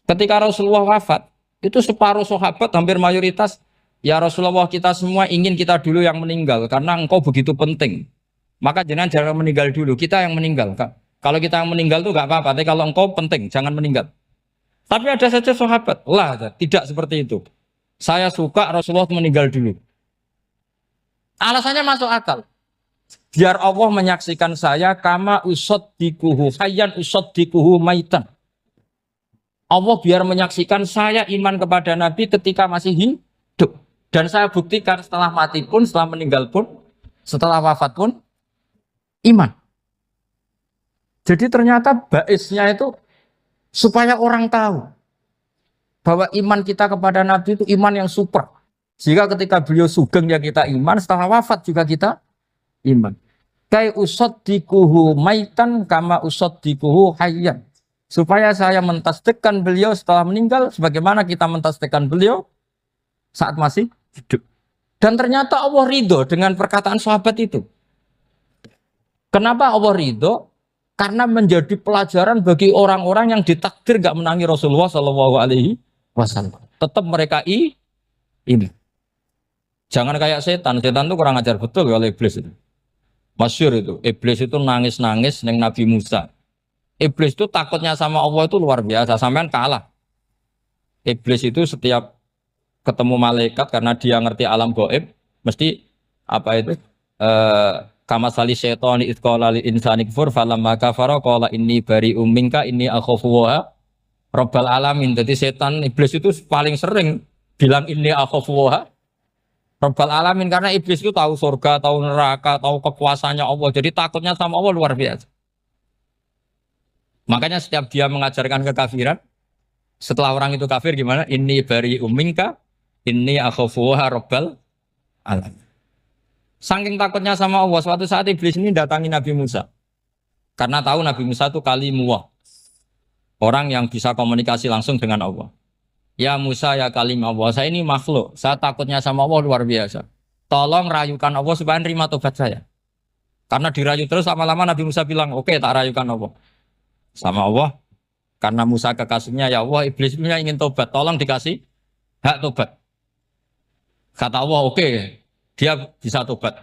Ketika Rasulullah wafat, itu separuh sahabat hampir mayoritas, ya Rasulullah kita semua ingin kita dulu yang meninggal karena engkau begitu penting. Maka jangan jangan meninggal dulu, kita yang meninggal. Kalau kita yang meninggal tuh gak apa-apa, tapi kalau engkau penting, jangan meninggal. Tapi ada saja sahabat, lah tidak seperti itu. Saya suka Rasulullah meninggal dulu. Alasannya masuk akal. Biar Allah menyaksikan saya kama usod dikuhu hayyan usod dikuhu maitan. Allah biar menyaksikan saya iman kepada Nabi ketika masih hidup. Dan saya buktikan setelah mati pun, setelah meninggal pun, setelah wafat pun, iman. Jadi ternyata baisnya itu supaya orang tahu bahwa iman kita kepada Nabi itu iman yang super. Jika ketika beliau sugeng ya kita iman, setelah wafat juga kita iman. Kai usod dikuhu maitan kama usod dikuhu hayyan. Supaya saya mentasdikkan beliau setelah meninggal, sebagaimana kita mentasdikkan beliau saat masih hidup. Dan ternyata Allah ridho dengan perkataan sahabat itu. Kenapa Allah ridho? Karena menjadi pelajaran bagi orang-orang yang ditakdir gak menangi Rasulullah SAW. Tetap mereka ini. Jangan kayak setan. Setan itu kurang ajar betul oleh iblis itu. Masyhur itu. Iblis itu nangis-nangis neng Nabi Musa. Iblis itu takutnya sama Allah itu luar biasa. Sampean kalah. Iblis itu setiap ketemu malaikat karena dia ngerti alam gaib, mesti apa itu? Kama sali syaitan idqala lil insani kufur falamma kafara qala inni bari'um minka inni akhafu wa rabbal alamin. Jadi setan iblis itu paling sering bilang inni akhafu wa rabbal alamin karena iblis itu tahu surga, tahu neraka, tahu kekuasaannya Allah. Jadi takutnya sama Allah luar biasa. Makanya setiap dia mengajarkan kekafiran, setelah orang itu kafir gimana? Inni bari'um minka inni akhafu wa rabbal alamin. Saking takutnya sama Allah, suatu saat iblis ini datangi Nabi Musa. Karena tahu Nabi Musa itu kalimullah. Orang yang bisa komunikasi langsung dengan Allah. Ya Musa ya kalim Allah, saya ini makhluk. Saya takutnya sama Allah luar biasa. Tolong rayukan Allah supaya nerima tobat saya. Karena dirayu terus lama-lama Nabi Musa bilang, oke, tak rayukan Allah. Sama Allah. Karena Musa kekasihnya, ya Allah, iblis punya ingin tobat. Tolong dikasih hak tobat. Kata Allah, oke. Dia bisa tobat.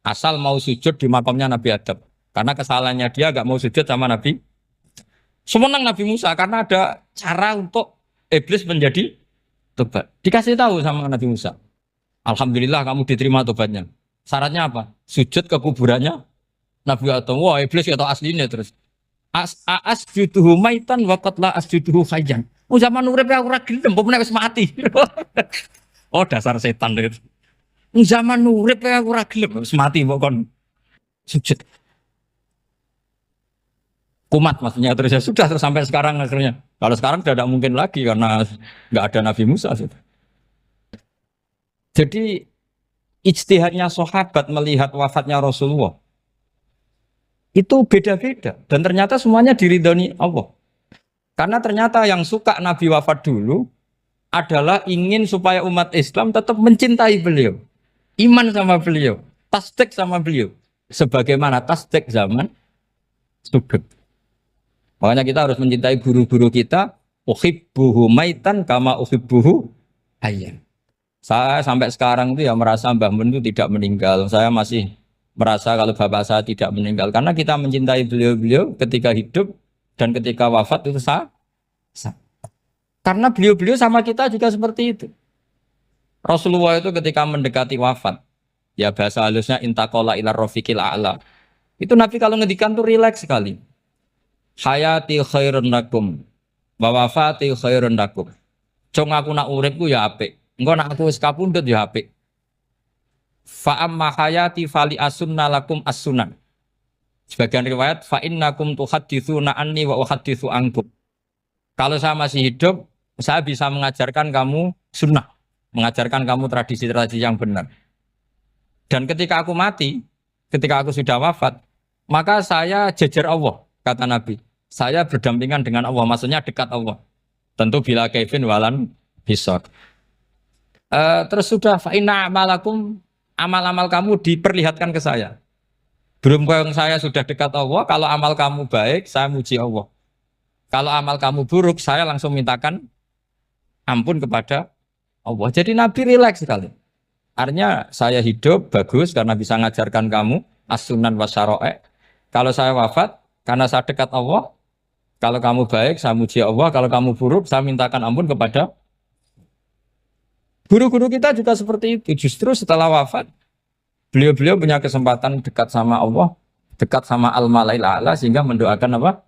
Asal mau sujud di makamnya Nabi Adam. Karena kesalahannya dia gak mau sujud sama Nabi. Semenang Nabi Musa karena ada cara untuk iblis menjadi tobat. Dikasih tahu sama Nabi Musa. Alhamdulillah kamu diterima tobatnya. Syaratnya apa? Sujud ke kuburannya Nabi Adam. Wah iblis ya tahu aslinya terus. Asjuduhu maitan wa qatla asjuduhu hayyan. Oh zaman urip aku ora gelem, mbok nek wis mati. Oh dasar setan itu. Zaman urip aku ora gelem wis mati mbok kon sujud. Kumat maksudnya terus ya sudah terus sampai sekarang akhirnya. Kalau sekarang sudah tidak mungkin lagi karena nggak ada Nabi Musa. Jadi ijtihadnya sahabat melihat wafatnya Rasulullah itu beda-beda dan ternyata semuanya diridhoni Allah. Karena ternyata yang suka Nabi wafat dulu adalah ingin supaya umat Islam tetap mencintai beliau. Iman sama beliau, tasdik sama beliau. Sebagaimana tasdik zaman sugeng. Makanya kita harus mencintai guru-guru kita. Uhibbuhu maitan kama uhibbuhu hayyan. Saya sampai sekarang itu ya merasa Mbah Mun itu tidak meninggal. Saya masih merasa kalau bapak saya tidak meninggal. Karena kita mencintai beliau-beliau ketika hidup dan ketika wafat itu sah. Karena beliau-beliau sama kita juga seperti itu. Rasulullah itu ketika mendekati wafat, ya bahasa halusnya intaqala ila rafiqil a'la. Itu Nabi kalau ngedikan tuh rileks sekali. Hayati khairun lakum wa wafati khairun lakum. Cong aku nak uripku ya apik. Engko nak aku wis kapundhut ya apik. Fa amma hayati fali asunna lakum as-sunan. Sebagian riwayat fa innakum tuhadditsuna anni wa uhadditsu ankum. Kalau saya masih hidup, saya bisa mengajarkan kamu sunnah, mengajarkan kamu tradisi-tradisi yang benar. Dan ketika aku mati, ketika aku sudah wafat, maka saya jejer Allah, kata Nabi. Saya berdampingan dengan Allah, maksudnya dekat Allah. Tentu bila kaifin walan hisab. Terus sudah fa'inna amalakum, amal-amal kamu diperlihatkan ke saya. Belum yang saya sudah dekat Allah, kalau amal kamu baik, saya muji Allah. Kalau amal kamu buruk, saya langsung mintakan ampun kepada Allah. Jadi Nabi rileks sekali. Artinya saya hidup bagus karena bisa ngajarkan kamu as-sunan wa syara'i'. Kalau saya wafat karena saya dekat Allah, kalau kamu baik saya muji Allah, kalau kamu buruk saya mintakan ampun kepada guru-guru kita juga seperti itu. Justru setelah wafat beliau-beliau punya kesempatan dekat sama Allah, dekat sama Al-Mala'il A'la sehingga mendoakan apa?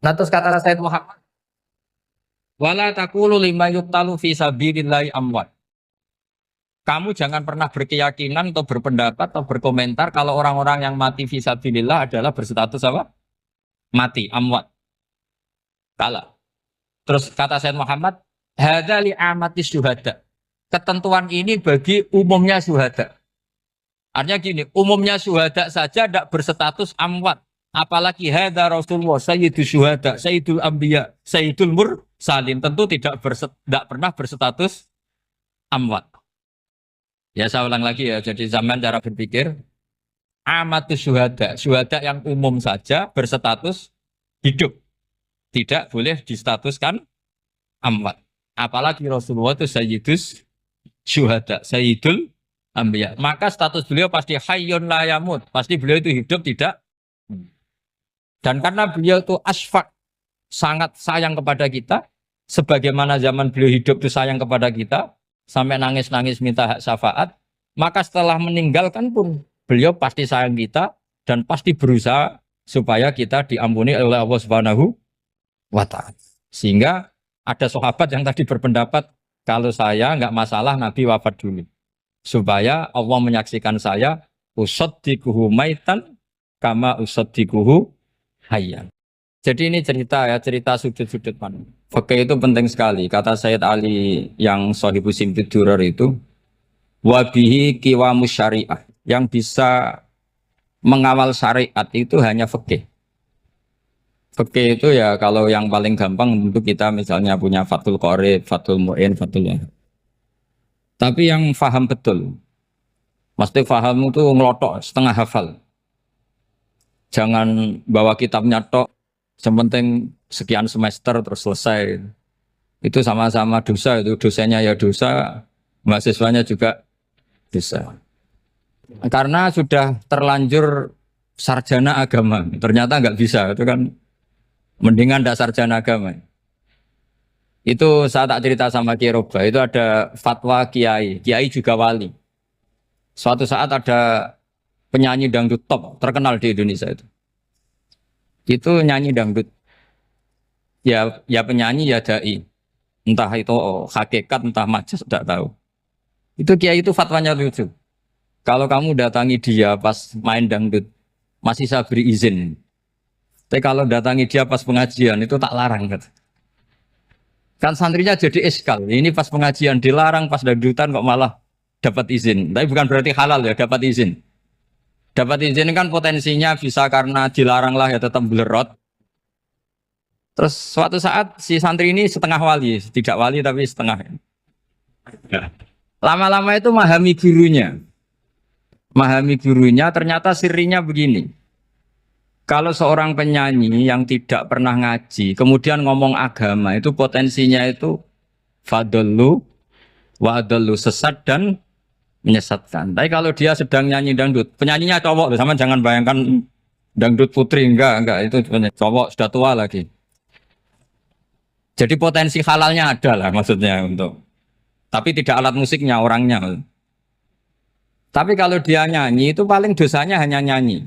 Nah terus kata Sayyid Muhammad, wala taqulu lima yuqtalu fi sabilillahi amwat. Kamu jangan pernah berkeyakinan atau berpendapat atau berkomentar kalau orang-orang yang mati fi sabilillah adalah berstatus apa? Mati, amwat. Kalah. Terus kata Sayyid Muhammad, hadza li amatis syuhada. Ketentuan ini bagi umumnya syuhada. Artinya gini, umumnya syuhada saja tidak berstatus amwat. Apalagi hadza Rasulullah, sayyidul syuhada, sayyidul anbiya, sayyidul mursalin. Tentu tidak pernah berstatus amwat. Ya saya ulang lagi ya, jadi zaman cara berpikir amatus syuhada, syuhada yang umum saja berstatus hidup, tidak boleh distatuskan amwat. Apalagi Rasulullah itu sayyidus syuhada, sayyidul anbiya. Maka status beliau pasti hayyun la yamut, pasti beliau itu hidup tidak. Dan karena beliau itu asfaq, sangat sayang kepada kita, sebagaimana zaman beliau hidup itu sayang kepada kita, sampai nangis-nangis minta hak syafaat, maka setelah meninggalkan pun beliau pasti sayang kita dan pasti berusaha supaya kita diampuni oleh Allah Subhanahu wa ta'ala. Sehingga ada sahabat yang tadi berpendapat kalau saya nggak masalah Nabi wafat dulu. Supaya Allah menyaksikan saya usaddiquhu maitan kama usaddiquhu hayyan. Jadi ini cerita ya, cerita sudut-sudut mana. Fikih itu penting sekali. Kata Sayyid Ali yang Shahibu Simtud Durar itu, wabihi qiwamus syariah. Yang bisa mengawal syariat itu hanya fikih. Fikih itu ya kalau yang paling gampang untuk kita misalnya punya Fathul Qorib, Fathul Mu'in, Fathul Wahab. Tapi yang faham betul, mesti faham itu ngelotok setengah hafal. Jangan bawa kitabnya tok, sementing sekian semester terus selesai. Itu sama-sama dosa, itu dosanya ya dosa, mahasiswanya juga dosa. Karena sudah terlanjur sarjana agama, ternyata nggak bisa, itu kan mendingan ndak sarjana agama. Itu saya tak cerita sama Kiai Roba, itu ada fatwa kiai, kiai juga wali. Suatu saat ada penyanyi dangdut top terkenal di Indonesia itu nyanyi dangdut. Ya penyanyi ya dai. Entah itu hakikat, entah majas, tidak tahu. Itu kiai itu fatwanya lucu. Kalau kamu datangi dia pas main dangdut, masih saya beri izin. Tapi kalau datangi dia pas pengajian, itu tak larang. Kan santrinya jadi eskal. Ini pas pengajian dilarang, pas dangdutan kok malah dapat izin. Tapi bukan berarti halal ya, dapat izin. Dapat izin kan potensinya bisa karena dilarang lah ya tetap belerot. Terus suatu saat si santri ini setengah wali, tidak wali tapi setengah. Ya. Lama-lama itu memahami gurunya. Memahami gurunya ternyata sirinya begini. Kalau seorang penyanyi yang tidak pernah ngaji, kemudian ngomong agama, itu potensinya itu fadallu wa adallu, sesat dan menyesatkan. Tapi kalau dia sedang nyanyi dangdut, penyanyinya cowok, sama jangan bayangkan dangdut putri, enggak, itu cowok sudah tua lagi. Jadi potensi halalnya ada lah maksudnya untuk, tapi tidak alat musiknya, orangnya. Tapi kalau dia nyanyi itu paling dosanya hanya nyanyi.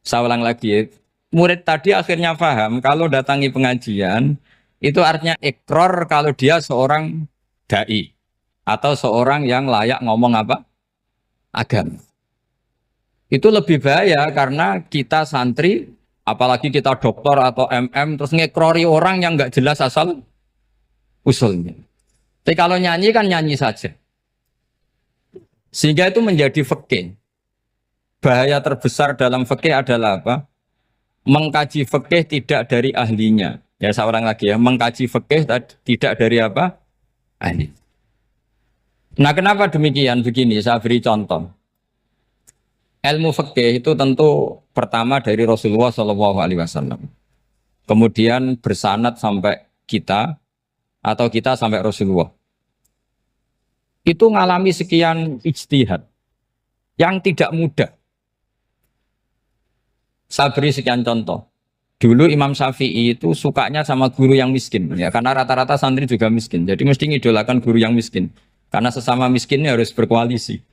Saya ulang lagi, murid tadi akhirnya paham kalau datangi pengajian itu artinya ikrar kalau dia seorang dai atau seorang yang layak ngomong apa? Agama. Itu lebih bahaya karena kita santri, apalagi kita doktor atau MM, terus ngekrori orang yang nggak jelas asal usulnya. Tapi kalau nyanyi kan nyanyi saja. Sehingga itu menjadi fikih. Bahaya terbesar dalam fikih adalah apa? Mengkaji fikih tidak dari ahlinya. Ya saya ulang lagi ya, mengkaji fikih tidak dari apa? Ahli. Nah kenapa demikian? Begini, saya beri contoh. Ilmu fikih itu tentu pertama dari Rasulullah Shallallahu Alaihi Wasallam. Kemudian bersanad sampai kita atau kita sampai Rasulullah. Itu ngalami sekian ijtihad yang tidak mudah. Saya beri sekian contoh. Dulu Imam Syafi'i itu sukanya sama guru yang miskin, ya karena rata-rata santri juga miskin. Jadi mesti ngidolakan guru yang miskin, karena sesama miskinnya harus berkoalisi.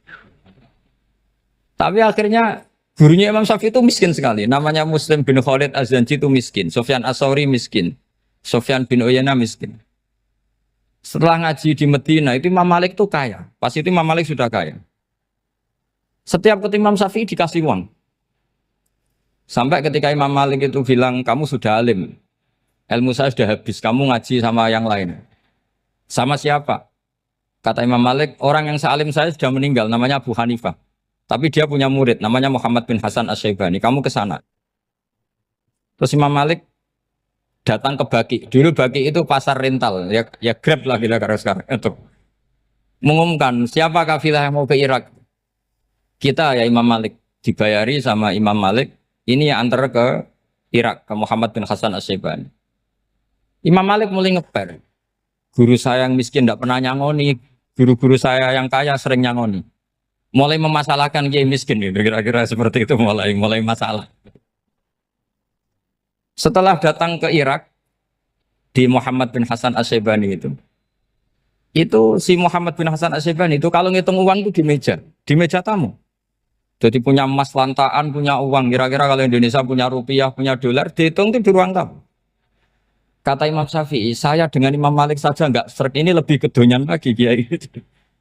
Tapi akhirnya gurunya Imam Syafi'i itu miskin sekali. Namanya Muslim bin Khalid Az-Zanji itu miskin, Sufyan As-Tsauri miskin, Sufyan bin Uyainah miskin. Setelah ngaji di Medina itu Imam Malik itu kaya. Pas itu Imam Malik sudah kaya. Setiap ketemu Imam Syafi'i dikasih uang. Sampai ketika Imam Malik itu bilang, kamu sudah alim, ilmu saya sudah habis, kamu ngaji sama yang lain. Sama siapa? Kata Imam Malik, orang yang sealim saya sudah meninggal, namanya Abu Hanifah. Tapi dia punya murid, namanya Muhammad bin Hasan Asy-Syaibani, kamu ke sana. Terus Imam Malik datang ke Baki. Dulu Baki itu pasar rental, ya Grab lah kira-kira sekarang. Itu mengumumkan, siapa kafilah yang mau ke Irak? Kita ya Imam Malik, dibayari sama Imam Malik. Ini yang antar ke Irak, ke Muhammad bin Hasan Asy-Syaibani. Imam Malik mulai ngeper. Guru saya yang miskin tidak pernah nyangoni, guru-guru saya yang kaya sering nyangoni. Mulai memasalahkan kiai miskin, gitu. Kira-kira seperti itu mulai masalah. Setelah datang ke Irak, di Muhammad bin Hasan Asy-Syaibani itu si Muhammad bin Hasan Asy-Syaibani itu kalau ngitung uang itu di meja tamu. Jadi punya emas lantaan, punya uang. Kira-kira kalau Indonesia punya rupiah, punya dolar, dihitung itu di ruang tamu. Kata Imam Syafi'i, saya dengan Imam Malik saja nggak seret, ini lebih kedonyan lagi kiai.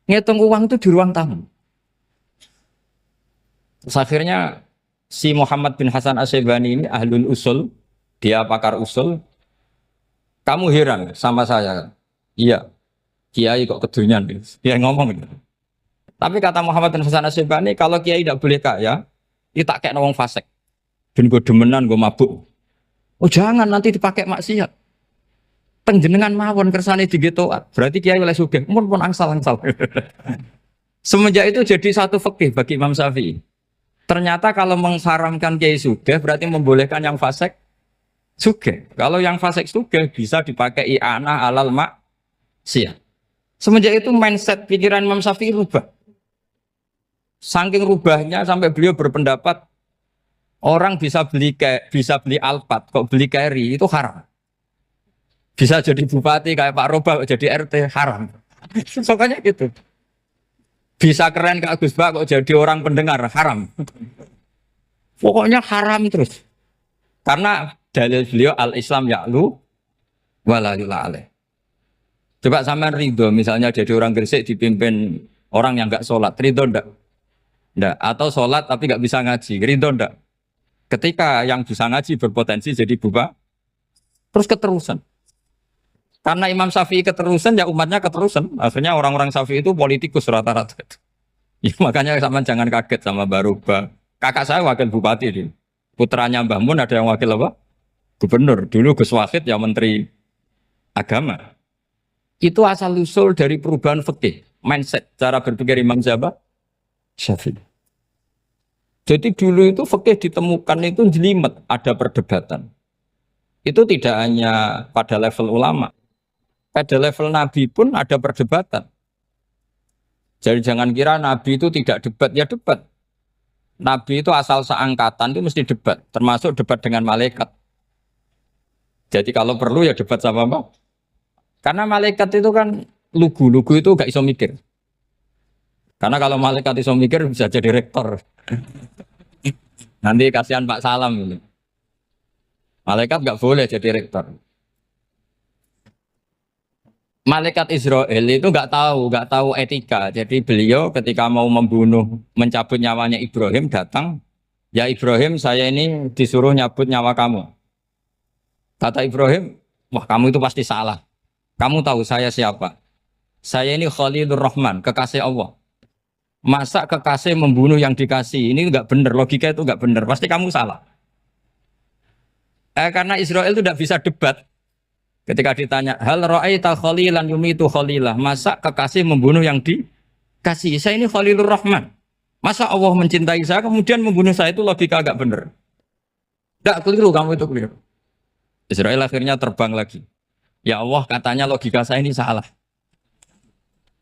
Ngitung uang itu di ruang tamu. Terus akhirnya si Muhammad bin Hasan Asy-Syaibani ini ahlul usul, dia pakar usul. Kamu heran sama saya? Iya, kiai kok kedonyan. Dia ngomong gitu. Tapi kata Muhammad bin Hasan Asy-Syaibani, kalau kiai tidak boleh kaya, itu tak kayak wong fasik. Dan gue demenan, gue mabuk. Oh jangan, nanti dipakai maksiat. Penjenengan mawon kersane digetoat. Berarti kiai oleh sugih. Mun pun angsal-angsal. Semenjak itu jadi satu fikih bagi Imam Syafi'i. Ternyata kalau mengharamkan kiai sugih, berarti membolehkan yang fasik sugih. Kalau yang fasik sugih bisa dipakai i'anah alal maksiat. Semenjak itu mindset pikiran Imam Syafi'i rubah. Saking rubahnya sampai beliau berpendapat orang bisa beli Alphard, kok beli carry itu haram. Bisa jadi bupati kayak Pak Roba jadi RT haram. Pokoknya gitu. Bisa keren kayak Gus Bak kok jadi orang pendengar haram. Pokoknya haram terus. Karena dalil beliau al-Islam ya'lu wala yula alaih. Coba sampean ridho misalnya jadi orang Gresik dipimpin orang yang enggak sholat, ridho enggak? Enggak. Atau sholat tapi nggak bisa ngaji, ridho enggak? Ketika yang bisa ngaji berpotensi jadi buba, terus keterusan. Karena Imam Syafi'i keterusan, ya umatnya keterusan. Akhirnya orang-orang Syafi'i itu politikus rata-rata. Ya, makanya sama jangan kaget sama Baruba. Kakak saya wakil bupati, dia. Putranya Mbah Mun ada yang wakil apa? Gubernur. Dulu Gus Wahid ya menteri agama. Itu asal usul dari perubahan fikih, mindset, cara berpikir Imam Syafi'i. Jadi dulu itu fikih ditemukan itu jelimet, ada perdebatan. Itu tidak hanya pada level ulama, pada level Nabi pun ada perdebatan. Jadi jangan kira Nabi itu tidak debat, ya debat. Nabi itu asal seangkatan itu mesti debat, termasuk debat dengan malaikat. Jadi kalau perlu ya debat sama apa? Karena malaikat itu kan lugu itu gak iso mikir. Karena kalau malaikat iso mikir bisa jadi rektor. Nanti kasihan Pak Salam ini. Malaikat nggak boleh jadi rektor. Malaikat Israel itu nggak tahu etika. Jadi beliau ketika mau membunuh, mencabut nyawanya Ibrahim datang, ya Ibrahim saya ini disuruh nyabut nyawa kamu. Kata Ibrahim, wah kamu itu pasti salah. Kamu tahu saya siapa? Saya ini Khalilur Rahman, kekasih Allah. Masa kekasih membunuh yang dikasih? Ini nggak benar, logika itu nggak benar. Pasti kamu salah. Karena Israel itu tidak bisa debat. Ketika ditanya, hal ra'aita khalilan yumitu khalilah, masa kekasih membunuh yang dikasih? Saya ini Khalilur Rahman. Masa Allah mencintai saya kemudian membunuh saya, itu logika agak bener. Tidak keliru, kamu itu keliru. Israel akhirnya terbang lagi. Ya Allah, katanya logika saya ini salah.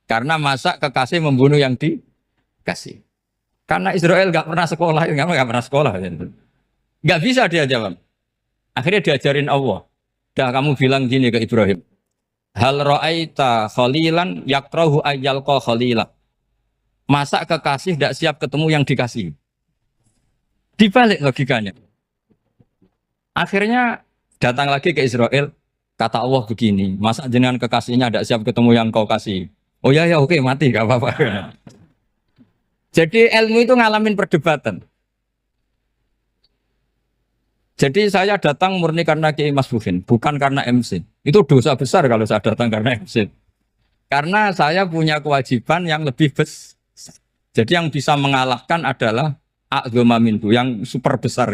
Karena masa kekasih membunuh yang dikasih. Karena Israel nggak pernah sekolah, nggak pernah sekolah. Nggak bisa dia jawab. Akhirnya diajarin Allah. Dah kamu bilang gini ke Ibrahim. Hal ra'aita khalilan yakrahu ayyalqa khalila. Masa kekasih tidak siap ketemu yang dikasih. Dibalik logikanya. Akhirnya datang lagi ke Israel. Kata Allah begini. Masa jenengan kekasihnya tidak siap ketemu yang kau kasih. Oh ya ya oke mati gak apa-apa. Jadi ilmu itu ngalamin perdebatan. Jadi saya datang murni karena Kiai Mas Buhin, bukan karena MC. Itu dosa besar kalau saya datang karena MC. Karena saya punya kewajiban yang lebih besar. Jadi yang bisa mengalahkan adalah a'dzama minhu, yang super besar.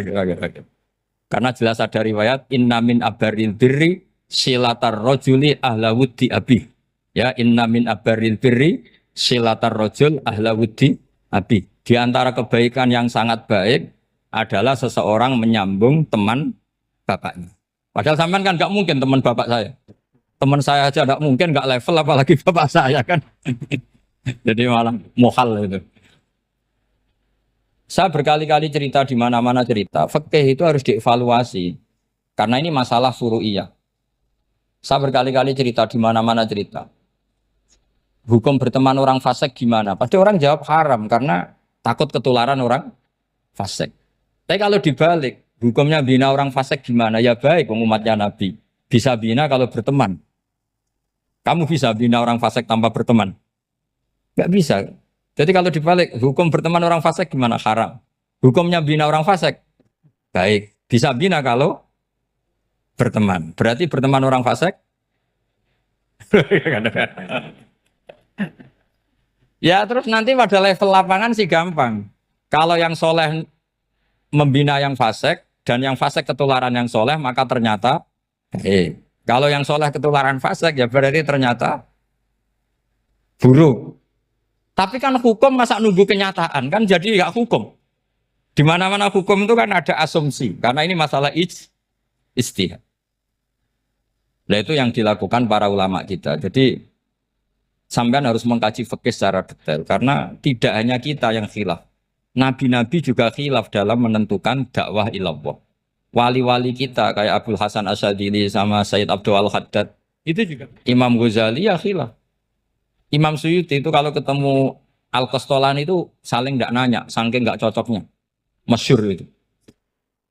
Karena jelas ada riwayat inna min abaril birri silatar rojuli ahla wuddi abi. Ya, inna min abaril birri silatar rojul ahla wuddi abi. Di antara kebaikan yang sangat baik adalah seseorang menyambung teman bapaknya. Padahal sampean kan nggak mungkin teman bapak saya. Teman saya aja nggak mungkin, nggak level apalagi bapak saya kan. Jadi malah mohal itu. Saya berkali-kali cerita di mana-mana cerita, fikih itu harus dievaluasi. Karena ini masalah furu'iyah. Saya berkali-kali cerita di mana-mana cerita. Hukum berteman orang fasik gimana? Pasti orang jawab haram karena takut ketularan orang fasik. Tapi kalau dibalik, hukumnya bina orang fasik gimana? Ya baik, umatnya Nabi. Bisa bina kalau berteman. Kamu bisa bina orang fasik tanpa berteman? Nggak bisa. Jadi kalau dibalik, hukum berteman orang fasik gimana? Haram. Hukumnya bina orang fasik? Baik. Bisa bina kalau berteman. Berarti berteman orang fasik? Ya terus nanti pada level lapangan sih gampang. Kalau yang soleh membina yang fasik dan yang fasik ketularan yang soleh, maka ternyata kalau yang soleh ketularan fasik ya berarti ternyata buruk. Tapi kan hukum masa nunggu kenyataan kan jadi nggak hukum. Di mana-mana hukum itu kan ada asumsi karena ini masalah ijtihad. Nah itu yang dilakukan para ulama kita. Jadi sampean harus mengkaji fikih secara detail karena tidak hanya kita yang khilaf. Nabi-nabi juga khilaf dalam menentukan dakwah ilallah. Wali-wali kita kayak Abdul Hasan Asyadili sama Sayyid Abdul Al-Haddad itu juga. Imam Ghazali ya khilaf. Imam Suyuti itu kalau ketemu Al-Qastolani itu saling tidak nanya, saking nggak cocoknya. Masyhur itu.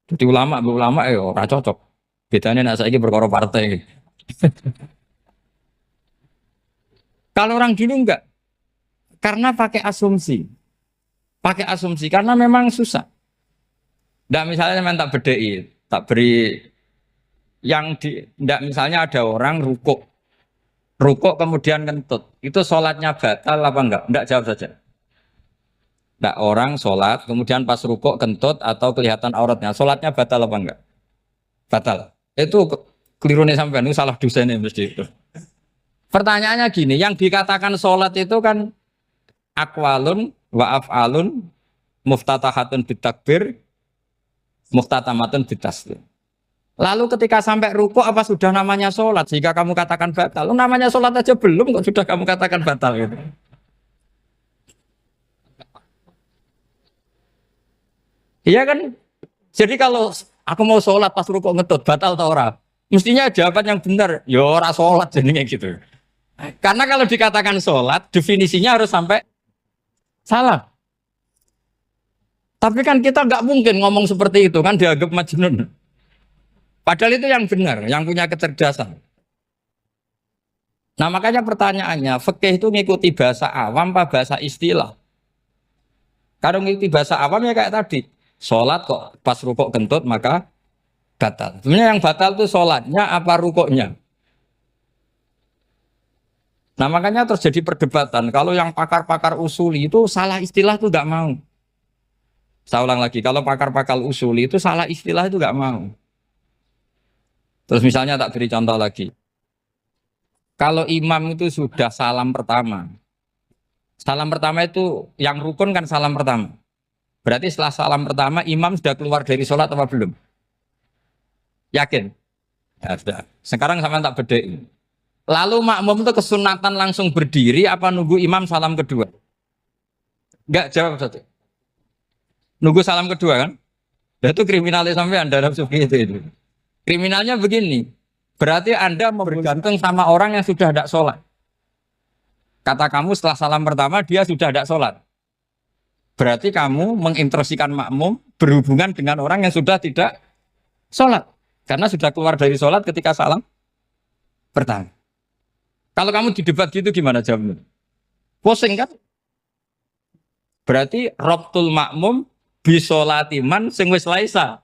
Jadi ulama ora cocok. Bedanya nak saiki perkara partai. Kalau orang dulu enggak. Karena pakai asumsi. Pakai asumsi karena memang susah. Enggak misalnya memang tak bedai, tak beri yang di enggak misalnya ada orang rukuk kemudian kentut. Itu sholatnya batal apa enggak? Enggak, jawab saja. Enggak, orang sholat kemudian pas rukuk kentut atau kelihatan auratnya, sholatnya batal apa enggak? Batal. Itu keliru nih sampean, itu salah dosennya mesti itu. Pertanyaannya gini, yang dikatakan sholat itu kan aqwalun wa af'alun muftatahatun bitakbir muftatamatun bitaslim. Lalu ketika sampai ruku apa sudah namanya sholat jika kamu katakan batal? Namanya sholat aja belum kok sudah kamu katakan batal gitu. Iya kan? Jadi kalau aku mau sholat pas ruku ngetut batal atau ora? Mestinya jawaban yang benar, ya ora sholat jadinya gitu. Karena kalau dikatakan sholat definisinya harus sampai salah. Tapi kan kita nggak mungkin ngomong seperti itu kan dianggap majnun. Padahal itu yang benar, yang punya kecerdasan. Nah makanya pertanyaannya, fikih itu ngikuti bahasa awam apa bahasa istilah? Kalau ngikuti bahasa awam ya kayak tadi, sholat kok pas rukuk kentut maka batal. Sebenarnya yang batal itu sholatnya apa rukuknya? Nah makanya terjadi perdebatan. Kalau yang pakar-pakar usuli itu salah istilah itu nggak mau. Saya ulang lagi, kalau pakar-pakar usuli itu salah istilah itu nggak mau. Terus misalnya tak beri contoh lagi. Kalau imam itu sudah salam pertama, Salam pertama itu yang rukun kan salam pertama. Berarti setelah salam pertama imam sudah keluar dari sholat apa belum? Yakin? Ya sudah. Sekarang sama tak bedai. Lalu makmum itu kesunatan langsung berdiri apa nunggu imam salam kedua? Enggak, jawab satu. Nunggu salam kedua kan? Dan itu kriminalnya sampai Anda dalam sufi itu. Kriminalnya begini. Berarti Anda mau bergantung sama orang yang sudah tidak sholat. Kata kamu setelah salam pertama dia sudah tidak sholat. Berarti kamu menginstruksikan makmum berhubungan dengan orang yang sudah tidak sholat. Karena sudah keluar dari sholat ketika salam pertama. Kalau kamu di debat gitu gimana jawabnya? Pusing kan? Berarti robtul makmum bisolatiman sing wis laisa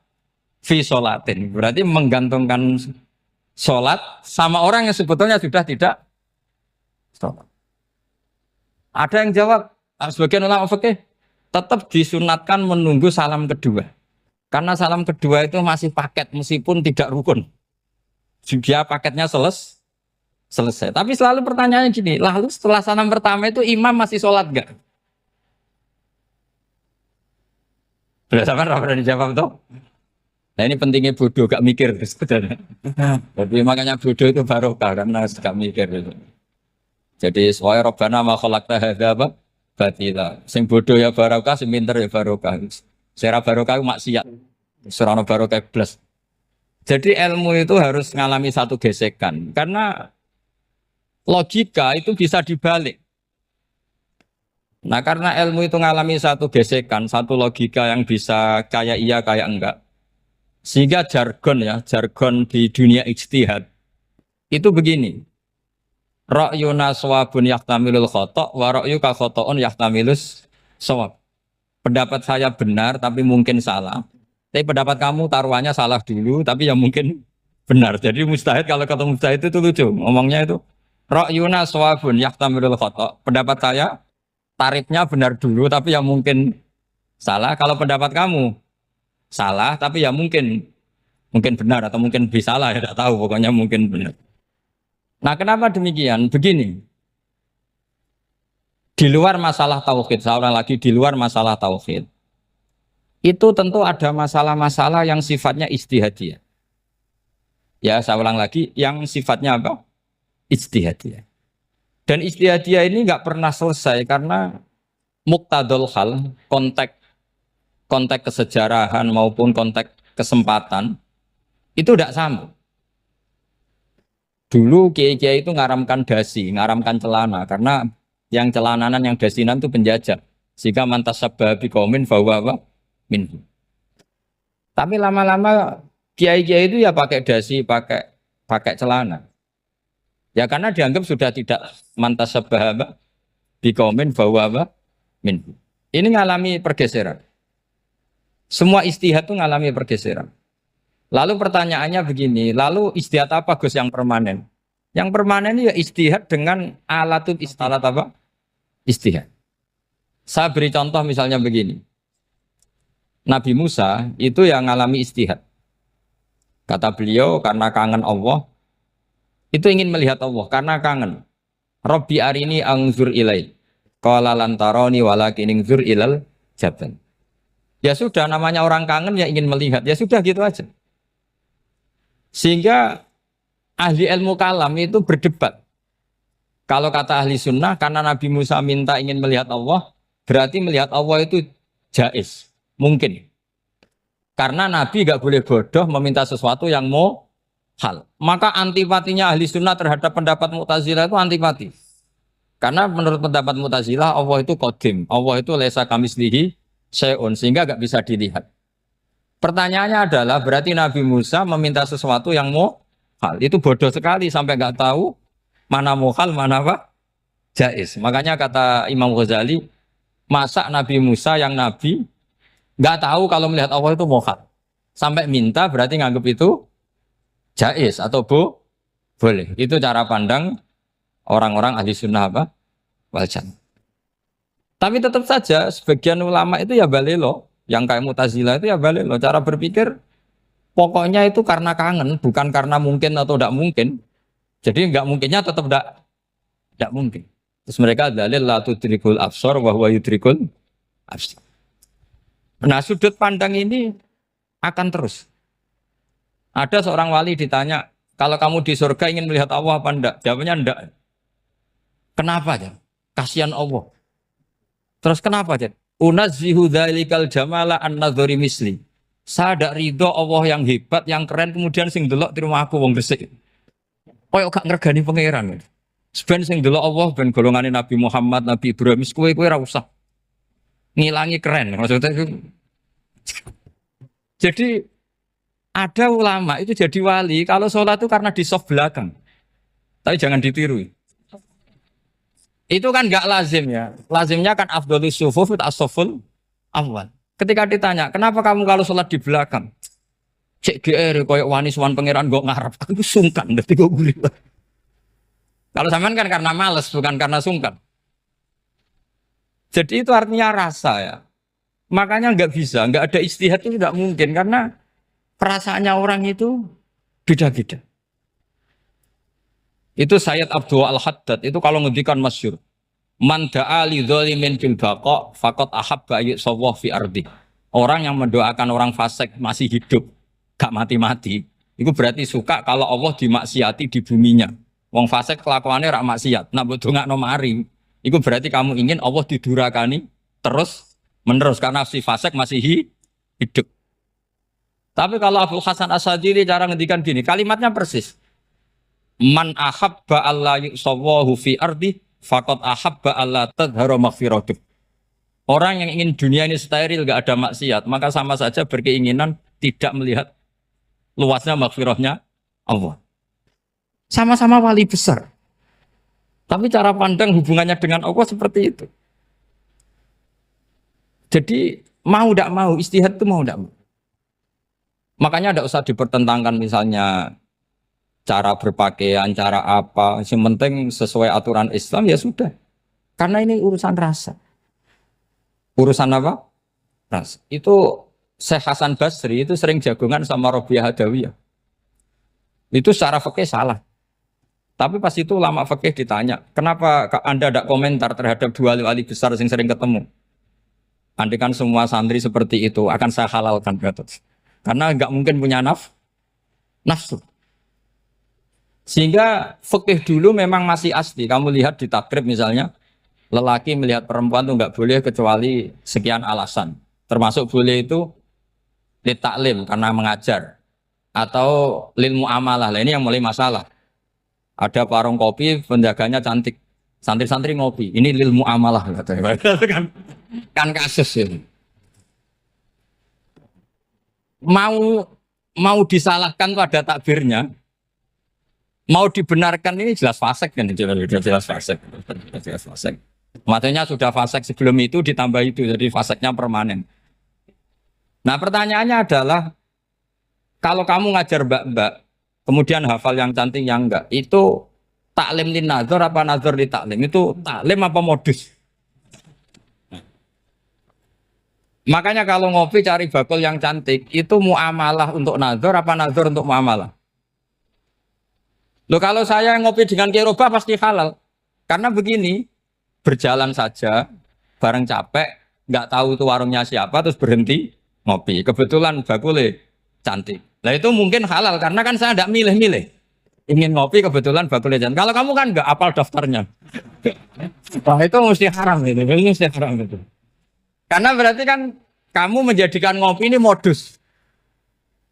fi sholatin. Berarti menggantungkan sholat sama orang yang sebetulnya sudah tidak sholat. Ada yang jawab, sebagian ulama fikih tetap disunatkan menunggu salam kedua. Karena salam kedua itu masih paket meskipun tidak rukun. Dia paketnya selesai. Tapi selalu pertanyaannya gini, lalu setelah salam pertama itu imam masih sholat gak? Sudah sama berani jawab toh? Nah ini pentingnya bodoh gak mikir sebenarnya. Jadi makanya bodoh itu barokah karena gak mikir. Jadi soalnya Rabbana ma khalaqta hadza apa? Batila. Sing bodoh ya barokah, sing pinter ya barokah. Sera barokah maksiat. Serana barokah plus. Jadi ilmu itu harus mengalami satu gesekan karena logika itu bisa dibalik. Nah karena ilmu itu mengalami satu gesekan, satu logika yang bisa kayak iya kayak enggak. Sehingga jargon di dunia ijtihad itu begini. Ra'yuna shawabun yahtamilul khata' wa ra'yuka khata'un yahtamilus shawab. Pendapat saya benar tapi mungkin salah. Tapi pendapat kamu taruhannya salah dulu tapi yang mungkin benar. Jadi mustahid kalau kata mustahid itu lucu. Ngomongnya itu ra'yuna shawabun yahtamilul khata'. Pendapat saya tarifnya benar dulu tapi yang mungkin salah. Kalau pendapat kamu salah tapi ya mungkin benar atau mungkin bisa salah ya tidak tahu pokoknya mungkin benar. Nah, kenapa demikian? Begini. Di luar masalah tauhid, saya ulang lagi di luar masalah tauhid. Itu tentu ada masalah-masalah yang sifatnya ijtihadiyah. Ya, saya ulang lagi yang sifatnya apa? Ijtihadiyah. Dan ijtihadiyah ini nggak pernah selesai karena muqtadul hal, konteks kesejarahan maupun konteks kesempatan itu tidak sama. Dulu kiai-kiai itu ngaramkan dasi, ngaramkan celana karena yang celananan yang dasinan itu penjajah. Sehingga mantas sabah biqaumin bahwa apa? Minhu. Tapi lama-lama kiai-kiai itu ya pakai dasi, pakai celana. Ya karena dianggap sudah tidak mantas sabah apa? Biqaumin bahwa apa? Minhu. Ini ngalami pergeseran. Semua istihad itu ngalami pergeseran. Lalu pertanyaannya begini, lalu istihad apa Gus yang permanen? Yang permanen ya istihad dengan alatut istihad apa? Istihad. Saya beri contoh misalnya begini. Nabi Musa itu yang ngalami istihad. Kata beliau karena kangen Allah, itu ingin melihat Allah karena kangen. Rabbi arini angzur ilai. Qala lan tarani walakin ingzur ilal jabal. Ya sudah namanya orang kangen ya ingin melihat. Ya sudah gitu aja. Sehingga ahli ilmu kalam itu berdebat. Kalau kata ahli sunnah, karena Nabi Musa minta ingin melihat Allah, berarti melihat Allah itu jaiz, mungkin. Karena Nabi gak boleh bodoh meminta sesuatu yang mau hal. Maka antipatinya ahli sunnah terhadap pendapat Mu'tazilah itu antipati. Karena menurut pendapat Mu'tazilah, Allah itu qadim, Allah itu laisa kamislihi syai'un, sehingga gak bisa dilihat. Pertanyaannya adalah berarti Nabi Musa meminta sesuatu yang mau hal. Itu bodoh sekali sampai nggak tahu mana mau hal, mana apa jaiz. Makanya kata Imam Ghazali, masa Nabi Musa yang Nabi nggak tahu kalau melihat Allah itu mau hal. Sampai minta berarti nganggap itu jaiz atau boleh. Itu cara pandang orang-orang ahli sunnah apa? Wal jannah. Tapi tetap saja sebagian ulama itu ya balelo. Yang kayak Mu'tazilah itu ya balik loh. Cara berpikir pokoknya itu karena kangen, bukan karena mungkin atau tidak mungkin. Jadi nggak mungkinnya tetap tidak mungkin. Terus mereka dalil la tudrikul absar wa huwa yudrikul absar. Nah, sudut pandang ini akan terus. Ada seorang wali ditanya, kalau kamu di surga ingin melihat Allah apa enggak? Jawabnya enggak. Kenapa aja? Kasihan Allah. Terus kenapa aja? Unazzihu dzalikal jamala an-nadzari misli. Saya tidak ridho Allah yang hebat, yang keren, kemudian sing delok terima aku wong resik. Koyok gak ngergani pangeran. Seben sing delok Allah ben golongane Nabi Muhammad, Nabi Ibrahim, kowe ra usah ngilangi keren. Maksudnya itu. Jadi ada ulama itu jadi wali kalau sholat itu karena di soft belakang. Tapi jangan ditiru. Itu kan nggak lazim ya. Lazimnya kan afdhalus sufuf as-saful awal. Ketika ditanya, kenapa kamu kalau sholat di belakang? Cek GR koyok wani suwan pangeran gak ngarep. Aku sungkan dadi kok gurih. Kalau sampean kan karena males bukan karena sungkan. Jadi itu artinya rasa ya. Makanya nggak bisa, nggak ada istihad itu tidak mungkin karena perasaannya orang itu beda-beda. Itu Sayyid Abdul Al-Haddad itu kalau ngendikan masyhur. Man da'a li dzalimin bil baqa faqad ahabba yusawwa fi ardi. Orang yang mendoakan orang fasik masih hidup, gak mati-mati, itu berarti suka kalau Allah dimaksiati di buminya. Wong fasik kelakuannya rak maksiat. Nak mbok dongakno mari, itu berarti kamu ingin Allah didurakani terus menerus karena si fasik masih hidup. Tapi kalau Abu Hasan As-Sadili cara ngendikan gini, kalimatnya persis. Man ahabba alla yusawwahu fi ardi faqad ahabba alla tadhara maghfiratuh. Orang yang ingin dunia ini steril gak ada maksiat, maka sama saja berkeinginan tidak melihat luasnya maghfirahnya Allah. Sama-sama wali besar. Tapi cara pandang hubungannya dengan Allah seperti itu. Jadi mau tidak mau istihad itu mau tidak mau. Makanya tidak usah dipertentangkan misalnya cara berpakaian, cara apa. Yang penting sesuai aturan Islam ya sudah. Karena ini urusan rasa. Urusan apa? Rasa. Itu Syekh Hasan Basri itu sering jagongan sama Robiah Hadawiyah. Itu secara fikih salah. Tapi pas itu ulama fikih ditanya, kenapa Anda tidak komentar terhadap dua wali besar yang sering ketemu? Andai kan semua santri seperti itu akan saya halalkan, Gatot. Karena nggak mungkin punya nafsu. Sehingga fikih dulu memang masih asli. Kamu lihat di takrib misalnya, lelaki melihat perempuan itu nggak boleh kecuali sekian alasan. Termasuk boleh itu li taklim karena mengajar atau lil muamalah. Lah ini yang mulai masalah. Ada warung kopi, penjaganya cantik. Santri-santri ngopi, ini lil muamalah katanya. kan kasus ini. Mau disalahkan pada takbirnya, mau dibenarkan ini jelas fasik kan, jelas fasik. Jelas fasik. Maksudnya sudah fasik sebelum itu ditambah itu, jadi fasiknya permanen. Nah pertanyaannya adalah, kalau kamu ngajar mbak-mbak, kemudian hafal yang cantik yang enggak, itu taklim lin nazar apa nazar li taklim? Itu taklim apa modus? Makanya kalau ngopi cari bakul yang cantik, itu muamalah untuk nazar apa nazar untuk muamalah? Loh kalau saya ngopi dengan kirobah pasti halal. Karena begini, berjalan saja, bareng capek, nggak tahu itu warungnya siapa, terus berhenti ngopi. Kebetulan bakulnya cantik. Nah itu mungkin halal, karena kan saya tidak milih-milih. Ingin ngopi kebetulan bakulnya cantik. Kalau kamu kan nggak apal daftarnya. Wah itu mesti haram itu, mesti haram itu. Karena berarti kan kamu menjadikan ngopi ini modus.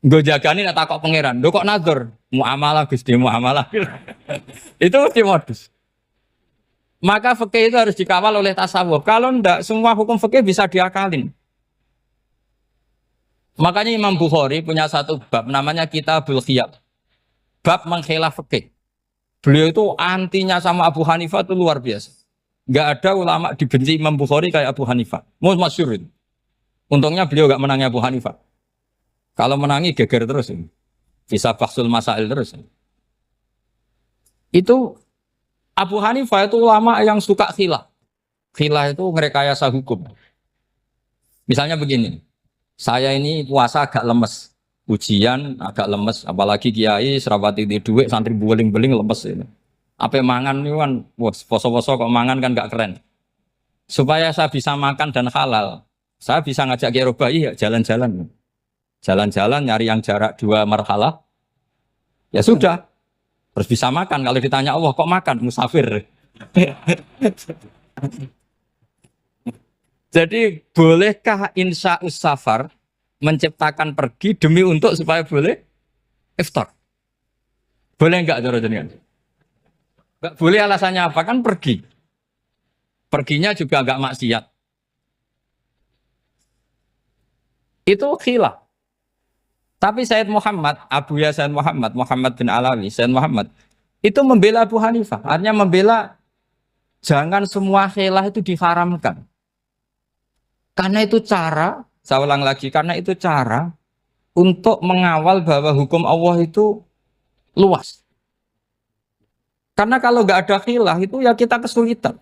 Gue jagani nak takok pangeran. Lo kok nazar? Muamalah Gusti muamalah. Itu mesti modus. Maka fikih itu harus dikawal oleh tasawuf. Kalau ndak semua hukum fikih bisa diakalin. Makanya Imam Bukhari punya satu bab namanya Kitabul Khiyab. Bab mengkhilaf fikih. Beliau itu antinya sama Abu Hanifah itu luar biasa. Nggak ada ulama dibenci Imam Bukhari kayak Abu Hanifah. Masyhur itu. Untungnya beliau nggak menangi Abu Hanifah. Kalau menangi geger terus ini. Bisa bahsul masail terus. Itu Abu Hanifah itu ulama yang suka khilaf. Khilaf itu merekayasa hukum. Misalnya begini. Saya ini puasa agak lemes. Ujian agak lemes. Apalagi kiai serapati di duit santri beling-beling lemes ini. Apa mangan itu kan, wah, poso-poso kok mangan kan gak keren. Supaya saya bisa makan dan halal, saya bisa ngajak Kiai Robai ya jalan-jalan. Jalan-jalan nyari yang jarak 2 marhalah, ya sudah. Terus bisa makan. Kalau ditanya Allah kok makan? Musafir. Jadi bolehkah insya safar menciptakan pergi demi untuk supaya boleh iftar? Boleh enggak cara jenengan? Enggak boleh, alasannya apa? Kan pergi. Perginya juga enggak maksiat. Itu khilaf. Tapi Sayyid Muhammad, Abu Ya Sayyid Muhammad, Muhammad bin Alawi, Sayyid Muhammad, itu membela Abu Hanifah. Artinya membela jangan semua khilaf itu diharamkan. Karena itu cara, saya ulang lagi, karena itu cara untuk mengawal bahwa hukum Allah itu luas. Karena kalau nggak ada khilaf itu ya kita kesulitan.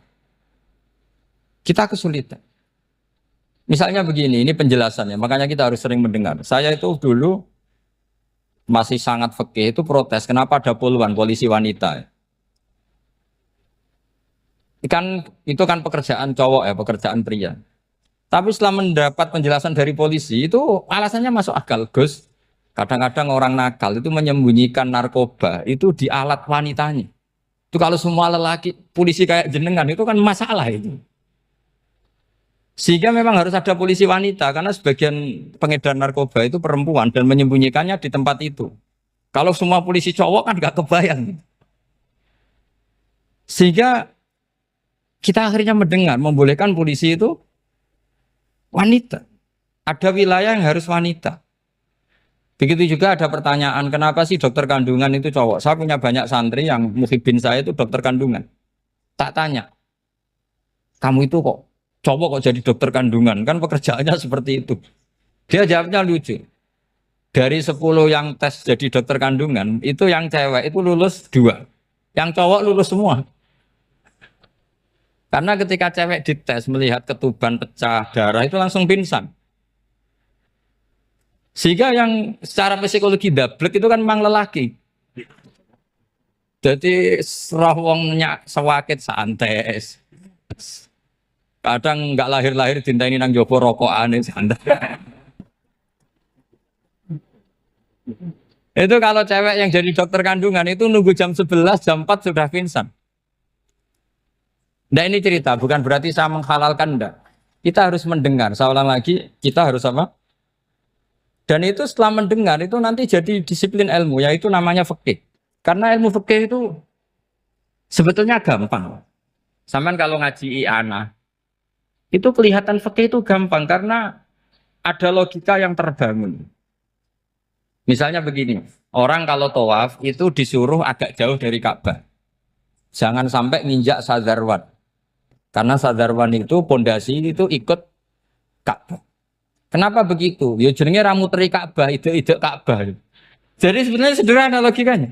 Kita kesulitan. Misalnya begini, ini penjelasannya, makanya kita harus sering mendengar. Saya itu dulu masih sangat fikih itu protes, kenapa ada puluhan polisi wanita? Itu kan pekerjaan cowok ya, pekerjaan pria. Tapi setelah mendapat penjelasan dari polisi itu alasannya masuk akal, Gus. Kadang-kadang orang nakal itu menyembunyikan narkoba itu di alat wanitanya. Itu kalau semua lelaki polisi kayak jenengan itu kan masalah itu. Sehingga memang harus ada polisi wanita karena sebagian pengedar narkoba itu perempuan dan menyembunyikannya di tempat itu. Kalau semua polisi cowok kan gak kebayang. Sehingga kita akhirnya mendengar membolehkan polisi itu wanita. Ada wilayah yang harus wanita. Begitu juga ada pertanyaan, kenapa sih dokter kandungan itu cowok? Saya punya banyak santri yang muhibin saya itu dokter kandungan. Tak tanya, kamu itu kok cowok kok jadi dokter kandungan? Kan pekerjaannya seperti itu. Dia jawabnya lucu. Dari 10 yang tes jadi dokter kandungan, itu yang cewek itu lulus 2. Yang cowok lulus semua. Karena ketika cewek dites melihat ketuban pecah darah itu langsung pingsan. Sehingga yang secara psikologi dablek itu kan memang lelaki. Jadi serah wongnya sewakit santai. Kadang nggak lahir-lahir cinta ini nang jopo rokokan santai. Itu kalau cewek yang jadi dokter kandungan itu nunggu jam 11, jam 4 sudah pingsan. Nah ini cerita, bukan berarti saya menghalalkan, enggak. Kita harus mendengar, saya ulang lagi, kita harus apa? Dan itu setelah mendengar, itu nanti jadi disiplin ilmu, yaitu namanya fikih. Karena ilmu fikih itu sebetulnya gampang. Sampai kalau ngaji i'anah, itu kelihatan fikih itu gampang, karena ada logika yang terbangun. Misalnya begini, orang kalau tawaf itu disuruh agak jauh dari Ka'bah. Jangan sampai nginjak sadarwan. Karena sadarwan itu pondasi itu ikut Ka'bah. Kenapa begitu? Ya jenenge ra muteri Ka'bah, ide-ide Ka'bah. Jadi sebenarnya sederhana logikanya.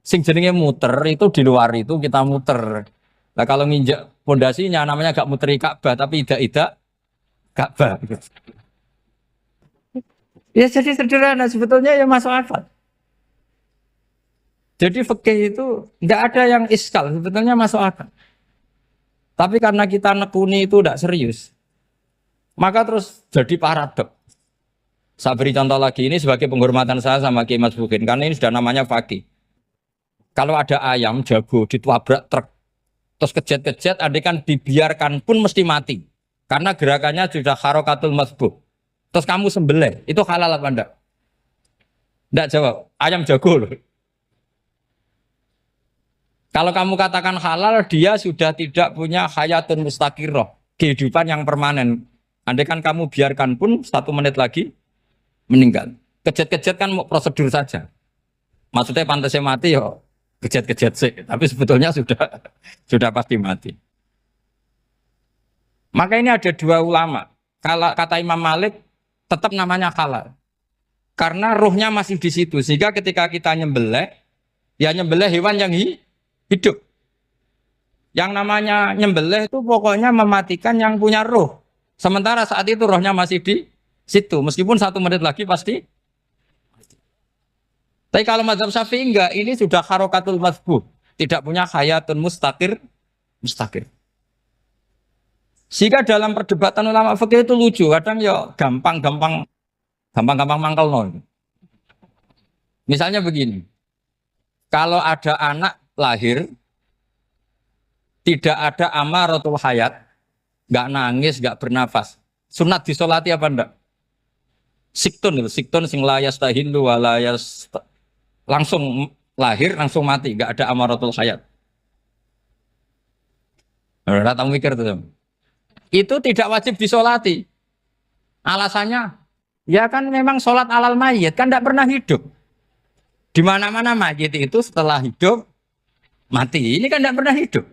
Sing jenenge muter itu di luar itu kita muter. Nah kalau nginjak pondasinya namanya gak muteri Ka'bah tapi ide-ide Ka'bah. Ya jadi sederhana sebetulnya ya masuk akal. Jadi fikih itu nggak ada yang iskal, sebetulnya masuk akal. Tapi karena kita nekuni itu tidak serius, maka terus jadi paradok. Saya beri contoh lagi, ini sebagai penghormatan saya sama Kiai Mas Bukin, karena ini sudah namanya fakih. Kalau ada ayam jago ditabrak truk, terus kejet-kejet, andai kan dibiarkan pun mesti mati. Karena gerakannya sudah harokatul masbuh. Terus kamu sembelih, itu halal apa enggak? Enggak jawab, ayam jago loh. Kalau kamu katakan halal, dia sudah tidak punya hayatun mustaqirroh, kehidupan yang permanen. Andai kan kamu biarkan pun 1 menit lagi meninggal. Kejet-kejet kan prosedur saja. Maksudnya pantasnya mati ya kejet-kejet sih, tapi sebetulnya sudah pasti mati. Maka ini ada 2 ulama. Kalau kata Imam Malik tetap namanya halal. Karena ruhnya masih di situ. Sehingga ketika kita nyembelih, ya nyembelih hewan yang hidup. Yang namanya nyembelih itu pokoknya mematikan yang punya roh. Sementara saat itu rohnya masih di situ. Meskipun 1 menit lagi pasti. Tapi kalau mazhab Syafi'i enggak, ini sudah harokatul masbuh. tidak punya hayatun mustaqir. Sehingga dalam perdebatan ulama fikih itu lucu, kadang ya gampang mangkel no. Misalnya begini, kalau ada anak lahir tidak ada amaratul hayat, nggak nangis, nggak bernafas, sunat disolati apa enggak? Siktun sing layas tahilu walayas langsung lahir langsung mati, nggak ada amaratul hayat. Rata mikir tuh. Itu tidak wajib disolati. Alasannya, ya kan memang sholat alal mayit kan tidak pernah hidup. Di mana-mana mayit itu setelah hidup mati. Ini kan tidak pernah hidup.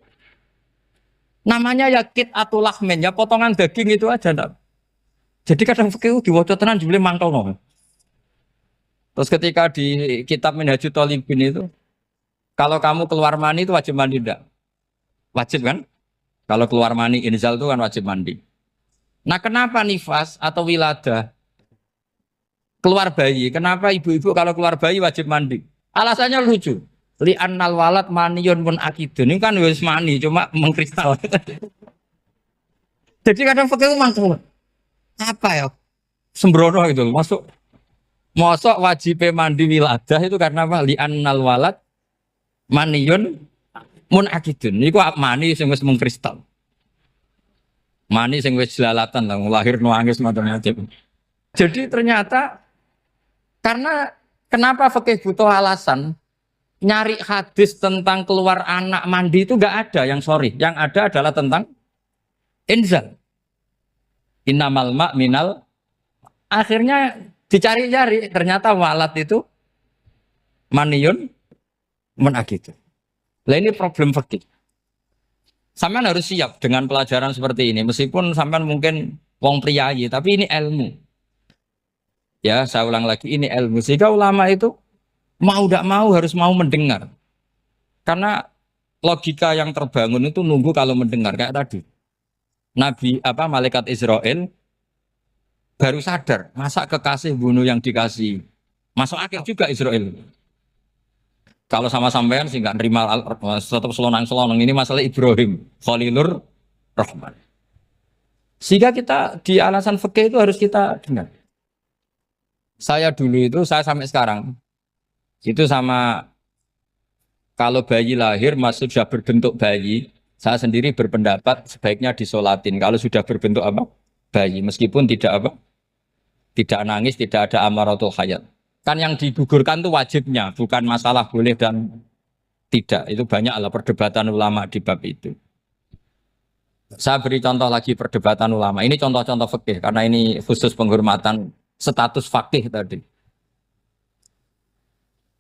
Namanya ya atul lahmin, ya potongan daging itu aja. Enggak. Jadi kadang fikih diwaca tenan jebule mangkel no. Terus ketika di kitab Minhajul Thalibin itu, kalau kamu keluar mani itu wajib mandi enggak? Wajib kan? Kalau keluar mani inzal itu kan wajib mandi. Nah kenapa nifas atau wiladah keluar bayi? Kenapa ibu-ibu kalau keluar bayi wajib mandi? Alasannya lucu. Li'annal walad maniyun mun akidun. Ini kan wis mani cuma mengkristal. Jadi kadang fikih mangkel. Apa ya? Sembrono itu masuk. Mosok wajib mandi wiladah itu karena apa? Li'annal walad maniyun mun akidun. Niku mani sing wis mengkristal. Mani sing wis jelalatan lah, lahir nuangis macam-macam. Jadi ternyata karena kenapa fikih butuh alasan nyari hadis tentang keluar anak mandi itu enggak ada yang sorry. Yang ada adalah tentang inzal. Innamal ma' minal. Akhirnya dicari-cari ternyata walad itu maniyun menakit. Lah ini problem fikih. Sampean harus siap dengan pelajaran seperti ini. Meskipun sampean mungkin wong priayi, tapi ini ilmu. Ya, saya ulang lagi, ini ilmu. Sehingga ulama itu mau tidak mau harus mau mendengar. Karena logika yang terbangun itu nunggu kalau mendengar kayak tadi. Nabi malaikat Israel baru sadar, masa kekasih bunuh yang dikasih. Masuk akal juga Israel. Kalau sama sampean sih nggak nerima tetap selonang-selonang ini masalah Ibrahim Khalilur Rahman. Sehingga kita di alasan fikih itu harus kita dengar. Saya dulu itu saya sampai sekarang itu sama kalau bayi lahir masih sudah berbentuk bayi, saya sendiri berpendapat sebaiknya disolatin. Kalau sudah berbentuk bayi, meskipun tidak nangis, tidak ada amaratul hayat. Kan yang digugurkan itu wajibnya, bukan masalah boleh dan tidak. Itu banyak lah perdebatan ulama di bab itu. Saya beri contoh lagi perdebatan ulama. Ini contoh-contoh fikih karena ini khusus penghormatan status fakih tadi.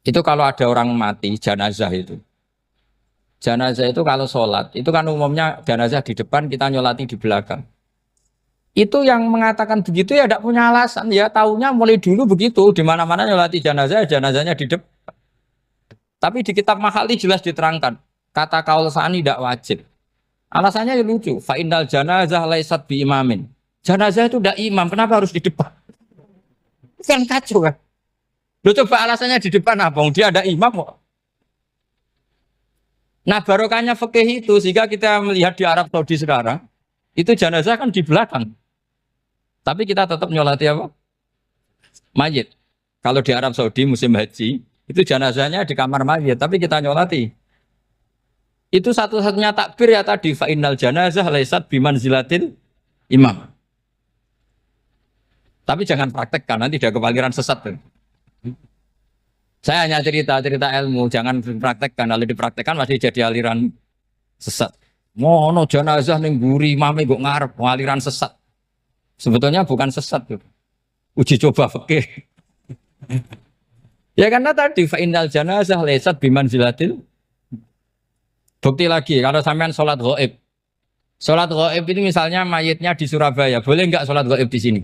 Itu kalau ada orang mati jenazah itu. Jenazah itu kalau sholat, itu kan umumnya jenazah di depan, kita nyolati di belakang. Itu yang mengatakan begitu ya tidak punya alasan, ya taunya mulai dulu begitu, di mana-mana nyolati jenazah, jenazahnya di depan. Tapi di kitab Mahalli jelas diterangkan, kata kaul sa'ani tidak wajib. Alasannya ya lucu, fa innal janazah laisat bi imamin. Jenazah itu tidak imam, kenapa harus di depan? Kan kacau kan? Lu coba alasannya di depan apa? Dia ada imam kok. Nah barokahnya fikih itu, sehingga kita melihat di Arab Saudi sekarang, itu jenazah kan di belakang. Tapi kita tetap nyolati apa? Mayit. Kalau di Arab Saudi musim haji, itu jenazahnya di kamar mayit, tapi kita nyolati. Itu satu-satunya takbir ya tadi, fa innal janazah laisat bimanzilatil imam. Tapi jangan praktekkan, nanti dia kepaliran sesat. Saya hanya cerita ilmu, jangan dipraktekkan. Kalau dipraktekkan masih jadi aliran sesat. Mono jenazah ning mburi mame kok ngarep aliran sesat. Sebetulnya bukan sesat tuh. Uji coba fikih. Ya karena tadi fa innal janazah laisat bimanzilatil. Bukti lagi kalau sampean sholat ghaib. Sholat ghaib itu misalnya mayitnya di Surabaya, boleh enggak sholat ghaib di sini?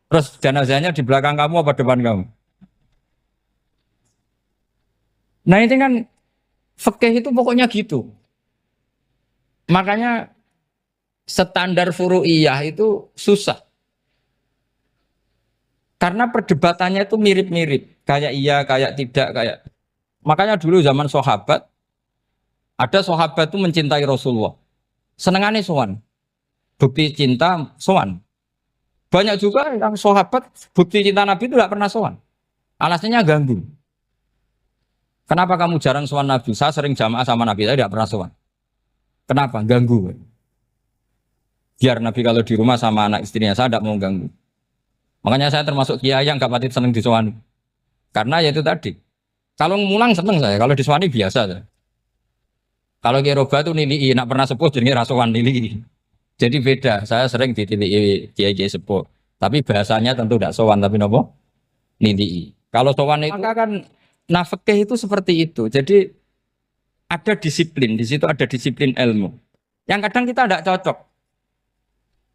Terus jenazahnya di belakang kamu apa depan kamu? Nah ini kan fikih itu pokoknya gitu. Makanya standar furu'iyah itu susah. Karena perdebatannya itu mirip-mirip. Kayak iya, kayak tidak, kayak. Makanya dulu zaman sahabat, Ada sahabat itu mencintai Rasulullah. Senengannya sowan. Bukti cinta sowan. Banyak juga yang sahabat bukti cinta Nabi itu tidak pernah sowan. Alasannya ganggu. Kenapa kamu jarang sowan Nabi? Saya sering jamaah sama Nabi, saya tidak pernah sowan. Kenapa? Ganggu. Biar Nabi kalau di rumah sama anak istrinya, saya tidak mau ganggu. Makanya saya termasuk kiai yang gak pati seneng disowani. Karena ya itu tadi. Kalau ngulang seneng saya, kalau disowani biasa saya. Kalau kiai roba itu nilai, nak pernah sepuh jadi rasuan nilai. Jadi beda, saya sering ditilii kiai-kiai sepuh. Tapi bahasanya tentu tidak sowan, tapi nopo nilai. Kalau sowan itu maka kan nafkah itu seperti itu. Jadi ada disiplin, di situ ada disiplin ilmu. Yang kadang kita tidak cocok.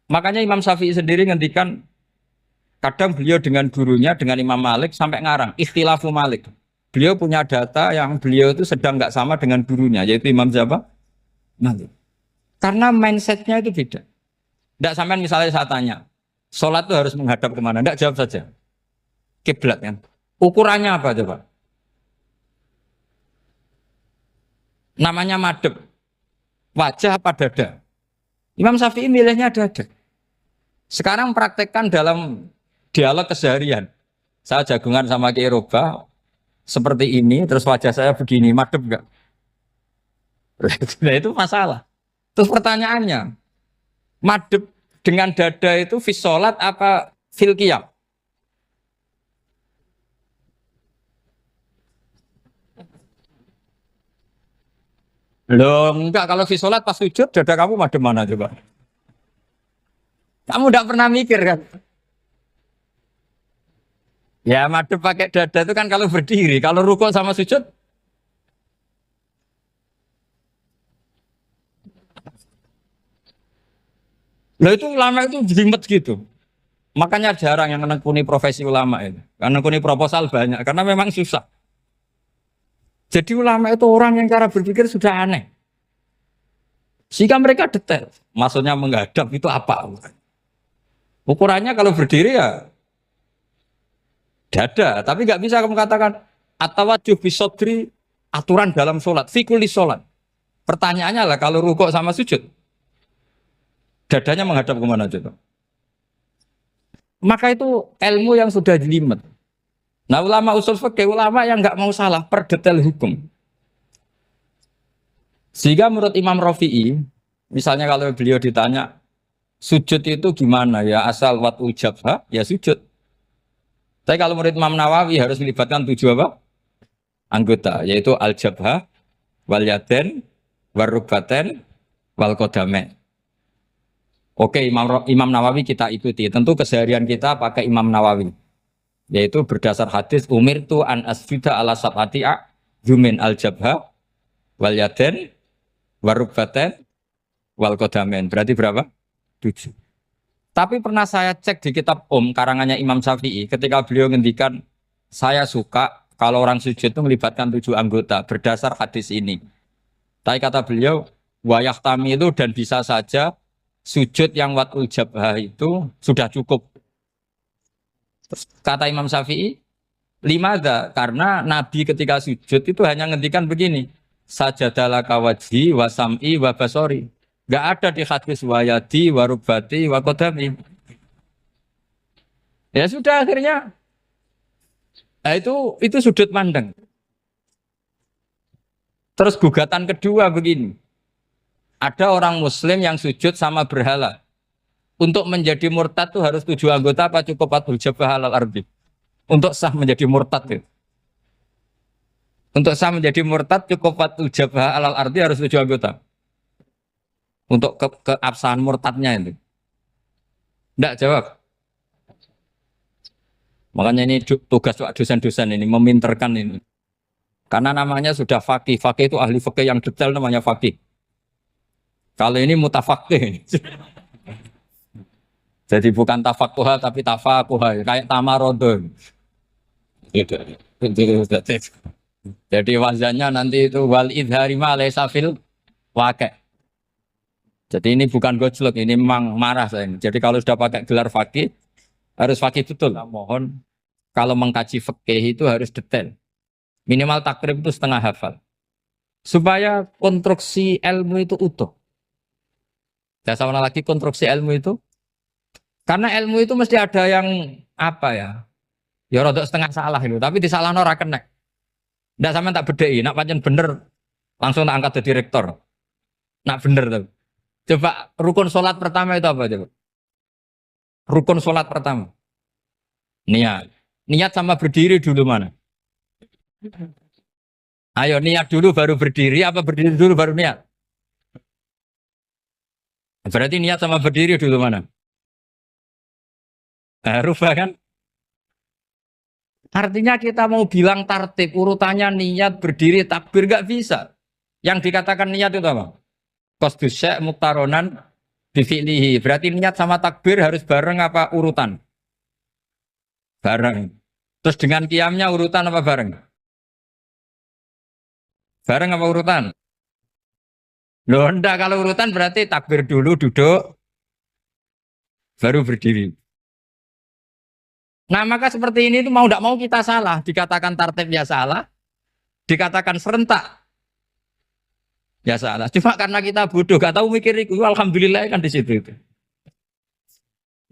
Makanya Imam Syafi'i sendiri ngendikan kadang beliau dengan gurunya, dengan Imam Malik sampai ngarang ikhtilafu Malik. Beliau punya data yang beliau itu sedang nggak sama dengan gurunya, yaitu Imam siapa? Malik. Karena mindsetnya itu beda. Tidak sampai misalnya saya tanya, sholat itu harus menghadap kemana? Tidak, jawab saja. Kiblat kan. Ukurannya apa coba? Namanya madhep. Wajah apa dada? Imam Syafi'i milihnya dada. Sekarang praktekkan dalam dialog keseharian. Saya jagungan sama Kiai Roba seperti ini, terus wajah saya begini, madhep enggak? Nah itu masalah. Terus pertanyaannya, madhep dengan dada itu fis sholat apa fil qiyam? Loh enggak, kalau fis sholat pas sujud dada kamu madhep mana coba? Kamu enggak pernah mikir kan? Ya madhep pakai dada itu kan kalau berdiri, kalau rukuk sama sujud. Loh itu ulama itu jelimet gitu. Makanya jarang yang menekuni profesi ulama itu. Karena menekuni proposal banyak, karena memang susah. Jadi ulama itu orang yang cara berpikir sudah aneh. Sehingga mereka detail. Maksudnya menghadap itu apa? Ukurannya kalau berdiri ya dada. Tapi nggak bisa kamu katakan atawajuh bisodri aturan dalam sholat. Fikuli sholat. Pertanyaannya lah kalau rukuk sama sujud. Dadanya menghadap kemana coba? Maka itu ilmu yang sudah jelimet. Nah ulama usul fikih, ulama yang nggak mau salah per detail hukum. Sehingga menurut Imam Rafi'i, misalnya kalau beliau ditanya, sujud itu gimana ya, asal watul jabha, ya sujud. Tapi kalau menurut Imam Nawawi harus melibatkan 7 apa? Anggota, yaitu al-jabha, wal yaden, warrubaten, wal kodame. Oke, Imam Nawawi kita ikuti. Tentu keseharian kita pakai Imam Nawawi. Yaitu berdasar hadis umirtu an asjuda ala sab'ati yumin al-jabha, wal yaden, warrubaten, wal kodamen. Berarti berapa? 7. Tapi pernah saya cek di kitab karangannya Imam Syafi'i ketika beliau ngendikan saya suka kalau orang sujud itu melibatkan 7 anggota berdasar hadis ini. Tapi kata beliau wayah tami itu dan bisa saja sujud yang watul jabhah itu sudah cukup. Terus kata Imam Syafi'i, limada karena Nabi ketika sujud itu hanya ngendikan begini, sajadalaka wajhi wa sam'i wa basori. Gak ada di hadis wayadi, warubati, wakodami. Ya sudah akhirnya. Nah, itu sudut pandang. Terus gugatan kedua begini. Ada orang Muslim yang sujud sama berhala. Untuk menjadi murtad itu harus 7 anggota apa cukup watul jabah alal ardi? Untuk sah menjadi murtad itu. Untuk sah menjadi murtad cukup watul jabah alal ardi harus 7 anggota. Untuk keabsahan murtadnya itu. Tidak jawab. Makanya ini tugas dosen-dosen ini meminterkan ini. Karena namanya sudah faqih. Faqih itu ahli faqih yang detail namanya faqih. Kalau ini mutafaqih. Jadi bukan tafakuha tapi tafakuha. Kayak tamarodon. Jadi wazannya nanti itu wal idhari ma laysa fil waqi'. Jadi ini bukan gojlok, ini memang marah saya. Jadi kalau sudah pakai gelar fakih, harus fakih betul. Nah, mohon kalau mengkaji fikih itu harus detail. Minimal takrib itu setengah hafal. supaya konstruksi ilmu itu utuh. Saya sama lagi konstruksi ilmu itu, karena ilmu itu mesti ada yang apa ya? Ya rodok setengah salah itu, tapi disalahno ora kena. Ndak sampean tak bedheki, nak pancen bener langsung tak angkat jadi rektor. Nak bener tuh. Coba rukun sholat pertama itu apa coba? Rukun sholat pertama. Niat. Niat sama berdiri dulu mana? Ayo niat dulu baru berdiri, apa berdiri dulu baru niat? Berarti niat sama berdiri dulu mana? Rubah kan? Artinya kita mau bilang tartib urutannya niat berdiri takbir gak bisa. Yang dikatakan niat itu apa? Qasdus syai' muktaronan bifi'lihi. Berarti niat sama takbir harus bareng apa urutan? Bareng. Terus dengan qiyamnya urutan apa bareng? Bareng apa urutan? Loh enggak, kalau urutan berarti takbir dulu duduk baru berdiri. Nah maka seperti ini tuh mau tidak mau kita salah. Dikatakan tartib ya salah, dikatakan serentak ya salah. Cuma karena kita bodoh, gak tahu mikir itu. Alhamdulillah kan di situ itu.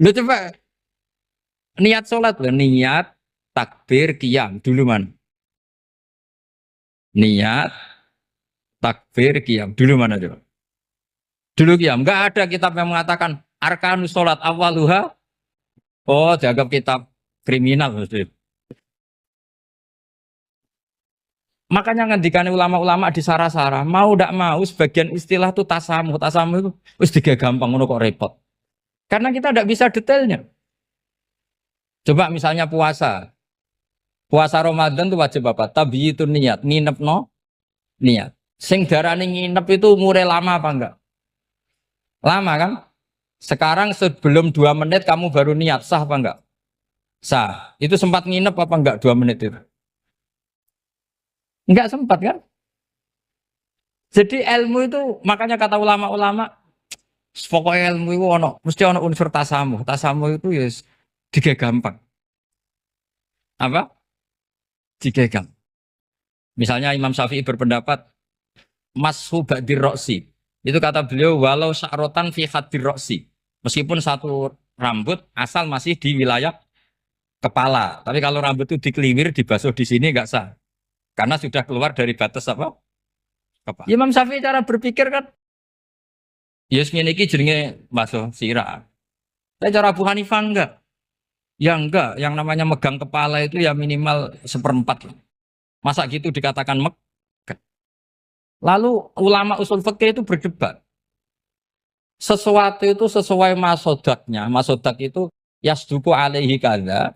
Lu coba niat sholat loh, niat takbir qiyam dulu man. Niat takbir qiyam dulu mana coba? Dulu qiyam. Enggak ada kitab yang mengatakan arkanus sholat awaluha. Oh, dianggap kitab kriminal maksudnya. Makanya ngendikane ulama-ulama di sarah-sarah, mau tidak mau sebagian istilah itu tasamuh. Tasamuh itu wis tiga gampang ngono kok repot. Karena kita tidak bisa detailnya. Coba misalnya puasa. Puasa Ramadan itu wajib apa? Tabiyyitun niat, nginep no niat. Sing darani nginep itu umure lama apa enggak? Lama kan? Sekarang sebelum 2 menit kamu baru niat, sah apa enggak? Sah. Itu sempat nginep apa enggak 2 menit itu? Enggak sempat kan? Jadi ilmu itu makanya kata ulama-ulama pokoknya ilmu itu mesti ono unsur tasamuh. Tasamuh itu ya tiga gampang. Apa? Tiga gampang. Misalnya Imam Syafi'i berpendapat mashu ba'dir roksi. Itu kata beliau walau sya'rotan fi hadir roksi. Meskipun satu rambut asal masih di wilayah kepala. Tapi kalau rambut itu dikeliwir, dibasuh di sini enggak sah. Karena sudah keluar dari batas apa? Kepala. Imam Syafi'i cara berpikir kan yes ngene iki jenenge basuh sirah. Tapi cara Abu Hanifah enggak. Ya enggak, yang namanya megang kepala itu ya minimal 1/4. Masa gitu dikatakan megang. Lalu ulama usul fikih itu berdebat. Sesuatu itu sesuai masodaknya. Masodak itu yasduku alaihi kadza,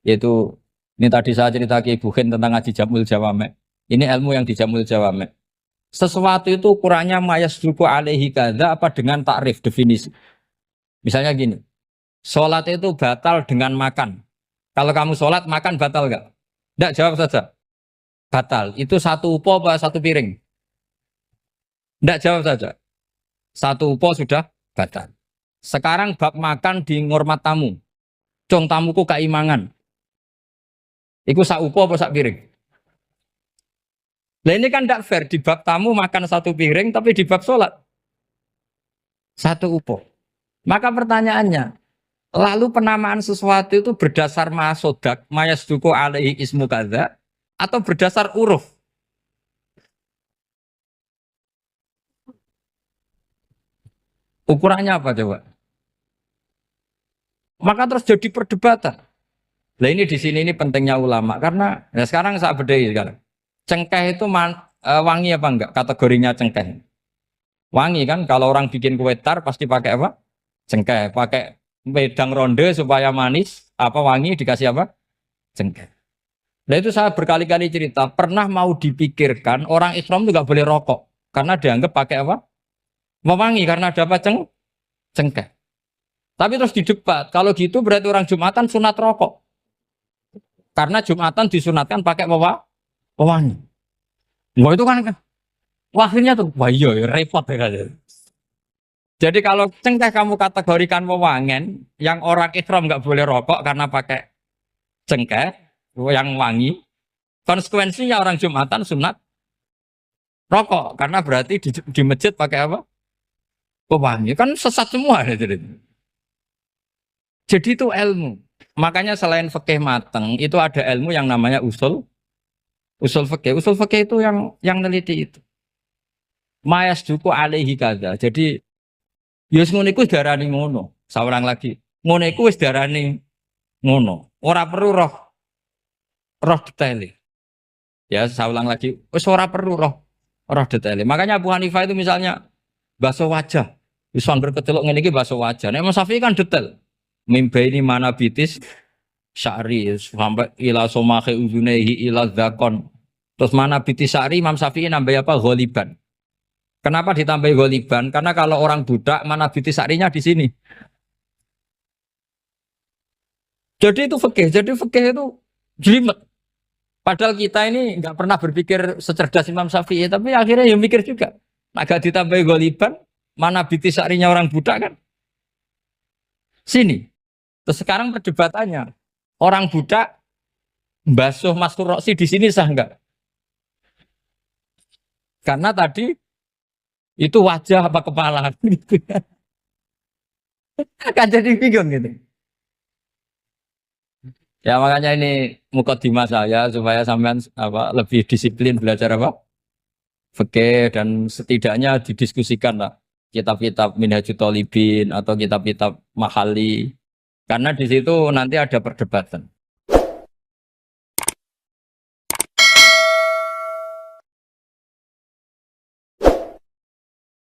yaitu ini tadi saya cerita ke Ibu Khen tentang ngaji Jamul Jawame. Ini ilmu yang di Jamul Jawame. Sesuatu itu ukurannya mayasduku alaihi kadza apa dengan takrif definisi. Misalnya gini, sholat itu batal dengan makan. Kalau kamu sholat makan batal nggak? Nggak, jawab saja. Batal. Itu satu upo apa satu piring? Nggak, jawab saja. Satu upo sudah batal. Sekarang bab makan di ngormat tamu. Cong tamuku kaimangan. Iku sak upo apa sak piring? Nah ini kan tidak fair. Di bab tamu makan satu piring, tapi di bab sholat satu upo. Maka pertanyaannya, lalu penamaan sesuatu itu berdasar masodak, mayasduku alaihi ismu kadza, atau berdasar uruf? Ukurannya apa coba? Maka terus jadi perdebatan. Nah ini di sini ini pentingnya ulama karena ya sekarang saya bedai sekarang. Cengkeh itu wangi apa enggak? Kategorinya cengkeh. Wangi kan? Kalau orang bikin kue tar pasti pakai apa? Cengkeh. Pakai wedang ronde supaya manis. Apa wangi dikasih apa? Cengkeh. Nah itu saya berkali-kali cerita. Pernah mau dipikirkan orang Islam itu nggak boleh rokok karena dianggap pakai apa? Mewangi karena ada apa? Cengkeh. Tapi terus didebat. Kalau gitu berarti orang Jumatan sunat rokok. Karena Jumatan disunatkan pakai pewangi. Wah itu kan akhirnya tuh, wah iya ya, repot ya kan. Jadi kalau cengkeh kamu kategorikan pewangen, yang orang Islam nggak boleh rokok karena pakai cengkeh yang wangi. Konsekuensinya orang Jumatan sunat rokok karena berarti di masjid pakai apa? Pewangi kan sesat semua ya, jadi itu ilmu. Makanya selain fikih mateng itu ada ilmu yang namanya usul fikih. Usul fikih itu yang neliti itu. Mayas duku alaihi kada. Jadi yus ngono iku darani ngono. Saurang lagi. Ngono iku wis darani ngono. Ora perlu roh detail. Ya, saya ulang lagi. Wis ora perlu roh detail. Makanya Abu Hanifah itu misalnya basuh wajah. Wis angger kecelok ngene iki basuh wajah. Nek Imam Syafi'i kan detail. Mimba ini mana bitis syari sampai ila somahe uzunehi ila zakon. Terus mana bitis syari Imam Syafi'i nambah apa? Ghaliban. Kenapa ditambah ghaliban? Karena kalau orang budak mana bitis syarinya di sini. Jadi itu fikih. Jadi fikih itu jelimet. Padahal kita ini nggak pernah berpikir secerdas Imam Syafi'i, tapi akhirnya ya mikir juga. Agak ditambah ghaliban, mana bitis syarinya orang budak kan? Sini. Terus sekarang perdebatannya, orang budak basuh mastur roksi di sini sah enggak? Karena tadi itu wajah apa kepala gitu. Kan jadi bingung gitu. Ya makanya ini mukadimah saya supaya sampean apa lebih disiplin belajar apa? Fikih dan setidaknya didiskusikan lah kitab-kitab Minhajul Thalibin atau kitab-kitab Mahali. Karena di situ nanti ada perdebatan.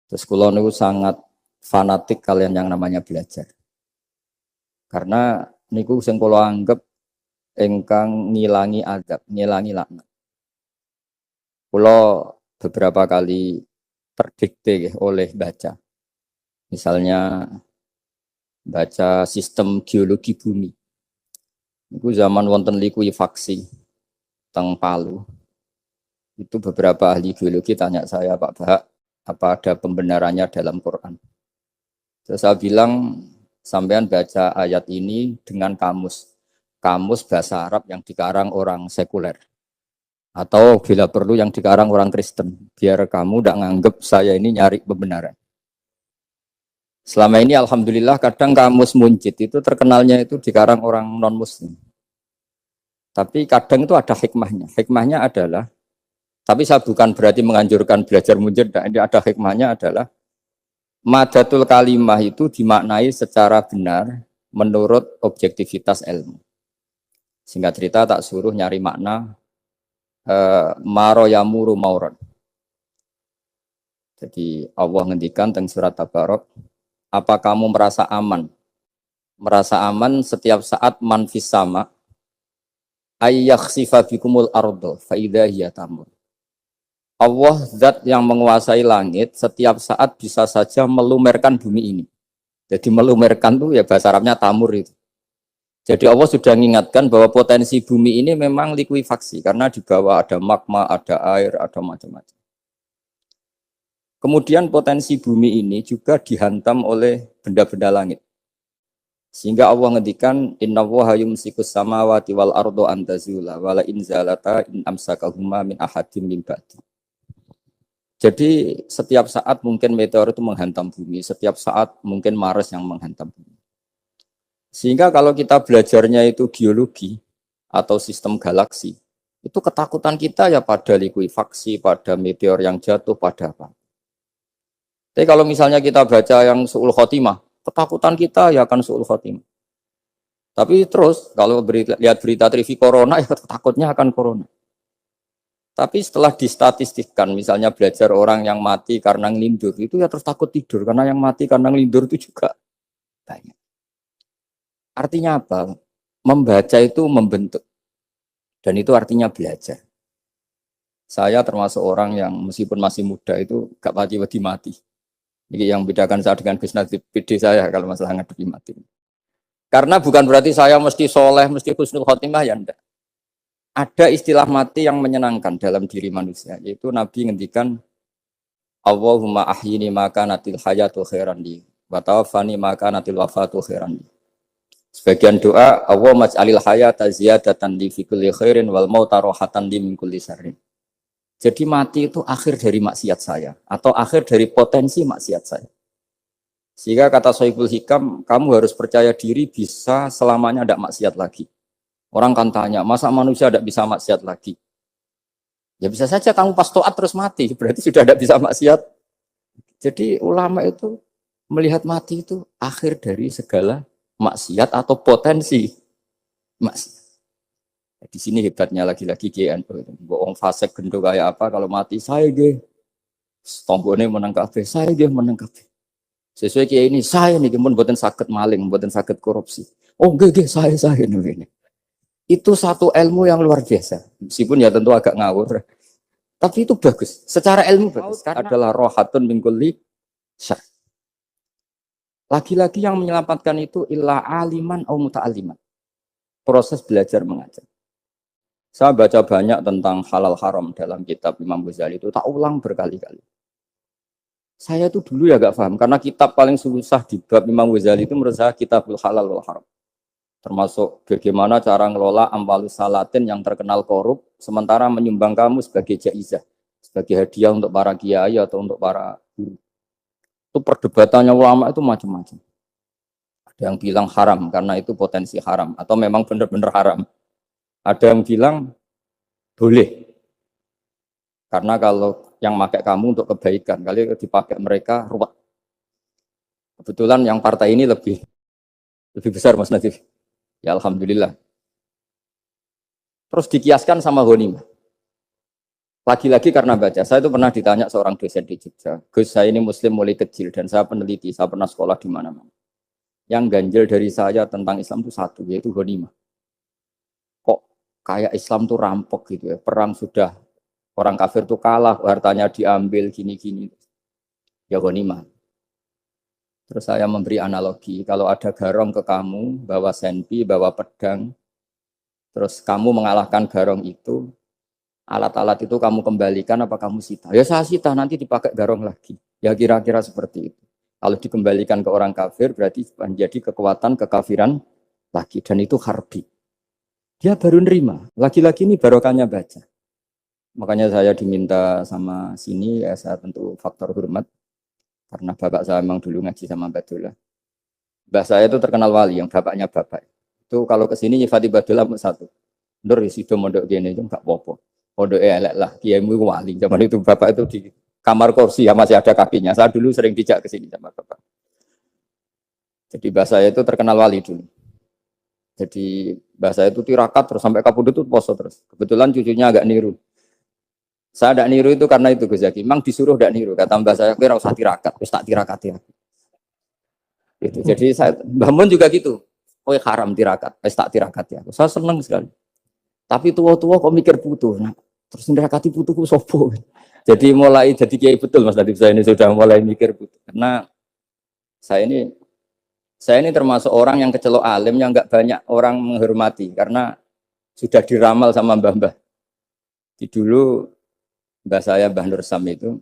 Terus kula niku sangat fanatik kalian yang namanya belajar. Karena niku sing kula anggap ingkang ngilangi adab, ngilangi laknat. Kula beberapa kali terdikte oleh baca. Misalnya baca sistem geologi bumi. Itu zaman wonten likuifaksi teng Palu. Itu beberapa ahli geologi tanya saya, Pak Bahak, apa ada pembenarannya dalam Quran? Terus saya bilang, sampean baca ayat ini dengan kamus bahasa Arab yang dikarang orang sekuler. Atau bila perlu yang dikarang orang Kristen, biar kamu tidak nganggep saya ini nyari pembenaran. Selama ini alhamdulillah kadang kamus Munjid itu terkenalnya itu dikarang orang non-muslim. Tapi kadang itu ada hikmahnya. Hikmahnya adalah, tapi saya bukan berarti menganjurkan belajar Munjid, ini ada hikmahnya adalah, madatul kalimah itu dimaknai secara benar menurut objektivitas ilmu. Singkat cerita tak suruh nyari makna maro yamuru mauron. Jadi Allah ngendikan teng surat Tabarok, apa kamu merasa aman? Merasa aman setiap saat manfis sama ayyakhsifa bikumul ardo fa idza hiya tamur. Allah zat yang menguasai langit setiap saat bisa saja melumerkan bumi ini. Jadi melumerkan tuh ya bahasa Arabnya tamur itu. Jadi Allah sudah mengingatkan bahwa potensi bumi ini memang likuifaksi karena di bawah ada magma, ada air, ada macam-macam. Kemudian potensi bumi ini juga dihantam oleh benda-benda langit. Sehingga Allah ngendikan innallaha yumsikus samawati wal ardo an tazula wala in zalata in amsakahuma min ahadim min ba'di. Jadi setiap saat mungkin meteor itu menghantam bumi, setiap saat mungkin Mars yang menghantam bumi. Sehingga kalau kita belajarnya itu geologi atau sistem galaksi, itu ketakutan kita ya pada likuifaksi, pada meteor yang jatuh, pada apa. Tapi kalau misalnya kita baca yang su'ul khotimah, ketakutan kita ya akan su'ul khotimah. Tapi terus kalau lihat berita TV corona, ya takutnya akan corona. Tapi setelah distatistikkan, misalnya belajar orang yang mati karena ngelindur, itu ya terus takut tidur, karena yang mati karena ngelindur itu juga banyak. Artinya apa? Membaca itu membentuk. Dan itu artinya belajar. Saya termasuk orang yang meskipun masih muda itu gak pati-pati mati. Ini yang membedakan saya dengan Gus Nadim PD saya kalau masalah ngadepi mati. Karena bukan berarti saya mesti soleh, mesti husnul khotimah, ya enggak. Ada istilah mati yang menyenangkan dalam diri manusia. Yaitu Nabi ngendikan, Allahumma ahyini maka natil hayatu khairan li. Wa tawaffani maka natil wafatu khairan li. Sebagian doa, Allah maj'alil hayata ziyadatan li fi kulli khairin wal mauta rohatan li min kulli syarrin. Jadi mati itu akhir dari maksiat saya atau akhir dari potensi maksiat saya. Sehingga kata Sohibul Hikam, kamu harus percaya diri bisa selamanya tidak maksiat lagi. Orang kan tanya, masa manusia tidak bisa maksiat lagi? Ya bisa saja kamu pas toat terus mati, berarti sudah tidak bisa maksiat. Jadi ulama itu melihat mati itu akhir dari segala maksiat atau potensi maksiat. Di sini hebatnya lagi-lagi GNU. Bohong fase gendo kayak apa kalau mati saya ge. Tonggone menang kabeh, saya ge menang kabeh. Sesuai kayak ini saya nih pun buatan sakit maling, buatan sakit korupsi. Oh ge saya ini. Itu satu ilmu yang luar biasa. Meskipun ya tentu agak ngawur. Tapi itu bagus. Secara ilmu bagus. Karena adalah rohatun min kulli syarr. Lagi-lagi yang menyelamatkan itu illa aliman au muta'aliman. Proses belajar mengajar. Saya baca banyak tentang halal haram dalam kitab Imam Ghazali itu, tak ulang berkali-kali. Saya itu dulu ya gak paham, karena kitab paling susah di bab Imam Ghazali itu menurut saya kitabul halal wal haram. Termasuk bagaimana cara ngelola amwalus salatin yang terkenal korup, sementara menyumbang kamu sebagai jaizah, sebagai hadiah untuk para kiai atau untuk para guru. Itu perdebatannya ulama itu macam-macam. Ada yang bilang haram karena itu potensi haram, atau memang benar-benar haram. Ada yang bilang boleh, karena kalau yang pakai kamu untuk kebaikan, kali dipakai mereka ruwet. Kebetulan yang partai ini lebih besar Mas Nadif. Ya alhamdulillah. Terus dikiaskan sama ghanimah. Lagi-lagi karena baca, saya itu pernah ditanya seorang dosen di Jogja, Gus saya ini muslim mulai kecil dan saya peneliti, saya pernah sekolah di mana-mana. Yang ganjil dari saya tentang Islam itu satu, yaitu ghanimah. Kok kayak Islam tuh rampok gitu ya, perang sudah, orang kafir tuh kalah, hartanya diambil gini-gini. Ya ghanimah. Terus saya memberi analogi, kalau ada garong ke kamu, bawa senpi, bawa pedang, terus kamu mengalahkan garong itu, alat-alat itu kamu kembalikan apa kamu sita? Ya saya sita, nanti dipakai garong lagi. Ya kira-kira seperti itu. Kalau dikembalikan ke orang kafir, berarti menjadi kekuatan kekafiran lagi. Dan itu harbi. Dia baru nerima. Lagi-lagi ini barokahnya baca. Makanya saya diminta sama sini, ya saya tentu faktor hormat. Karena bapak saya memang dulu ngaji sama Badullah. Mbah saya itu terkenal wali, yang bapaknya bapak. Itu kalau kesini nyifati Badullah satu. Nur isido mondok gini, itu enggak apa-apa. Mondok elek lah, kiaimu wali. Zaman itu bapak itu di kamar kursi ya masih ada kakinya. Saya dulu sering dijak ke sini sama bapak. Jadi mbah saya itu terkenal wali dulu. Jadi mbah saya itu tirakat terus sampai kapundhut itu poso terus. Kebetulan cucunya agak niru. Saya tidak niru itu karena itu Gus Zaki. Memang disuruh tidak niru. Kata mbah saya, kira usah tirakat, terus tak tirakati. Gitu. Jadi saya, Mbah Mun juga gitu. Oh haram tirakat, terus tak tirakati aku. Saya senang sekali. Tapi tua-tua kok mikir putu. Nah, terus tirakati putuku sopo. Jadi mulai jadi kiai betul Mas Nadif, saya ini sudah mulai mikir putu. Karena saya ini termasuk orang yang kecelok alim yang enggak banyak orang menghormati karena sudah diramal sama mbah-mbah. Di dulu mbah saya Mbah Nur Sam itu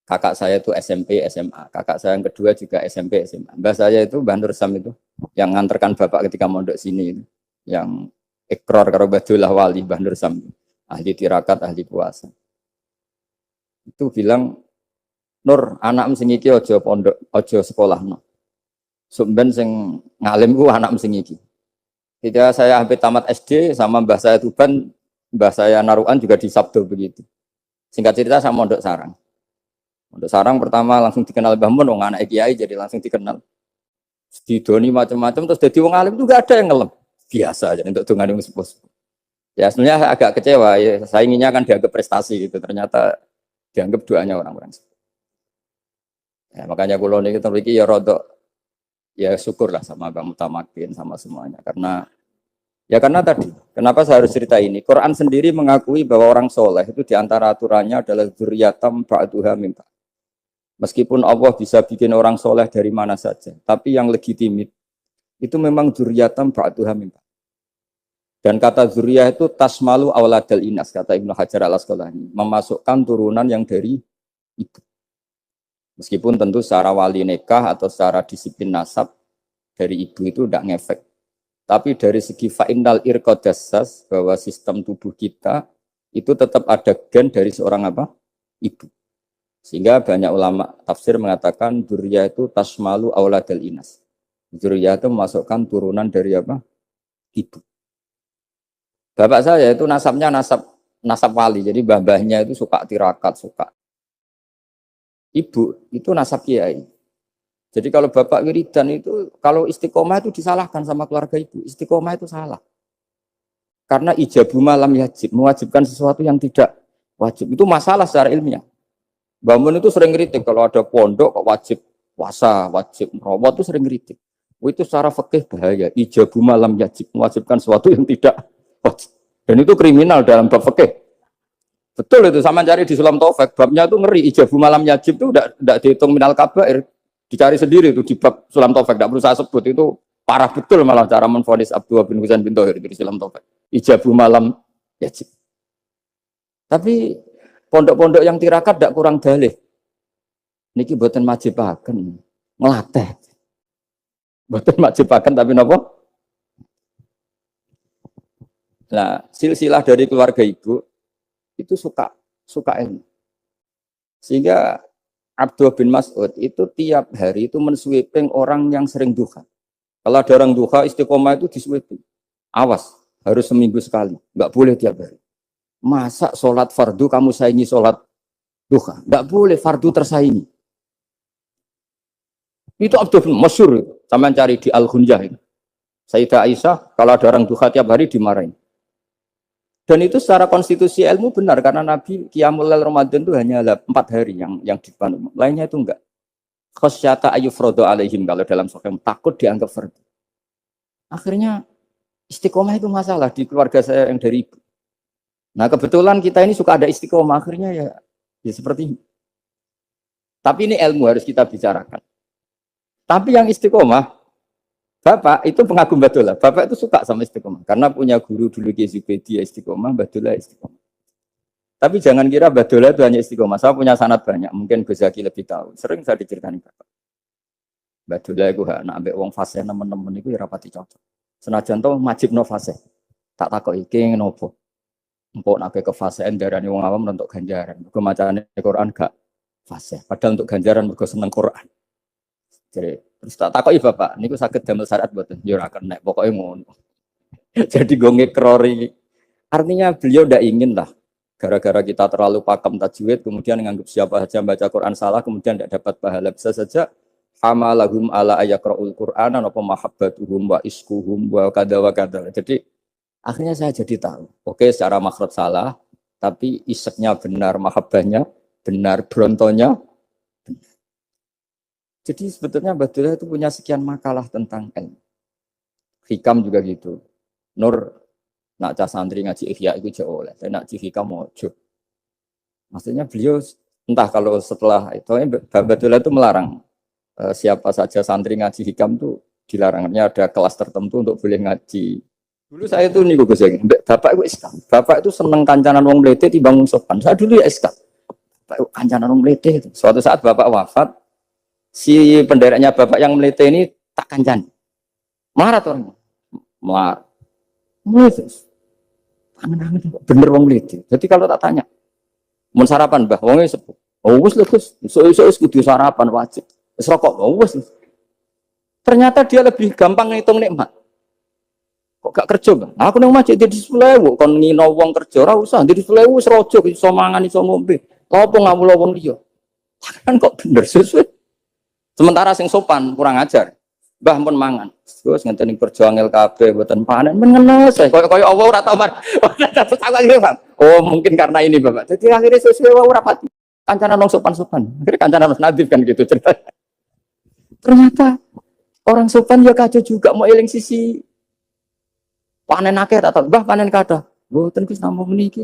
kakak saya itu SMP SMA, kakak saya yang kedua juga SMP SMA. Mbah saya itu Mbah Nur Sam itu yang nganterkan bapak ketika mondok sini itu, yang ikrar karo Badullah wali Mbah Nur Sam, ahli tirakat, ahli puasa. Itu bilang, Nur, anak sing iki aja pondok, aja sekolahno. Sumben sing ngalim ku anak sing iki. Ketika saya hampir tamat SD sama mbah saya Tuban, mbah saya Narukan juga di Sabdo begitu. Singkat cerita saya mondok sarang. Mondok sarang pertama langsung dikenal Mbah Mun, wong anak kiai jadi langsung dikenal. Didoni macam-macam terus jadi wong alim juga ada yang ngelem. Biasa aja untuk dengan yang sepuh. Ya sebenarnya agak kecewa ya, saya inginnya kan dianggap prestasi gitu. Ternyata dianggap doanya orang-orang. Ya, makanya kalau ini kita ya rodok ya syukurlah sama Bang Mutamakin sama semuanya karena tadi kenapa saya harus cerita ini. Quran sendiri mengakui bahwa orang soleh itu diantara aturannya adalah dzurriyyatam ba'duha min ba'd. Meskipun Allah bisa bikin orang soleh dari mana saja, tapi yang legitimit itu memang dzurriyyatam ba'duha min ba'd. Dan kata dzurriyah itu tasmalu auladal inas, kata Ibnu Hajar al-Asqalani, memasukkan turunan yang dari ibu. Meskipun tentu secara wali nikah atau secara disiplin nasab dari ibu itu tidak ngefek. Tapi dari segi fa'innal irqadassas, bahwa sistem tubuh kita itu tetap ada gen dari seorang apa? Ibu. Sehingga banyak ulama tafsir mengatakan dzurriyyah itu tasmalu auladal inas. Dzurriyyah itu memasukkan turunan dari apa? Ibu. Bapak saya itu nasabnya nasab wali, jadi mbah-mbahnya itu suka tirakat, suka. Ibu itu nasab kiai. Jadi kalau bapak wiridan itu, kalau istiqomah itu disalahkan sama keluarga ibu. Istiqomah itu salah. Karena ijabu malam yajib, mewajibkan sesuatu yang tidak wajib. Itu masalah secara ilmiah. Mbah Mun itu sering kritik kalau ada pondok kok wajib puasa, wajib merawat itu sering kritik. Itu secara fikih bahaya. Ijabu malam yajib, mewajibkan sesuatu yang tidak wajib. Dan itu kriminal dalam bab fikih. Betul itu, sama cari di Sulam Taufik, babnya itu ngeri. Ijabu malam yajib itu tidak dihitung minal kabair. Dicari sendiri itu di bab Sulam Taufik, tidak perlu saya sebut. Itu parah betul malah cara menvonis Abdullah bin Husain bin Thohir di Sulam Taufik. Ijabu malam yajib. Tapi pondok-pondok yang tirakat tidak kurang dalih. Niki buatan majibaken, ngelatih. Buatan majibaken tapi napa? Nah, silsilah dari keluarga ibu itu suka ilmu. Sehingga Abdullah bin Mas'ud itu tiap hari itu mensweeping orang yang sering duha. Kalau ada orang duha istiqomah itu disweeping. Awas, harus seminggu sekali, nggak boleh tiap hari. Masa sholat fardu kamu saingi sholat duha? Nggak boleh, fardu tersaingi. Itu Abdullah bin masyhur, sama cari di Al-Ghunjah itu. Sayyidah Aisyah kalau ada orang duha tiap hari dimarahin. Dan itu secara konstitusi ilmu benar karena Nabi Qiyamul Lail Ramadan itu hanya 4 hari yang dipandu. Lainnya itu enggak. Khasyata ayyufrodo alaihim kalau dalam sahih takut dianggap fardu. Akhirnya istiqomah itu masalah di keluarga saya yang dari ibu. Nah kebetulan kita ini suka ada istiqomah akhirnya ya seperti ini. Tapi ini ilmu harus kita bicarakan. Tapi yang istiqomah Bapak itu pengagum Badullah. Bapak itu suka sama istiqomah. Karena punya guru dulu Ki Zubedi istiqomah, Badullah istiqomah. Tapi jangan kira Badullah itu hanya istiqomah. Saya punya sanad banyak. Mungkin Gus Zaki lebih tahu. Sering saya diceritain Bapak. Badullah itu nak ambek wong fase teman-teman itu ya rapati cocok. Senajan to majibno fase. Tak takok iki nopo. Empuk nak ke fasean darani wong awam untuk ganjaran. Mergo macane Quran gak fase. Padahal untuk ganjaran mergo seneng Quran. Jadi terus tak takoki Bapak, niku saged damel syariat mboten? Ya ora kena, pokoke ngono. Jadi go ngekrori. Artinya beliau ndak ingin lah gara-gara kita terlalu pakem tajwid kemudian menganggap siapa saja baca Quran salah kemudian tidak dapat pahala. Bisa saja hamalahum ala ayaqraul Qur'ana apa mahabbatuhum wa iskuhum wa kada wa kada. Jadi akhirnya saya jadi tahu. Oke, secara makhraj salah, tapi iseknya benar, mahabbahnya benar, brontonya benar. Jadi sebetulnya Badullah itu punya sekian makalah tentang ilmu. Hikam juga gitu. Nur nak cah santri ngaji Ihya itu jauh oleh. Tapi nak hikam mojo. Maksudnya beliau entah kalau setelah itu Badullah itu melarang siapa saja santri ngaji hikam itu dilarangnya ada kelas tertentu untuk boleh ngaji. Dulu saya itu nih Gus Zaki, Bapak itu iskak. Bapak itu seneng kancanan wong mlete timbang wong sopan. Saya dulu ya iskak. Bapak kancanan wong mlete itu. Suatu saat Bapak wafat, si pendereknya Bapak yang melete ini tak kancan. Marah tuh. Marah. Terus. Bener wong melete. Jadi kalau tak tanya, mau sarapan Mbah, wongnya sepuh. Oh wis lho Gus, iso kudu sarapan wajib. Wis rokok, oh wis. Ternyata dia lebih gampang ngitung nikmat. Kok gak kerja Bang? Aku nang masjid di 10.000 kon ngino wong kerja ora usah di 10.000 wis rojo iso mangan iso ngombe. Apa ngawula wong liya? Kan kok bener sesuai. Sementara sing sopan kurang ajar. Mbah pun mangan. Terus ngenteni kerja angel kabeh mboten panen men ngenes. Kaya Allah ora tau mar. Oh, mungkin karena ini Bapak. Jadi akhirnya sesuai ora pati. Kancanan wong sopan-sopan. Akhirnya kancanan Mas Nadif kan gitu cerita. Ternyata orang sopan ya kacau juga mau eling sisi panen akeh tak tahu. Mbah panen kathah. Mboten Gus namung meniki.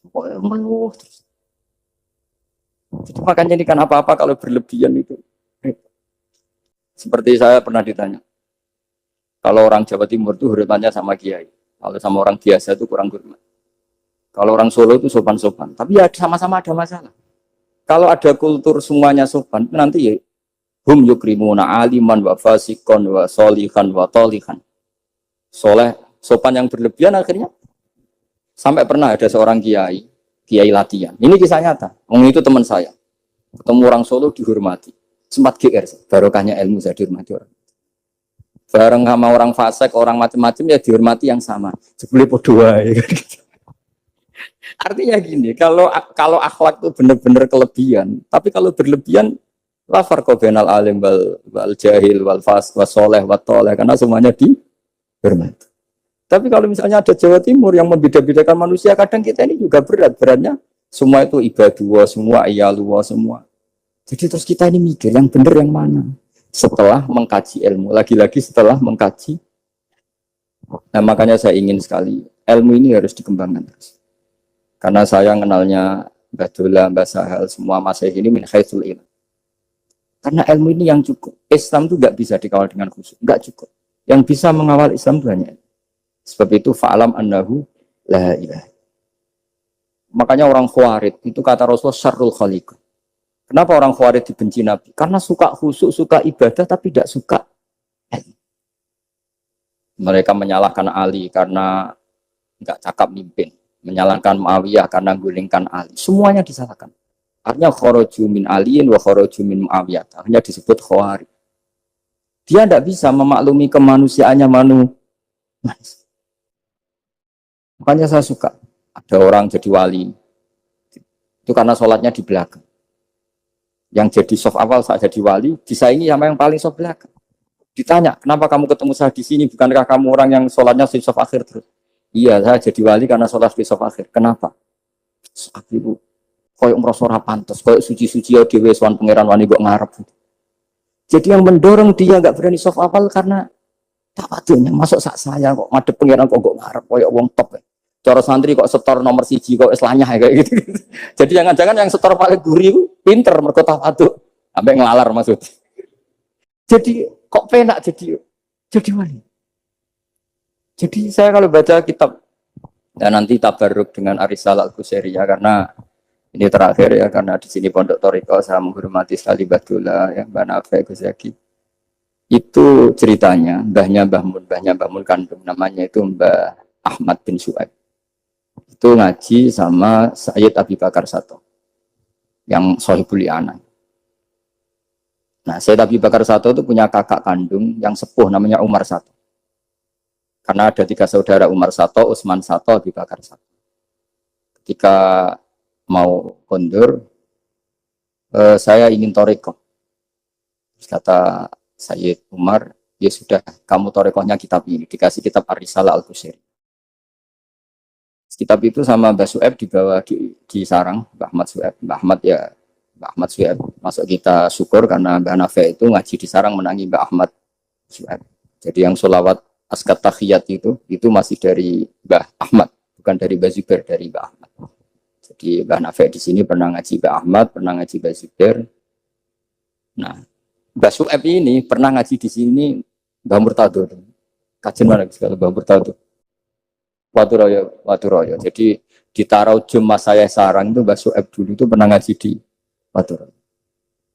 Kok meluh terus. Jadi makanya ini kan apa-apa kalau berlebihan itu. Seperti saya pernah ditanya, kalau orang Jawa Timur itu hormatnya sama kiai, kalau sama orang biasa itu kurang hormat. Kalau orang Solo itu sopan-sopan, tapi ya sama-sama ada masalah. Kalau ada kultur semuanya sopan, nanti ya hum yukrimuna aliman wa fasikon wa solihan wa tolihan. Soleh, sopan yang berlebihan akhirnya Sampai pernah ada seorang kiai latihan. Ini kisah nyata. Orang itu teman saya. Ketemu orang Solo dihormati. Sempat GR, barokahnya ilmu saya dihormati orang. Bareng sama orang fasik, orang macam-macam ya dihormati yang sama. Sebelum podoa. Ya. Artinya gini, kalau akhlak itu benar-benar kelebihan, tapi kalau berlebihan la farqa bainal alim wal jahil wal fas was soleh wat toleh, karena semuanya dihormati. Tapi kalau misalnya ada Jawa Timur yang membeda-bedakan manusia, kadang kita ini juga beratnya semua itu ibadullah, semua iyalullah, semua. Jadi terus kita ini mikir yang benar yang mana? Setelah mengkaji ilmu, lagi-lagi setelah mengkaji. Nah makanya saya ingin sekali ilmu ini harus dikembangkan terus. Karena saya kenalnya Mbah Dola, Mbah Sahal, semua masih ini min haitsul ilm. Karena ilmu ini yang cukup. Islam itu nggak bisa dikawal dengan khusyuk, nggak cukup. Yang bisa mengawal Islam itu hanya. Sebab itu fa'alam annahu la ilaha. Makanya orang Khawarij itu kata Rasulullah syarrul khaliq. Kenapa orang Khawarij dibenci Nabi? Karena suka khusyuk, suka ibadah tapi tidak suka ilmu. Mereka menyalahkan Ali karena nggak cakap mimpin, menyalahkan Muawiyah karena gulingkan Ali. Semuanya disalahkan. Artinya kharaju min aliyin wa kharaju min Muawiyah. Hanya disebut Khawarij. Dia tidak bisa memaklumi kemanusiaannya manusia. Makanya saya suka ada orang jadi wali itu karena sholatnya di belakang. Yang jadi soft awal saat jadi wali disaingi sama yang paling soft belakang. Ditanya, kenapa kamu ketemu saya di sini? Bukankah kamu orang yang sholatnya di soft akhir terus? Iya, saya jadi wali karena sholat di soft akhir. Kenapa? Aku koyok merasa ora pantes, koyok suci-suci ya dhewe sowan pangeran wani kok ngarep. Jadi yang mendorong dia nggak berani soft awal karena tak patutnya masuk sak saya kok madep pangeran kok ngarep koyok wong top. Cara santri kok setor nomor siji kok islahnya kayak gitu. Jadi jangan-jangan yang setor paling gurih itu pinter mergo tak patut sampai ngelalar maksud. Jadi kok penak jadi wali. Jadi saya kalau baca kitab dan nanti tabarruk dengan Ar-Risalah Al-Qusairiyah karena ini terakhir ya karena di sini Pondok Thariqah saya menghormati sekali Mbah Dola ya Mbah Nafi Gus Zaki. Itu ceritanya mbahnya Mbah Mun kandung namanya itu Mbah Ahmad bin Syuaib. Itu ngaji sama Sayyid Abi Bakar Sato yang Sohibul I'anah. Nah, Sayyid Abi Bakar Sato itu punya kakak kandung yang sepuh namanya Umar Sato. Karena ada 3 saudara Umar Sato, Utsman Sato, Abi Bakar Sato. Ketika mau kondur, saya ingin thariqah. Terus kata Sayyid Umar, ya sudah, kamu thariqahnya kitab ini. Dikasih kitab Ar-Risalah Al-Qusairiyah. Kitab itu sama Mbah Su'aib dibawa di sarang, Mbah Ahmad Su'aib. Masuk kita syukur karena Mbah Nafi itu ngaji di sarang menangi Mbah Ahmad Su'aib. Jadi yang sholawat askat takhiyat itu masih dari Mbah Ahmad, bukan dari Mbah Zubair, dari Mbah Ahmad. Jadi Mbah Nafi di sini pernah ngaji Mbah Ahmad, pernah ngaji Mbah Zubair. Nah, Mbah Su'aib ini pernah ngaji di sini Mbah Murtado. Kajian mana sekali Mbah Murtado? Waturoyo. Jadi di Tarojum mas saya sarang itu Mbah Su'aib dulu itu pernah ngaji di Waturoyo.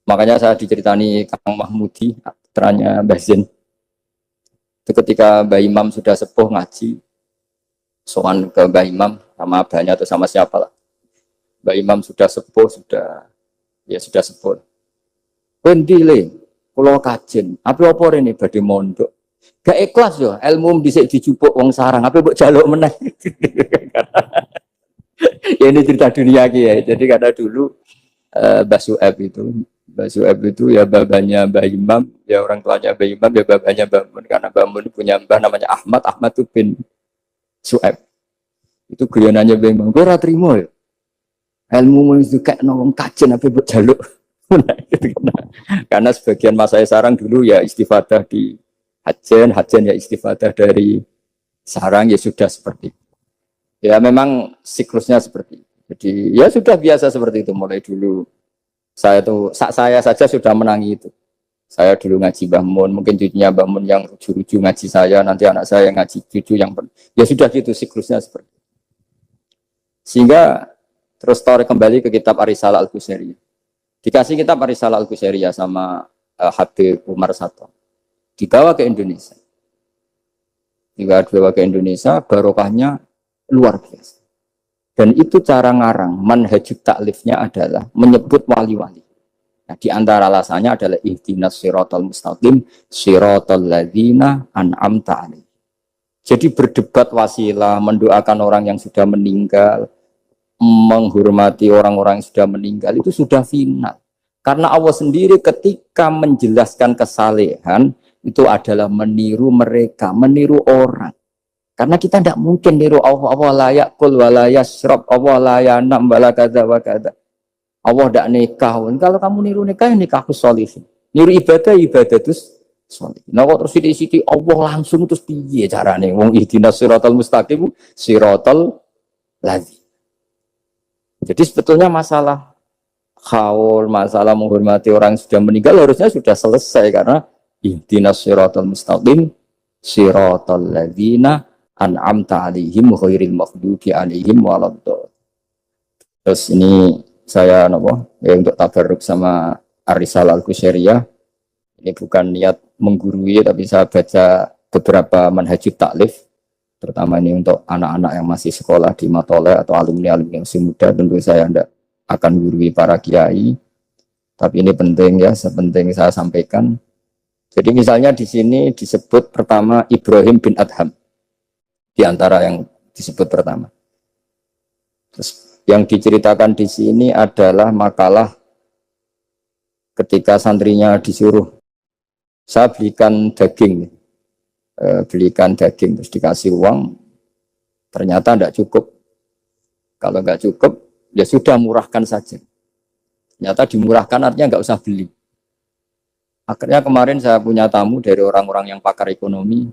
Makanya saya diceritani Kang Mahmudi, putranya Mbah Zain. Itu ketika Mbah Imam sudah sepuh ngaji, sowan ke Mbah Imam sama abahnya atau sama siapa lah. Mbah Imam sudah sepuh, sudah sepuh. Pendile, pulau kajen, apa ini badhe mondok. Gak ikhlas yo, ilmu dhisik dijupuk wong sarang, apa mbok jaluk meneh. Ya ini cerita dunia ya. Jadi karena dulu Mbah Su'aib itu ya babanya Mbah Imam, ya orang tuanya Mbah Imam, ya babanya Mbah Mun. Karena Mbah Mun punya mbah namanya Ahmad itu bin Su'aib. Itu guyonannya Mbah Imam, kowe ora trimo ya. Ilmu itu kayak wong kajen apa mbok jaluk. Karena sebagian mas saya sarang dulu ya istifadah di hajen ya istifadah dari sarang ya sudah seperti itu. Ya memang siklusnya seperti itu. Jadi ya sudah biasa seperti itu mulai dulu. Saya saja sudah menangi itu. Saya dulu ngaji Mbah Mun, mungkin cucunya Mbah Mun yang ruju-ruju ngaji saya, nanti anak saya ngaji cucu yang ya sudah gitu siklusnya seperti itu. Sehingga terus tarik kembali ke kitab Ar-Risalah Al-Qusairiyah. Dikasih kitab Ar-Risalah Al-Qusairiyah sama Habib Umar Sato. Dibawa ke Indonesia. Barokahnya luar biasa. Dan itu cara ngarang, manhajut taklifnya adalah menyebut wali-wali. Nah, di antara alasannya adalah ihdinas siratal mustaqim, siratal ladzina an'amta alaihim. Jadi berdebat wasilah, mendoakan orang yang sudah meninggal, menghormati orang-orang yang sudah meninggal itu sudah final. Karena Allah sendiri ketika menjelaskan kesalehan itu adalah meniru mereka, meniru orang. Karena kita tidak mungkin niru Allah, Allah layak kul walaya syrab, Allah layak nam balakada wakada. Allah tidak nikah. Kalau kamu niru nikah, nikahku sholihin. Niru ibadah, ibadah itu sholihin. Nah, kok terus sithik-sithik Allah langsung terus piye carane? Wong ihdinas siratal mustaqim, siratal ladzi. Jadi sebetulnya masalah haul, masalah menghormati orang yang sudah meninggal harusnya sudah selesai karena ihdinas siratal mustaqim, siratal ladzina an'amta alaihim ghairil maghdubi alaihim waladdallin. Terus ini saya untuk tabarruk sama Ar-Risalah Al-Qusairiyah. Ini bukan niat menggurui tapi saya baca beberapa manhajut taklif terutama ini untuk anak-anak yang masih sekolah di Matoleh atau alumni-alumni yang masih muda. Tentu saya tidak akan gurui para kiai. Tapi ini penting ya, sepenting saya sampaikan. Jadi misalnya di sini disebut pertama Ibrahim bin Adham. Di antara yang disebut pertama. Terus yang diceritakan di sini adalah makalah ketika santrinya disuruh saya belikan daging, terus dikasih uang, ternyata tidak cukup. Kalau nggak cukup, ya sudah murahkan saja. Ternyata dimurahkan artinya nggak usah beli. Akhirnya kemarin saya punya tamu dari orang-orang yang pakar ekonomi.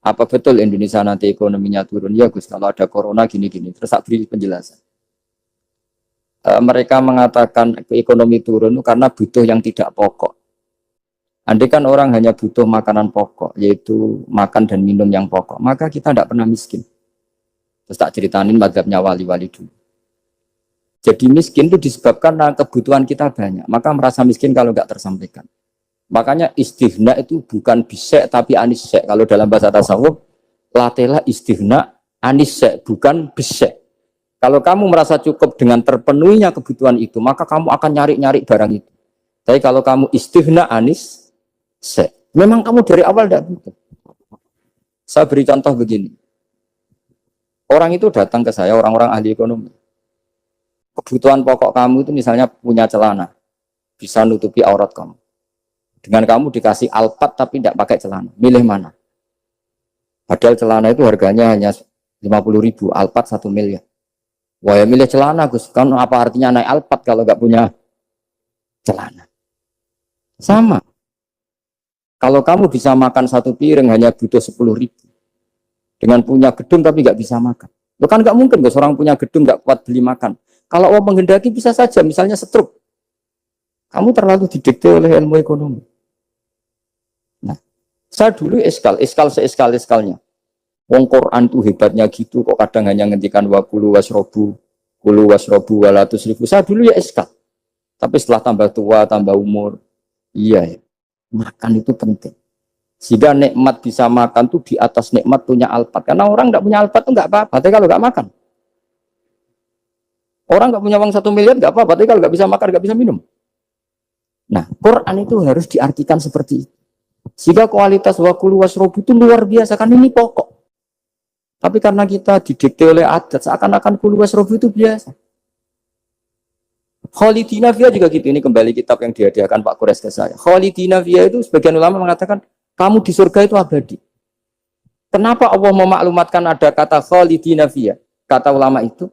Apa betul Indonesia nanti ekonominya turun? Ya Gus, kalau ada corona gini-gini. Terus saya beri penjelasan. Mereka mengatakan ekonomi turun karena butuh yang tidak pokok. Andai kan orang hanya butuh makanan pokok, yaitu makan dan minum yang pokok, maka kita tidak pernah miskin. Terus tak ceritain mazhabnya wali-wali dulu. Jadi miskin itu disebabkan karena kebutuhan kita banyak, maka merasa miskin kalau nggak tersampaikan. Makanya istighna itu bukan bisek tapi anisek. Kalau dalam bahasa tasawuf, latela istighna anisek, bukan bisek. Kalau kamu merasa cukup dengan terpenuhinya kebutuhan itu, maka kamu akan nyari-nyari barang itu. Tapi kalau kamu istighna anisek, memang kamu dari awal tidak butuh. Saya beri contoh begini. Orang itu datang ke saya, orang-orang ahli ekonomi. Kebutuhan pokok kamu itu misalnya punya celana, bisa nutupi aurat kamu. Dengan kamu dikasih alpat tapi tidak pakai celana, milih mana? Padahal celana itu harganya hanya 50.000, alpat 1 miliar. Wah ya milih celana Gus, kan apa artinya naik alpat kalau nggak punya celana? Sama. Kalau kamu bisa makan 1 piring hanya butuh 10.000. Dengan punya gedung tapi nggak bisa makan. Lo kan nggak mungkin Gus, orang punya gedung nggak kuat beli makan. Kalau Allah menghendaki bisa saja, misalnya stroke. Kamu terlalu didikte oleh ilmu ekonomi. Nah, saya dulu iskal seeskal-eskalnya. Wong Quran tuh hebatnya gitu, kok kadang hanya ngendikan wa kulu wasrobu wala tusrifu. Saya dulu ya iskal. Tapi setelah tambah tua, tambah umur, iya ya, makan itu penting. Sehingga nikmat bisa makan tuh di atas nikmat punya alpat. Karena orang nggak punya alpat tuh nggak apa-apa, tapi kalau nggak makan. Orang nggak punya uang 1 miliar nggak apa-apa, tapi kalau nggak bisa makan, nggak bisa minum. Nah, Quran itu harus diartikan seperti itu. Sehingga kualitas wakulu wasrobu itu luar biasa, kan ini pokok. Tapi karena kita didikte oleh adat, seakan-akan kulu wasrobu itu biasa. Khalidina Fiyah juga gitu, ini kembali kitab yang dihadiahkan Pak Kures ke saya. Khalidina Fiyah itu sebagian ulama mengatakan, kamu di surga itu abadi. Kenapa Allah memaklumatkan ada kata Khalidina Fiyah? Kata ulama itu,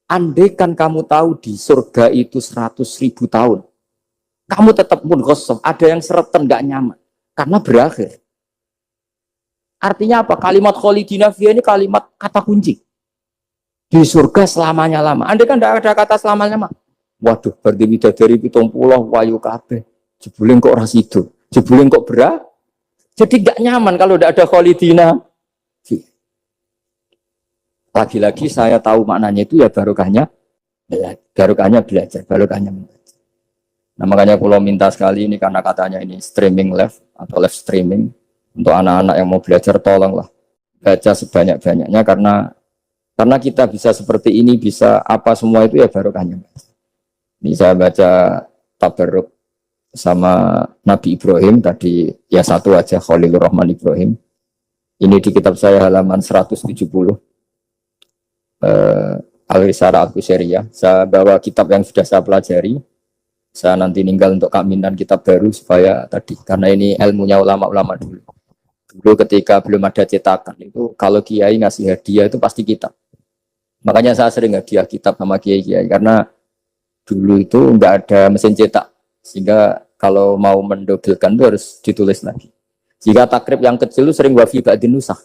andaikan kamu tahu di surga itu 100.000 tahun, kamu tetap pun gosok, ada yang seretan gak nyaman karena berakhir. Artinya apa? Kalimat khalidina fiyah ini kalimat kata kunci di surga selamanya lama. Andai kan tidak ada kata selamanya lama, waduh berarti bidadari 70 wayu kabeh jebule kok ora sido, jebule kok berat, jadi gak nyaman kalau tidak ada khalidina. Lagi-lagi saya tahu maknanya itu ya barokahnya belajar, barokahnya membaca. Nah makanya kalau minta sekali ini karena katanya ini streaming live atau live streaming untuk anak-anak yang mau belajar, tolonglah baca sebanyak-banyaknya karena Karena kita bisa seperti ini, bisa apa semua itu ya barokahnya. Bisa baca tabarruk sama Nabi Ibrahim tadi, ya satu aja, Khalilur Rahman Ibrahim. Ini di kitab saya halaman 170. Al-Risalah Al-Qusairiyah. Saya bawa kitab yang sudah saya pelajari. Saya nanti ninggal untuk kaminan kitab baru supaya tadi, karena ini ilmunya ulama-ulama dulu. Dulu ketika belum ada cetakan itu, kalau kiai ngasih hadiah itu pasti kitab. Makanya saya sering hadiah kitab sama kiai-kiai karena dulu itu nggak ada mesin cetak, sehingga kalau mau mendobelkan itu harus ditulis lagi. Jika takrib yang kecil itu sering wafi ba'din nusakh,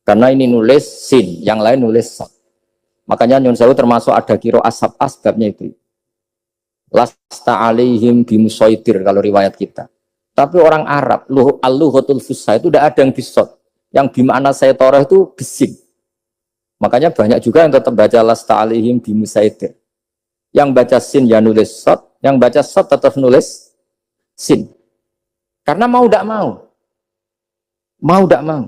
karena ini nulis sin, yang lain nulis sad. Makanya Nyun Sewu termasuk ada kiro asab asbabnya itu. Lasta alaihim bimusaitir kalau riwayat kita. Tapi orang Arab, al-lughatul fusha itu tidak ada yang bisot. Yang bimakna saytorah itu bising. Makanya banyak juga yang tetap baca lasta alaihim bimusaitir. Yang baca sin ya nulis sot, yang baca sot tetap nulis sin. Karena mau tidak mau. Mau tidak mau.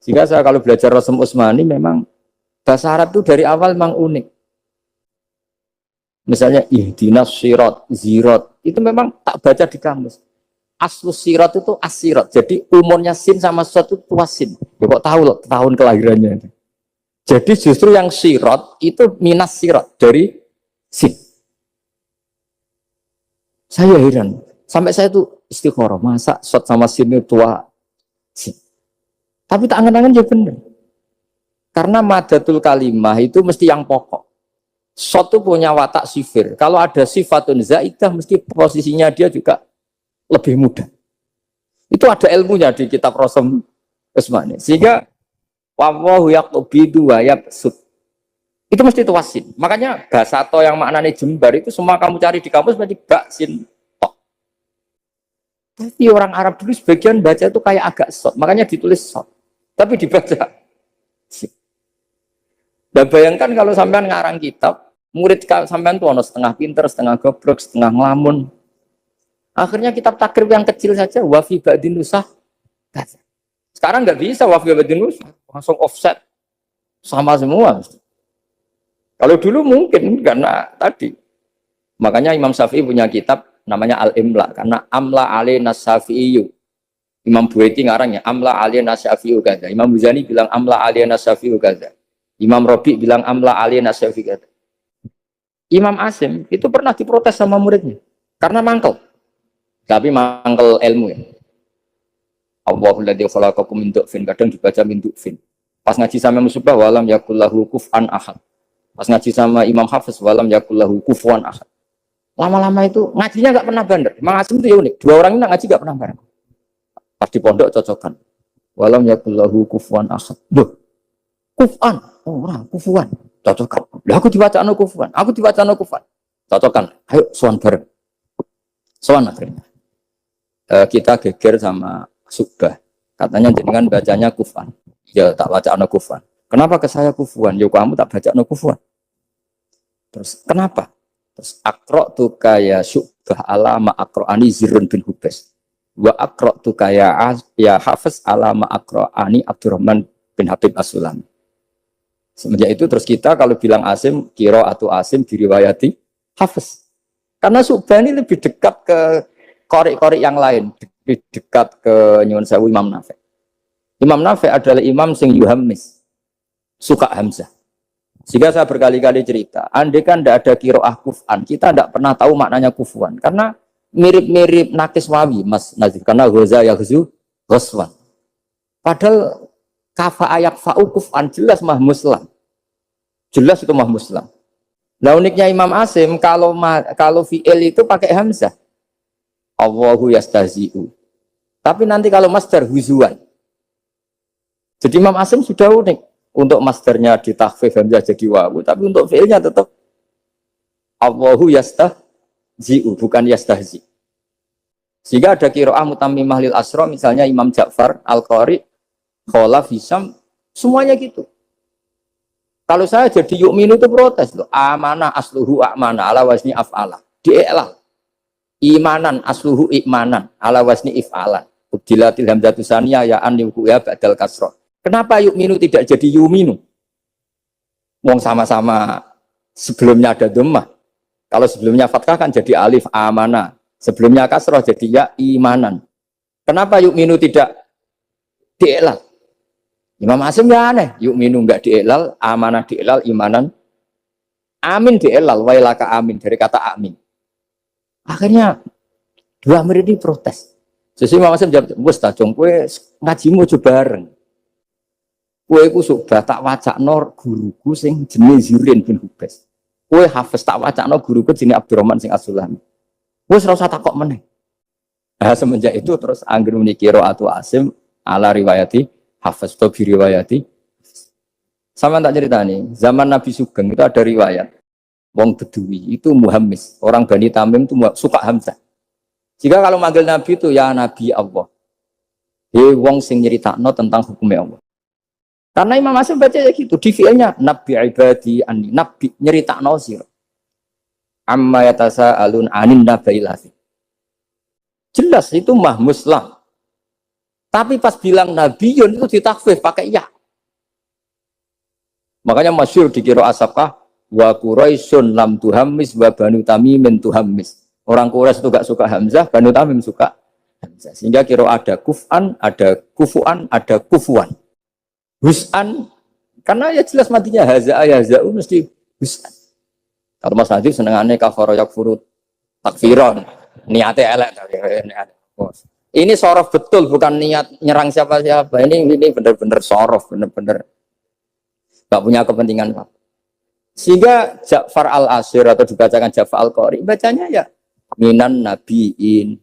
Jika saya kalau belajar Rasul Utsmani memang bahasa Arab itu dari awal memang unik. Misalnya ihdinas sirat, zirat, itu memang tak baca di kamus. Aslus sirat itu asirat. Jadi umurnya sin sama sot itu tuasin. Ya kok tahu loh tahun kelahirannya. Jadi justru yang sirat itu minas sirat dari sin. Saya heran. Sampai saya itu istikharah. Masa sot sama sin itu tua sin. Tapi tak angan-angan ya benar. Karena madatul kalimah itu mesti yang pokok. Sot itu punya watak sifir. Kalau ada sifatun zaidah, mesti posisinya dia juga lebih mudah. Itu ada ilmunya di kitab Rasul Utsmani. Sehingga wallahu yaqbidu wa yabsut. Itu mesti tuasin. Makanya bahasa to yang maknanya jembar itu semua kamu cari di kamus berarti baksin to. Tapi orang Arab dulu sebagian baca itu kayak agak sot. Makanya ditulis sot. Tapi dibaca sin. Dan bayangkan kalau sampean ngarang kitab, murid sampean tuh ono setengah pinter, setengah goblok, setengah ngelamun. Akhirnya kitab takrib yang kecil saja wafi ba'din nusakh. Sekarang nggak bisa wafi ba'din nusakh, langsung offset sama semua. Kalau dulu mungkin karena tadi. Makanya Imam Syafi'i punya kitab namanya Al-Imla karena amla alaina Syafi'i. Imam Buaiti ngarangnya amla alaina Syafi'i kaza. Imam Muzani bilang amla alaina Syafi'i kaza. Imam Rabi bilang amla alaina Syafi'i kaza. Imam Asim itu pernah diprotes sama muridnya karena mangkel. Tapi mangkel ilmu ya. Allahul ladzi khalaqakum min du'fin, kadang dibaca min du'fin. Pas ngaji sama Musybah walam yakullahu kufuwan ahad. Pas ngaji sama Imam Hafiz walam yakullahu kufuwan ahad. Lama-lama itu ngajinya enggak pernah bener. Imam Asim itu ya unik. Dua orang ini ngaji enggak pernah bener. Pas di pondok cocokan. Walam yakullahu kufuwan ahad. Duh. Kufan. Orang kufuwan. Cocokan. Lah aku dibaca kufuwan. Aku dibaca kufuwan. Cocokan. Ayo sowan bareng. Sowan akhirnya. Kita geger sama Subah. Katanya jenengan bacanya kufan. Ya tak baca kufan. Kenapa ke saya kufuan? Ya kamu tak baca kufuan. Terus kenapa? Terus akro tu kaya Subah ala ma akroani Zirun bin Hubes. Wa akro tu kaya ya Hafiz ala ma akroani Abdurrahman bin Habib As-Sulami. Semenjak itu terus kita kalau bilang Asim, kiro atau Asim diriwayati Hafiz. Karena Subah ini lebih dekat ke korek-korek yang lain, lebih dekat ke Nyuwun Sewu Imam Nafi'. Imam Nafi' adalah imam sing yuhammis, suka Hamzah. Sehingga saya berkali-kali cerita, andai kan tidak ada kiroah kuf'an, kita tidak pernah tahu maknanya kufuan. Karena mirip-mirip nakis wawi, Mas Nazif. Karena ghoza yaghzu ghoswan. Padahal kafa ayak fa'u kuf'an jelas mah muslam. Jelas itu mah muslam. Nah uniknya Imam Asim, kalau fi'il itu pakai hamzah. Allahu yastahzi'u. Tapi nanti kalau masdar huzuan. Jadi Imam Asim sudah unik. Untuk masdarnya ditakhfif hamzah jadi wawu. Tapi untuk fi'ilnya tetap Allahu yastahzi'u, bukan yastahzi. Sehingga ada qiraah mutammimah lil asra, misalnya Imam Ja'far, Al-Qari, Khalaf, Hisam, semuanya gitu. Kalau saya jadi yu'minu itu protes loh. Amanah asluhu a'manah ala wazni af'ala. Di'elah. Imanan asluhu i'manan ala wazni if'alan. Ubdilatil hamzatu saniyah ya an yukuya ba'dal kasroh. Kenapa yu'minu tidak jadi yu'minu? Wong sama-sama sebelumnya ada dhammah. Kalau sebelumnya fathah kan jadi alif amana. Sebelumnya kasrah jadi ya imanan. Kenapa yu'minu tidak dielal? Imam Asim ya aneh. Yu'minu enggak dielal, amanah dielal, imanan. Amin dielal, wailaka amin. Dari kata amin. Akhirnya dua murid ini protes. Sesuai Imam Asim jawab, wes tak jong, kue ngajimu coba bareng. Kue ku sudah tak wacakno guruku sing jenis Zurin bin Hubes. Kue hafiz tak wacakno guruku jenis Abdurrahman sing As-Sulami. Kue serasa takok meneh. Nah, semenjak itu terus angger muni qiraatu Asim ala riwayati hafiz to bi riwayati. Sama tak cerita nih, zaman Nabi Sugeng itu ada riwayat wong Bedui itu Muhammis, orang Bani Tamim itu suka Hamzah. Jika kalau manggil Nabi itu ya Nabi Allah. He wong sing nyeritakno tentang hukumnya Allah. Karena Imam Asim baca ya gitu, di fi'ilnya Nabi ibadi anni, Nabi nyeritakno sira. Amma yatasaalun anin nabail hafi. Jelas itu mah muslam. Tapi pas bilang nabiyun itu ditakfif pakai ya. Makanya masyhur dikira asapkah wa Quraisyun lam tuhammis wa Banu Tamimin tuhammis. Orang Quraisy itu gak suka Hamzah, Banu Tamim suka Hamzah. Sehingga kira ada kuf'an, ada kufu'an, ada kufuan. Hus'an, karena ya jelas matinya haza'a yaza'u mesti hus'an. Kalau Mas Nadif senengannya kafara yakfuru takfiron. Niatnya elek. Ini sorof betul, bukan niat nyerang siapa-siapa. Ini benar-benar sorof, benar-benar gak punya kepentingan. Sehingga Ja'far al-Asir atau dibacakan Ja'far al-Qari, bacanya ya minan nabiin,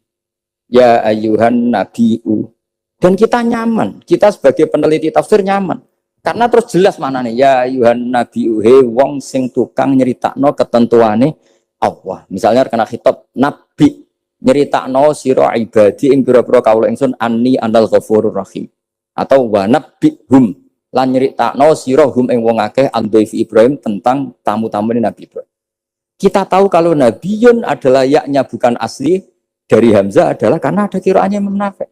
ya ayuhan nabiu. Dan kita nyaman, kita sebagai peneliti tafsir nyaman. Karena terus jelas mana nih, ya ayuhan nabiu, he wong sing tukang nyeritakno ketentuane Allah. Misalnya kena khitab nabi, nyeritakno sira ibadi ing pira-pira kawula ingsun anni anal ghafurur rahim. Atau wa nabbihum lan nyeritakno sira hum ing wong akeh andhaif Ibrahim tentang tamu-tamu Nabi Ibrahim. Kita tahu kalau nabiyun adalah yaknya bukan asli dari Hamzah adalah karena ada kiraannya Imam Nafi'.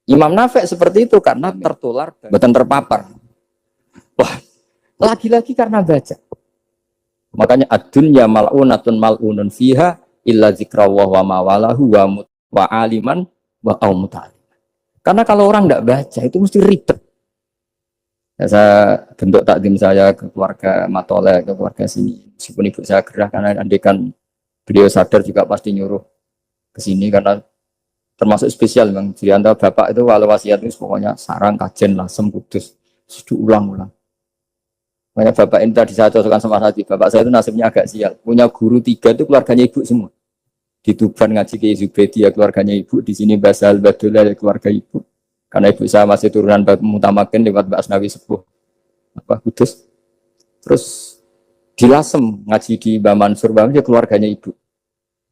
Imam Nafi' seperti itu karena tertular bukan terpapar. Wah, lagi-lagi karena baca. Makanya ad-dunya mal'unatun mal'unun fiha illa zikrawah wa mawalahu wa aliman wa aumuta'alim. Karena kalau orang tidak baca itu mesti ribet. Ya, saya bentuk takdim saya ke keluarga Matole, ke keluarga sini. Meskipun ibu saya gerah karena andekan beliau sadar juga pasti nyuruh ke sini karena termasuk spesial Bang. Jadi antara bapak itu kalau wasiat itu pokoknya sarang, kajen, lasem, kudus. Sudah ulang-ulang. Makanya bapak ini tadi saya cocokkan sama Hadi. Bapak saya itu nasibnya agak sial. Punya guru 3 itu keluarganya ibu semua. Di Tuban ngaji ke Zubedi ya keluarganya ibu. Di sini Mbak Sahal Badullah ya keluarga ibu. Karena ibu saya masih turunan Mutamakin lewat Mbak Asnawi Sepuh. Kudus. Terus di Lasem ngaji di Mbak Mansur. Mbak Mansur keluarganya ibu.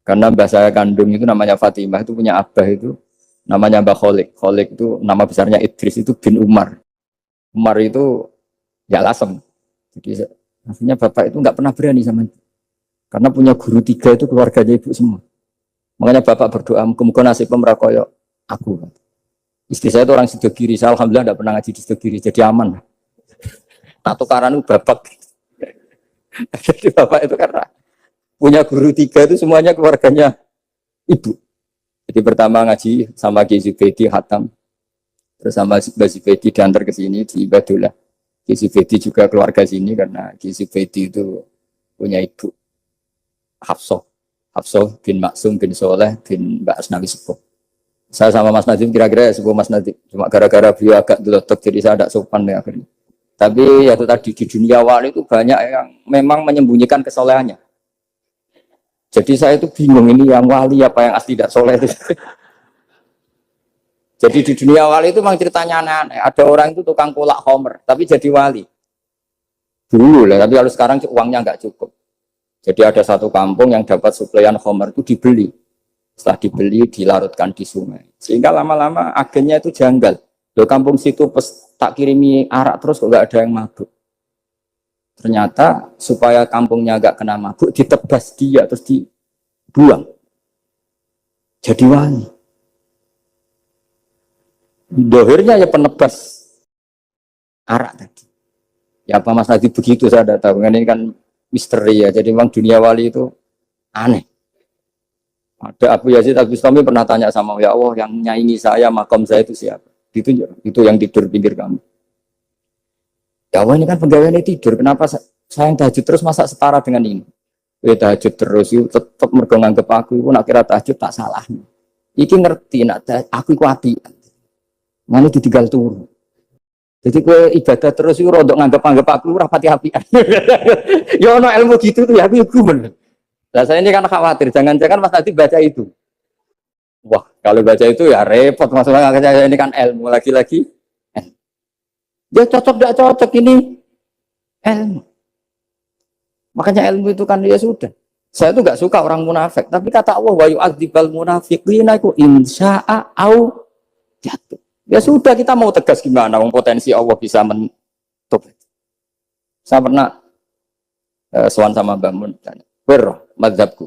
Karena Mbak saya kandung itu namanya Fatimah. Itu punya abah itu. Namanya Mbak Kholik. Kholik itu nama besarnya Idris itu bin Umar. Umar itu ya Lasem. Jadi akhirnya bapak itu nggak pernah berani sama ibu. Karena punya guru 3 itu keluarganya ibu semua. Makanya bapak berdoa, muka-muka nasib pemerakoyok aku. Istri saya itu orang Sidogiri, saya alhamdulillah tidak pernah ngaji di Sidogiri, jadi aman. Tak tukaran babak. Jadi bapak itu karena punya guru 3 itu semuanya keluarganya ibu. Jadi pertama ngaji sama Ki Zubedi Hatam, terus sama Mbak Zubedi diantar ke sini di Badullah. Ki Zubedi juga keluarga sini karena Ki Zubedi itu punya ibu Hafsah bin Maksum bin Soleh bin Mbak Asnawi Sepuh. Saya sama Mas Nadim kira-kira ya sepuh Mas Nadim. Cuma gara-gara beliau agak delotok jadi saya tidak sopan ya akhirnya. Tapi ya itu tadi di dunia wali itu banyak yang memang menyembunyikan kesolehannya. Jadi saya itu bingung ini yang wali apa yang asli tidak soleh itu. Jadi di dunia wali itu memang ceritanya aneh-aneh. Ada orang itu tukang kolak homer tapi jadi wali. Dulu lah, tapi kalau sekarang uangnya nggak cukup. Jadi ada satu kampung yang dapat suplaian homer itu dibeli. Setelah dibeli dilarutkan di sungai. Sehingga lama-lama agennya itu janggal. Loh kampung situ tak kirimi arak terus kok nggak ada yang mabuk. Ternyata supaya kampungnya nggak kena mabuk ditebas dia terus dibuang. Jadi wali. Dohirnya ya penebas arak tadi. Ya apa Mas Nadi begitu saya tidak tahu. Ini kan misteri ya. Jadi memang dunia wali itu aneh. Ada Abu Yazid Al-Bustami pernah tanya sama ya Allah yang nyaingi saya makam saya itu siapa? Itu yang tidur pinggir kamu. Ya Allah ini kan pegawainya tidur. Kenapa saya yang tahajud terus masa setara dengan ini? Ya tahajud terus itu tetap mergo nganggep aku itu nak kira tahajud tak salah. Iki ngerti nak aku iku apian. Mane ditinggal turu. Jadi gue ibadah terus itu rodok nganggep aku rapati apian. Ya ono ilmu gitu tuh ya aku gumen. Nah saya ini kan khawatir, jangan-jangan Mas Nadi baca itu. Wah, kalau baca itu ya repot. Maksudnya saya ini kan ilmu lagi-lagi. Dia cocok tidak cocok ini ilmu. Makanya ilmu itu kan ya sudah. Saya itu nggak suka orang munafik, tapi kata Allah wa yu'adzibal munafiqina iku insya'a au jatuh. Ya sudah kita mau tegas gimana? Potensi Allah bisa menutup. Saya pernah sowan sama Mbak Mun tanya. Wer mazhabku.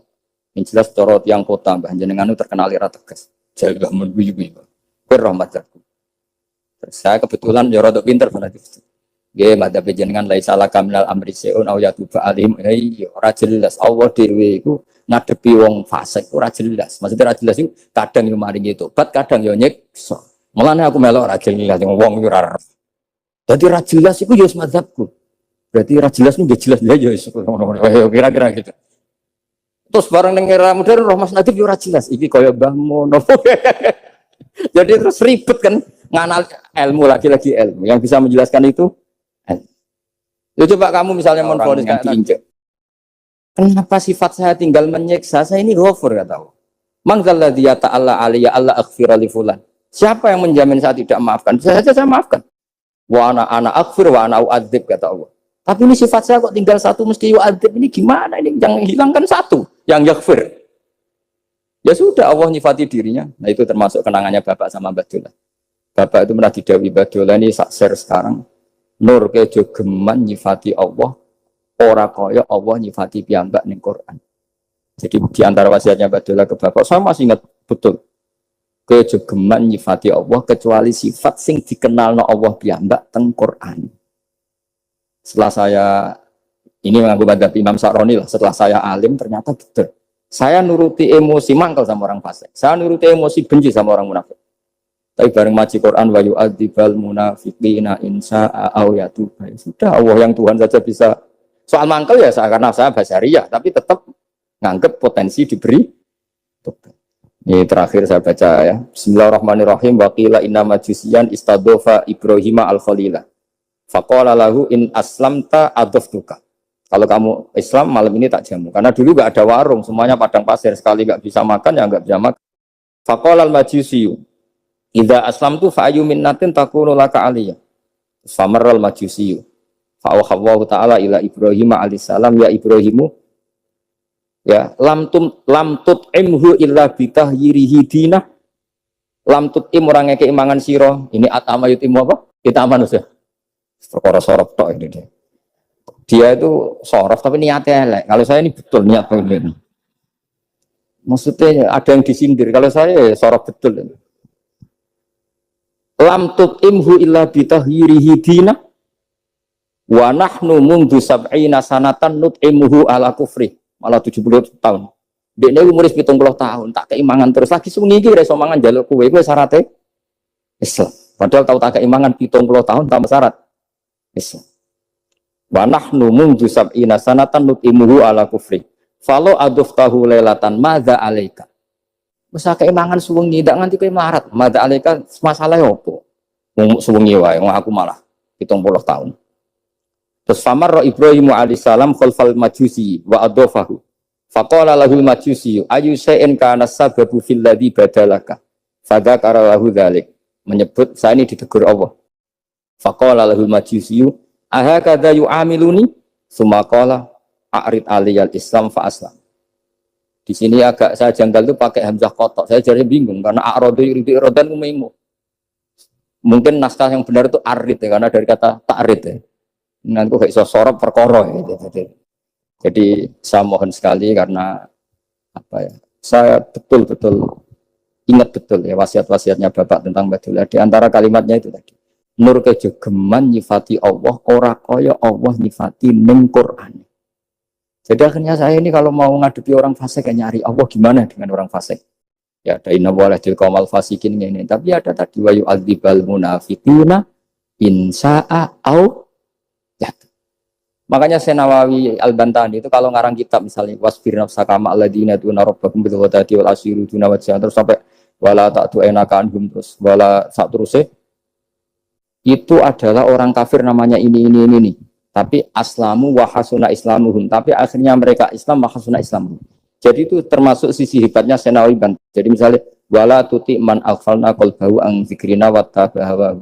Yang jelas corot yang kota Mbah jenengan itu terkenal ira tegas. Jadi Mbah Mun guyu-guyu. Wer mazhabku. Saya kebetulan ya rada pinter berarti. Nggih mazhab jenengan lai salah kamil amri seun au yatuba alim. Ya ora jelas Allah dhewe iku ngadepi wong fasik ora jelas. Maksudnya ora jelas iku kadang yo maringi tobat, kadang yo nyiksa. Mulane aku melok ora jelas wong ora. Dadi ora jelas iku ya mazhabku. Berarti ora jelas nih jelas ya kira-kira gitu. Terus bareng ning era modern roh Mas Nadif ora jelas iki kaya Mbah Mun. Jadi terus ribet kan nganal ilmu lagi-lagi ilmu yang bisa menjelaskan itu. Ya coba kamu misalnya menfonis kayak tadi. Kenapa sifat saya tinggal menyiksa? Saya ini ghafur kata Allah. Man dzalladzi yata'alla alayya alla aghfira li fulan. Siapa yang menjamin saya tidak maafkan? Saya saja saya maafkan. Wa ana aghfir wa ana u'adzib kata Allah. Tapi ini sifat saya kok tinggal satu mesti yu'adzib, ini gimana ini? Yang hilangkan satu, yang yaghfir. Ya sudah Allah nyifati dirinya. Nah itu termasuk kenangannya Bapak sama Mbak Dola. Bapak itu pernah didhawuhi Mbak Dola ini sakser sekarang. Nur kejo geman nyifati Allah, ora kaya Allah nyifati piyambak ning Quran. Jadi di antara wasiatnya Mbak Dola ke Bapak, saya masih ingat betul. Kejo geman nyifati Allah kecuali sifat sing dikenalno Allah piyambak teng Quran. Setelah saya ini mengaku madhab Imam Sa'roni lah, setelah saya alim ternyata betul. Saya nuruti emosi mangkel sama orang fasik. Saya nuruti emosi benci sama orang munafik. Tapi bareng maji Quran wa yu'adzibal munafiqina insya'a aw yatuba. Sudah Allah yang Tuhan saja bisa. Soal mangkel ya karena saya basyariyah, tapi tetap nganggep potensi diberi. Ini terakhir saya baca ya. Bismillahirrahmanirrahim. Wa qila inna majusiyan istadofa Ibrahima al-Khalila. Faqala lahu in aslamta adoftuka. Kalau kamu Islam malam ini tak jamu. Karena dulu gak ada warung, semuanya padang pasir. Sekali gak bisa makan, ya gak bisa makan. Faqala al-majusiyu. Idza aslamtu fa'ayu minnatin takunu laka aliyah. Famarral majusiyu. Fa'awakhallahu ta'ala ila Ibrahim alaihissalam. Ya Ibrahimu. Ya, lam tut'imhu illa bitahyirihi dinah. Lam tut'im orang ngeke imangan siro. Ini atama yutimu apa? Kita aman usah. Perkara sorof tok ini dia. Dia itu sorof tapi niatnya elek. Kalau saya ini betul niat begini. Maksudnya ada yang disindir. Kalau saya sorof betul. Lam tut'imhu illa bitahyirihi dinah. Wa nahnu mundu sab'ina sanatan nut'imuhu ala kufri. Malah 70 tahun. Dia ini umur 70 tahun. Tak keimangan terus. Lagi sungi ini reso mangan jaluk kue. Kue syaratnya Islam. Padahal tahu tak keimangan 70 tahun tanpa syarat Islam. Wa nahnu mundu sab'ina sanatan nut'imuhu ala kufri. Falo aduftahu lailatan madza alaika. Masa keimangan suwengi ndak nganti kowe melarat. Madza alaika masalah opo? Suwengi wae wong aku malah 70 tahun. Terus famar Ibrahim alaihissalam khalfal majusi wa adofahu. Faqala lahul majusi ayu shay'in kana sababu fil ladzi badalaka. Fadzakara lahu dzalik. Menyebut saya ini ditegur Allah. Faqala lahul majusi ahakadza yu'amiluni summa qala a'rid aliyal islam fa aslam. Di sini agak saya janggal itu pakai hamzah kotok. Saya jadi bingung karena a'radu yuridu iradan umaimu. Mungkin naskah yang benar itu arid ya, karena dari kata ta'rid ya. Nanti gak iso sorot perkara gitu. Jadi saya mohon sekali karena apa ya? Saya betul-betul ingat betul ya wasiat-wasiatnya Bapak tentang Badullah. Di antara kalimatnya itu tadi. Nur kejegeman nyifati Allah, ora kaya Allah nyifati ning Quran. Jadi akhirnya saya ini kalau mau ngadepi orang fasik kayak nyari Allah gimana dengan orang fasik. Ya ada inna walahil qaumal fasikin ini. Tapi ada tadi wa yu'adzibal munafiqina insa'a au ya. Makanya Senawawi Al-Bantani itu kalau ngarang kitab misalnya wasfir nafsaka ma alladziina tuna rabbakum bil ghadati wal asyiru tuna wajha terus sampai wala ta'tu enaka anhum terus wala sak terusé itu adalah orang kafir namanya ini nih. Tapi aslamu wa hasuna islamuhum. Tapi akhirnya mereka Islam wa hasuna islamuhum. Jadi itu termasuk sisi hebatnya Senawi Bant. Jadi misalnya wala tuti man aghfalna qalbahu an dzikrina wa tabaha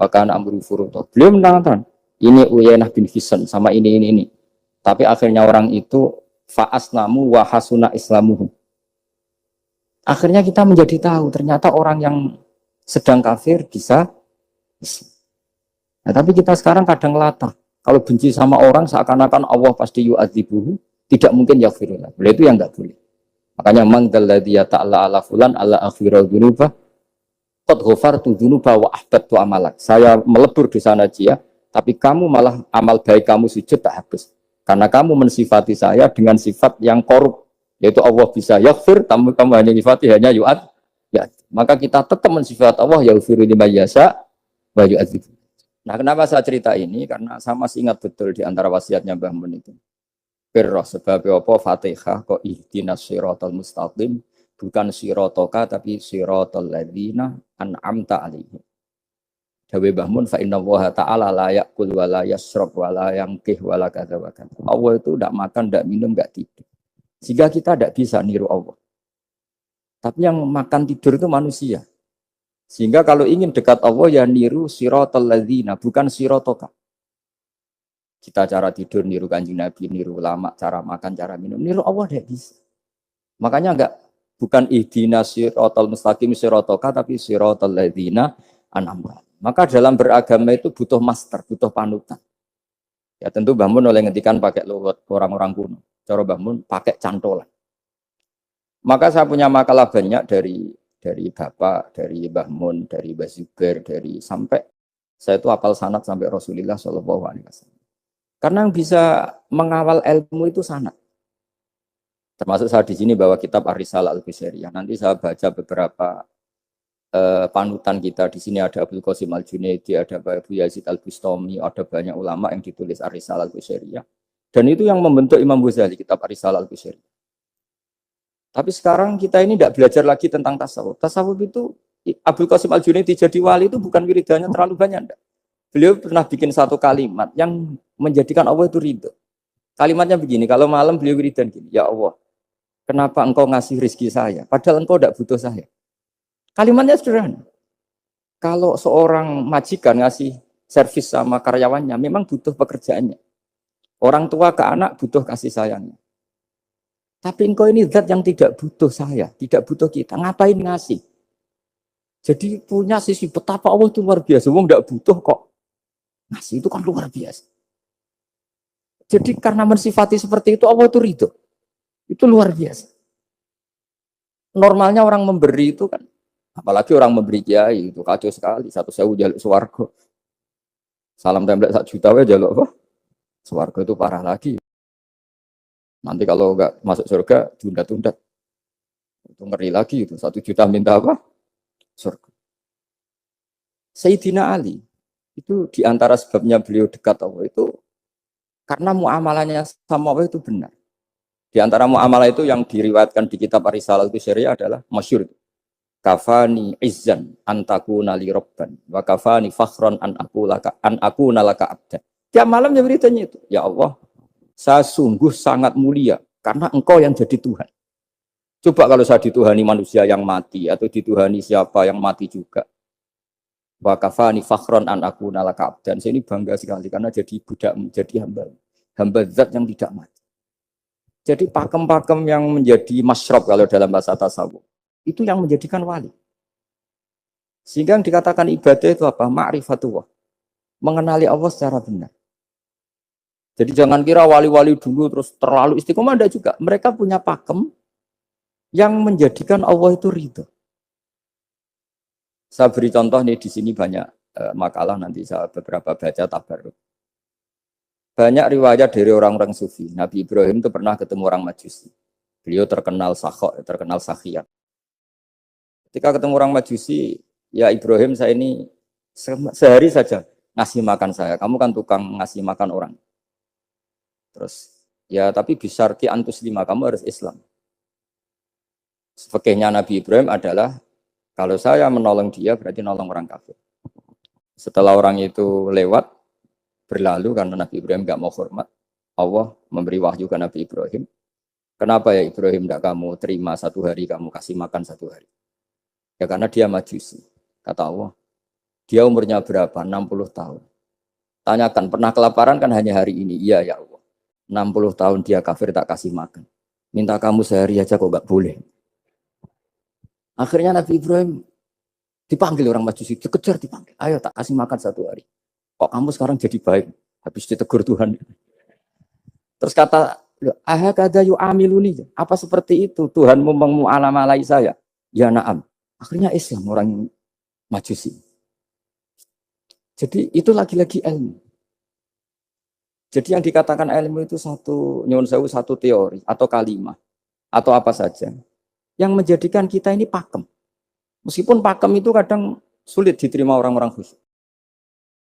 wa kana amru furuta. Beliau menerangkan ini Uyainah bin Hisan sama ini. Tapi akhirnya orang itu fa aslamu wa hasuna islamuhum. Akhirnya kita menjadi tahu ternyata orang yang sedang kafir bisa. Nah, tapi kita sekarang kadang latah. Kalau benci sama orang seakan-akan Allah pasti yu'adzibuhu, tidak mungkin yaghfirullah. Beliau itu yang enggak boleh. Makanya man dalladzi ta'ala ala fulan ala akhira dzunuba qad ghafartu dzunuba wa ahbattu amalak. Saya melebur dosa najia, tapi kamu malah amal baik kamu sujud tak habis. Karena kamu mensifati saya dengan sifat yang korup, yaitu Allah bisa yaghfir, kamu hanya sifati hanya yu'ad. Ya, maka kita tetap mensifat Allah yaghfiru liman yasha wa yu'adzib. Nah, kenapa saya cerita ini? Karena saya masih ingat betul di antara wasiatnya Mbah Mun itu. Firroh sebab apa Fatihah kok ihdinas siratal mustaqim, bukan siratoka tapi siratal ladzina an'amta alaihim. Dawe Mbah Mun fa inna Allah ta'ala la ya'kul wa la yashrab wa la yanqih wa la kadza wa kadza. Allah itu enggak makan, enggak minum, enggak tidur. Sehingga kita enggak bisa niru Allah. Tapi yang makan tidur itu manusia. Sehingga kalau ingin dekat Allah ya niru siratal ladzina, bukan siratoka. Kita cara tidur niru Kanjeng Nabi, niru ulama, cara makan, cara minum, niru Allah tidak bisa. Makanya bukan ihdinas siratal mustaqim siratoka, tapi siratal ladzina an'amta. Maka dalam beragama itu butuh master, butuh panutan. Ya tentu Mbah Mun oleh ngendikan pakai luwet orang-orang kuno. Cara Mbah Mun pakai cantolan. Maka saya punya makalah banyak dari Bapak, dari Mbah Mun, dari Mbah Zubair, dari sampai saya itu hafal sanad sampai Rasulullah Shallallahu Alaihi Wasallam. Karena yang bisa mengawal ilmu itu sanad. Termasuk saya di sini bawa kitab Ar-Risalah Al-Qusairiyah. Nanti saya baca beberapa panutan kita. Di sini ada Abdul Qasim Al-Junaidi, ada Abu Yazid Al-Bustami, ada banyak ulama yang ditulis Ar-Risalah Al-Qusairiyah. Dan itu yang membentuk Imam Ghazali, kitab Ar-Risalah Al-Qusairiyah. Tapi sekarang kita ini tidak belajar lagi tentang tasawuf. Tasawuf itu Abdul Qasim Al-Junaidi jadi wali itu bukan wiridannya terlalu banyak. Enggak. Beliau pernah bikin satu kalimat yang menjadikan Allah itu ridho. Kalimatnya begini, kalau malam beliau wiridan gini, ya Allah, kenapa engkau ngasih rezeki saya? Padahal engkau tidak butuh saya. Kalimatnya sederhana. Kalau seorang majikan ngasih servis sama karyawannya, memang butuh pekerjaannya. Orang tua ke anak butuh kasih sayangnya. Tapi engkau ini zat yang tidak butuh saya, tidak butuh kita. Ngapain ngasih? Jadi punya sisi betapa Allah itu luar biasa. Wong tidak butuh kok. Ngasih itu kan luar biasa. Jadi karena mensifati seperti itu Allah itu ridho. Itu luar biasa. Normalnya orang memberi itu kan, apalagi orang memberi kiai itu kacau sekali. 1.000 jaluk swarga. Salam template 1 juta ya jaluk apa? Swarga itu parah lagi. Nanti kalau enggak masuk surga, tunda-tunda. Itu ngeri lagi itu. 1 juta minta apa? Surga. Sayyidina Ali, itu diantara sebabnya beliau dekat Allah itu, karena muamalahnya sama Allah itu benar. Di antara muamalah itu yang diriwayatkan di kitab Ar-Risalah Al-Qusairiyah adalah masyhur. Kafani izzan antakuna li rabban, wa kafani fakhran an akuna laka abdan. Tiap malam dia beritanya itu, ya Allah, saya sungguh sangat mulia karena engkau yang jadi Tuhan. Coba kalau saya dituhani manusia yang mati atau dituhani siapa yang mati juga. Wa kafani fakhron an akuna laka abdan. Saya ini bangga sekali karena jadi budak, jadi hamba zat yang tidak mati. Jadi pakem-pakem yang menjadi masyrab kalau dalam bahasa tasawuf itu yang menjadikan wali. Sehingga yang dikatakan ibadah itu apa? Ma'rifatullah. Mengenali Allah secara benar. Jadi jangan kira wali-wali dulu terus terlalu istiqomah, ada juga. Mereka punya pakem yang menjadikan Allah itu ridho. Saya beri contoh nih di sini banyak makalah nanti saya beberapa baca tabarruk. Banyak riwayat dari orang-orang sufi. Nabi Ibrahim itu pernah ketemu orang Majusi. Beliau terkenal sakhok, terkenal sakhiyat. Ketika ketemu orang Majusi, ya Ibrahim saya ini sehari saja ngasih makan saya. Kamu kan tukang ngasih makan orang. Terus ya tapi bisarti antus lima, kamu harus Islam. Fikihnya Nabi Ibrahim adalah kalau saya menolong dia berarti nolong orang kafir. Setelah orang itu lewat berlalu karena Nabi Ibrahim nggak mau hormat, Allah memberi wahyu ke Nabi Ibrahim. Kenapa ya Ibrahim tidak kamu terima satu hari, kamu kasih makan satu hari? Ya karena dia Majusi. Kata Allah, dia umurnya berapa? 60 tahun. Tanyakan, pernah kelaparan kan hanya hari ini? Iya ya Allah. 60 tahun dia kafir tak kasih makan. Minta kamu sehari aja kok nggak boleh. Akhirnya Nabi Ibrahim dipanggil orang Majusi, dikejar dipanggil. Ayo tak kasih makan satu hari. Kok kamu sekarang jadi baik? Habis ditegur Tuhan. Terus kata, ahakada yu'amiluni. Apa seperti itu? Tuhan mengu'alamalai saya. Ya na'am. Akhirnya Islam orang Majusi. Jadi itu lagi-lagi ilmu. Jadi yang dikatakan ilmu itu nyuwun sewu, satu teori atau kalimat atau apa saja yang menjadikan kita ini pakem. Meskipun pakem itu kadang sulit diterima orang-orang khusyuk.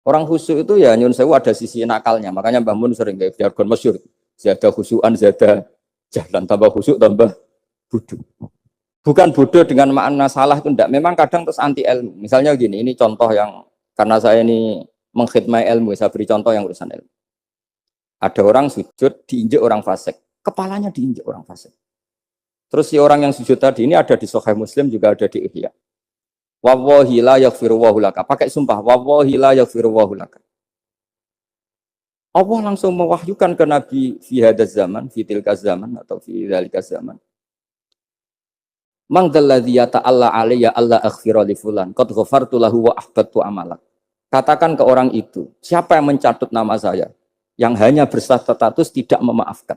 Orang khusyuk itu ya nyuwun sewu ada sisi nakalnya. Makanya Mbah Mun sering kayak jargon masyhur. Zada khusyuan, zada jahlan, tambah khusyuk, tambah bodoh. Bukan bodoh dengan makna salah itu enggak. Memang kadang terus anti ilmu. Misalnya gini, ini contoh yang karena saya ini mengkhidmati ilmu, saya beri contoh yang urusan ilmu. Ada orang sujud diinjek orang fasik, kepalanya diinjek orang fasik. Terus si orang yang sujud tadi ini ada di Sahih Muslim, juga ada di Ihya. Wallahi la yaghfirullahu laka. Pakai sumpah, wallahi la yaghfirullahu laka. Allah langsung mewahyukan ke Nabi fi hadzal zaman, fi tilkaz zaman atau fi dzalikaz zaman. Man dzalladzi yata'alla alayya alla aghfira li fulan qad ghafartu lahu wa ahbattu amalak. Katakan ke orang itu, siapa yang mencatut nama saya yang hanya berstatus tidak memaafkan.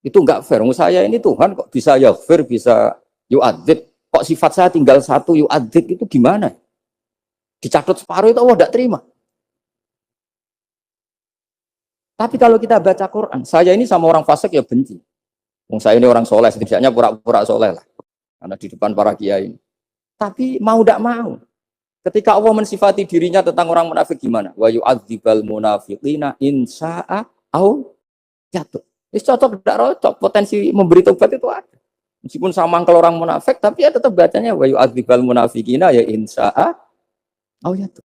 Itu enggak fair. Saya ini Tuhan kok bisa yaghfir, bisa yu'adzib. Kok sifat saya tinggal satu yu'adzib itu gimana? Dicatut separuh itu Allah tidak terima. Tapi kalau kita baca Quran, saya ini sama orang fasik ya benci. Saya ini orang soleh, setidaknya pura-pura soleh lah. Karena di depan para kiai. Tapi mau tidak mau. Ketika Allah mensifati dirinya tentang orang munafik gimana? Wa yu'adzibal munafiqina in sya'a au yatub. Ini cocok tidak cocok, potensi memberi tobat itu ada. Meskipun sama kalau orang munafik, tapi ya tetap bacanya wa yu'adzibal munafiqina ya in sya'a au yatub.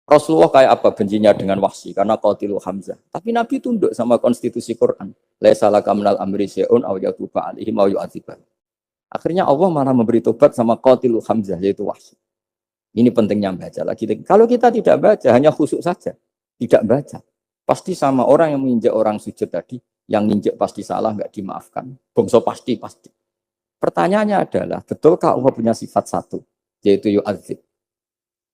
Rasulullah kayak apa bencinya dengan Wahsy karena qatilu Hamzah. Tapi Nabi tunduk sama konstitusi Quran. Laisa laka minal amri syai'un aw yatuba alaihim aw yu'adzibah. Akhirnya Allah malah memberi tobat sama qatilu Hamzah yaitu Wahsy. Ini pentingnya baca lagi. Kalau kita tidak baca, hanya khusyuk saja, tidak baca, pasti sama orang yang menginjak orang sujud tadi, yang nginjak pasti salah, nggak dimaafkan. Bongso pasti. Pertanyaannya adalah, betulkah Allah punya sifat satu, yaitu yu'adzib?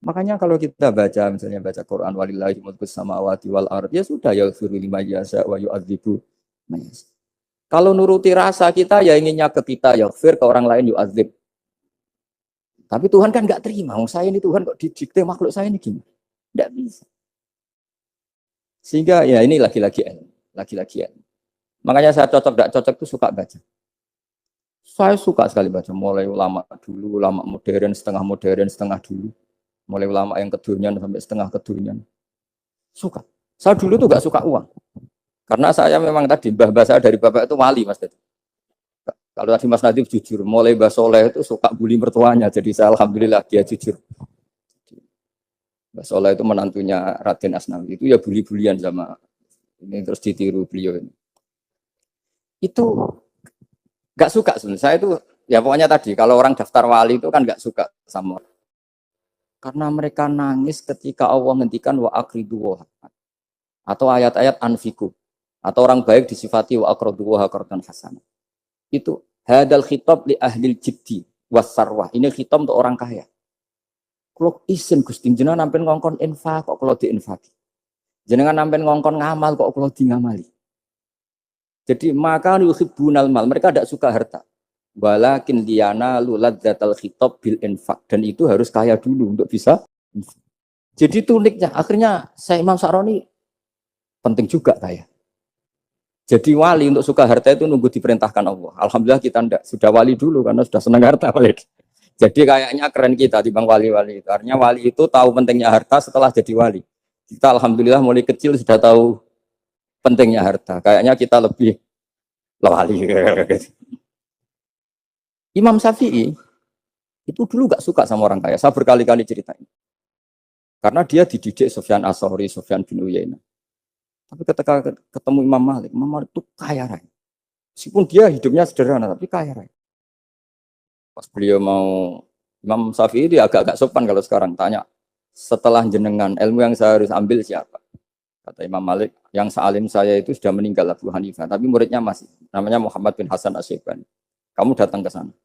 Makanya kalau kita baca, misalnya baca Quran, walillahi mulkus samawati wal ardh, ya sudah, yaghfiru liman yasha wa yu'adzibu man yasha. Kalau nuruti rasa kita, ya inginnya ke kita, yaghfir, ke orang lain yu'adzib. Tapi Tuhan kan nggak terima. Saya ini Tuhan kok didikte makhluk saya ini gimana? Nggak bisa. Sehingga ya ini lagi-lagi ilmu. Makanya saya cocok nggak cocok itu suka baca. Saya suka sekali baca. Mulai ulama dulu, ulama modern, setengah dulu. Mulai ulama yang kedunian sampai setengah kedunian. Suka. Saya dulu tuh nggak suka uang. Karena saya memang tadi mbah saya dari bapak itu wali mas. Kalau tadi Mas Nadif jujur, mulai Mbah Soleh itu suka bully mertuanya, jadi saya alhamdulillah dia jujur. Mbah Soleh itu menantunya Raden Asnawi, itu ya bully-bulian sama ini terus ditiru beliau ini. Itu nggak suka sebenarnya. Saya itu ya pokoknya tadi kalau orang daftar wali itu kan nggak suka sama karena mereka nangis ketika Allah menghentikan wa aqridu atau ayat-ayat anfiku atau orang baik disifati wa aqridu wa qardan hasanah. Itu hadal khitab li ahlil jiddi wasarwah. Ini khitab untuk orang kaya. Kalau isin Gusti jenengan nampen ngongkon infak kok kalau diinfaki. Jenengan nampen ngongkon ngamal kok kalau di ngamali. Jadi maka yuhibbunal mal, mereka tidak suka harta. Walakin liyana lulad zatal khitab bil infak, dan itu harus kaya dulu untuk bisa Jadi itu uniknya. Akhirnya saya Imam Sa'roni penting juga kayak. Jadi wali untuk suka harta itu nunggu diperintahkan Allah. Alhamdulillah kita ndak sudah wali dulu karena sudah senang harta wali. Jadi kayaknya keren kita dibanding wali-wali itu. Artinya wali itu tahu pentingnya harta setelah jadi wali. Kita alhamdulillah mulai kecil sudah tahu pentingnya harta. Kayaknya kita lebih wali. Imam Syafi'i itu dulu gak suka sama orang kaya. Saya berkali-kali ceritain. Karena dia dididik Sufyan As-Tsauri, Sufyan bin Uyainah. Tapi ketika ketemu Imam Malik itu kaya raya. Meskipun dia hidupnya sederhana, tapi kaya raya. Pas beliau mau, Imam Syafi'i dia agak-agak sopan kalau sekarang tanya, setelah jenengan, ilmu yang saya harus ambil siapa? Kata Imam Malik, yang sealim saya itu sudah meninggal Abu Hanifah, tapi muridnya masih, namanya Muhammad bin Hasan Asy-Syaibani. Kamu datang ke sana.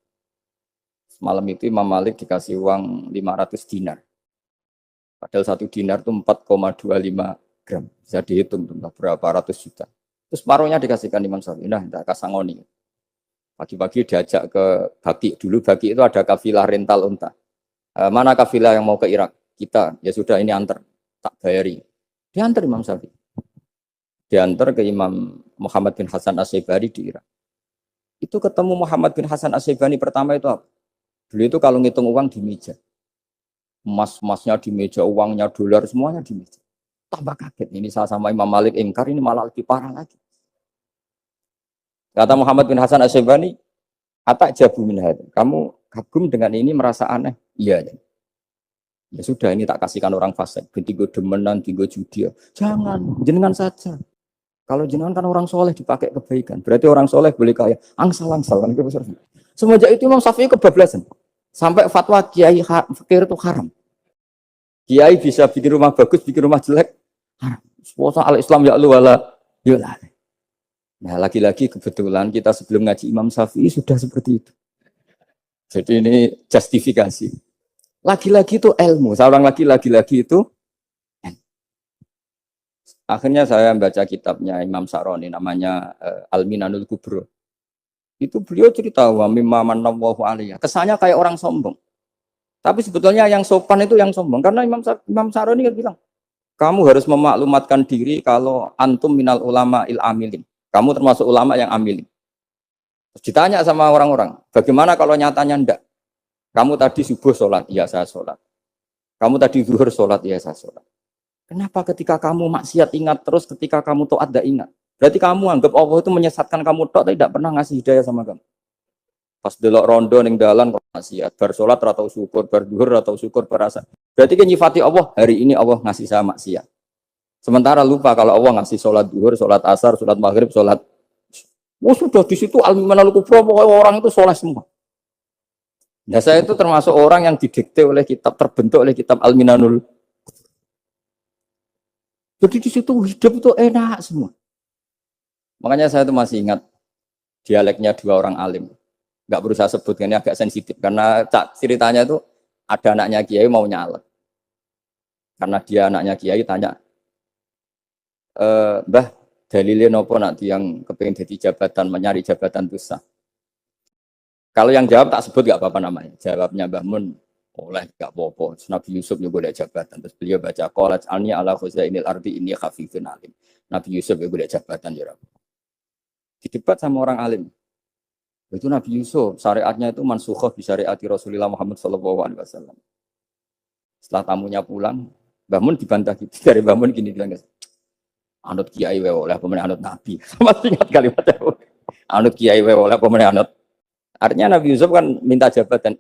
Semalam itu Imam Malik dikasih uang 500 dinar. Padahal 1 dinar itu 4,25 gram. Bisa dihitung berapa ratus juta. Terus paruhnya dikasihkan Imam Syafi'i. Nah, tidak kasangoni. Pagi-pagi diajak ke Baki. Dulu Baki itu ada kafilah rental unta. Mana kafilah yang mau ke Irak? Kita. Ya sudah ini antar. Tak bayari. Diantar Imam Syafi'i. Diantar ke Imam Muhammad bin Hasan Asy-Syaibani di Irak. Itu ketemu Muhammad bin Hasan Asy-Syaibani pertama itu apa? Beliau itu kalau ngitung uang di meja. Emas-emasnya di meja, uangnya, dolar, semuanya di meja. Tambah kaget. Ini saya sama Imam Malik ingkar, ini malah lebih parah lagi. Kata Muhammad bin Hasan Asy-Syaibani, atak jabu min hadza. Kamu kagum dengan ini merasa aneh? Iya. Ya sudah, ini tak kasihkan orang fasik. Tigo demenan, tigo judi. Jangan, jenengan saja. Kalau jenengan kan orang soleh dipakai kebaikan. Berarti orang soleh boleh kaya. Angsal-angsal. Kan? Semenjak itu Imam Syafi'i kebablasan. Sampai fatwa kiai fakir itu haram. Kiai bisa bikin rumah bagus, bikin rumah jelek. Haram. Puasa al-Islam ya lu wala. Nah lagi-lagi kebetulan kita sebelum ngaji Imam Syafi'i sudah seperti itu. Jadi ini justifikasi. Lagi-lagi itu ilmu. Seorang lagi-lagi itu. Akhirnya saya baca kitabnya Imam Sa'roni namanya Al-Minanul Kubro. Itu beliau cerita wa mimma manallahu alaihi. Kesannya kayak orang sombong. Tapi sebetulnya yang sopan itu yang sombong karena Imam Sa'roni kan bilang, kamu harus memaklumatkan diri kalau antum minal ulama il amilin. Kamu termasuk ulama yang amilin. Terus ditanya sama orang-orang, bagaimana kalau nyatanya ndak? Kamu tadi subuh sholat, iya saya sholat. Kamu tadi zuhur sholat, iya saya sholat. Kenapa ketika kamu maksiat ingat terus, ketika kamu taat tidak ingat? Berarti kamu anggap Allah itu menyesatkan kamu tok, tidak pernah ngasih hidayah sama kamu. Pas delok rondo ning dalan kok maksiat, bar salat ora tau syukur, bar zuhur ora tau syukur, berasa. Berarti kan nyifati Allah, hari ini Allah ngasih saya maksiat. Sementara lupa kalau Allah ngasih salat zuhur, salat asar, salat maghrib, salat. Oh sudah di situ Al-Minanul Kubro, pokoknya orang itu soleh semua. Nah saya itu termasuk orang yang didikte oleh kitab, terbentuk oleh kitab Al-Minanul. Jadi di situ hidup itu enak semua. Makanya saya itu masih ingat dialeknya dua orang alim. Nggak berusaha sebut, ini agak sensitif. Karena ceritanya itu ada anaknya Kiai mau nyalek. Karena dia anaknya Kiai tanya, Mbah, dalilnya nopo nanti yang kepengen jadi jabatan, mencari jabatan besar. Kalau yang jawab tak sebut nggak apa-apa namanya. Jawabnya Mbah Mun, oleh nggak apa-apa. Nabi Yusuf juga boleh jabatan. Terus beliau baca, qalat alni ala khuzainil ardi inni khafifun alim. Nabi Yusuf juga boleh jabatan ya. Didebat sama orang alim. Itu Nabi Yusuf, syariatnya itu mansukhah bi syariati Rasulullah Muhammad SAW. Setelah tamunya pulang, Mbah Mun dibantah gitu. Dari Mbah Mun gini bilang, anut kiai wae oleh pemenang anut Nabi. Masih ingat kalimatnya. Anut kiai wae oleh pemenang anut. Artinya Nabi Yusuf kan minta jabatan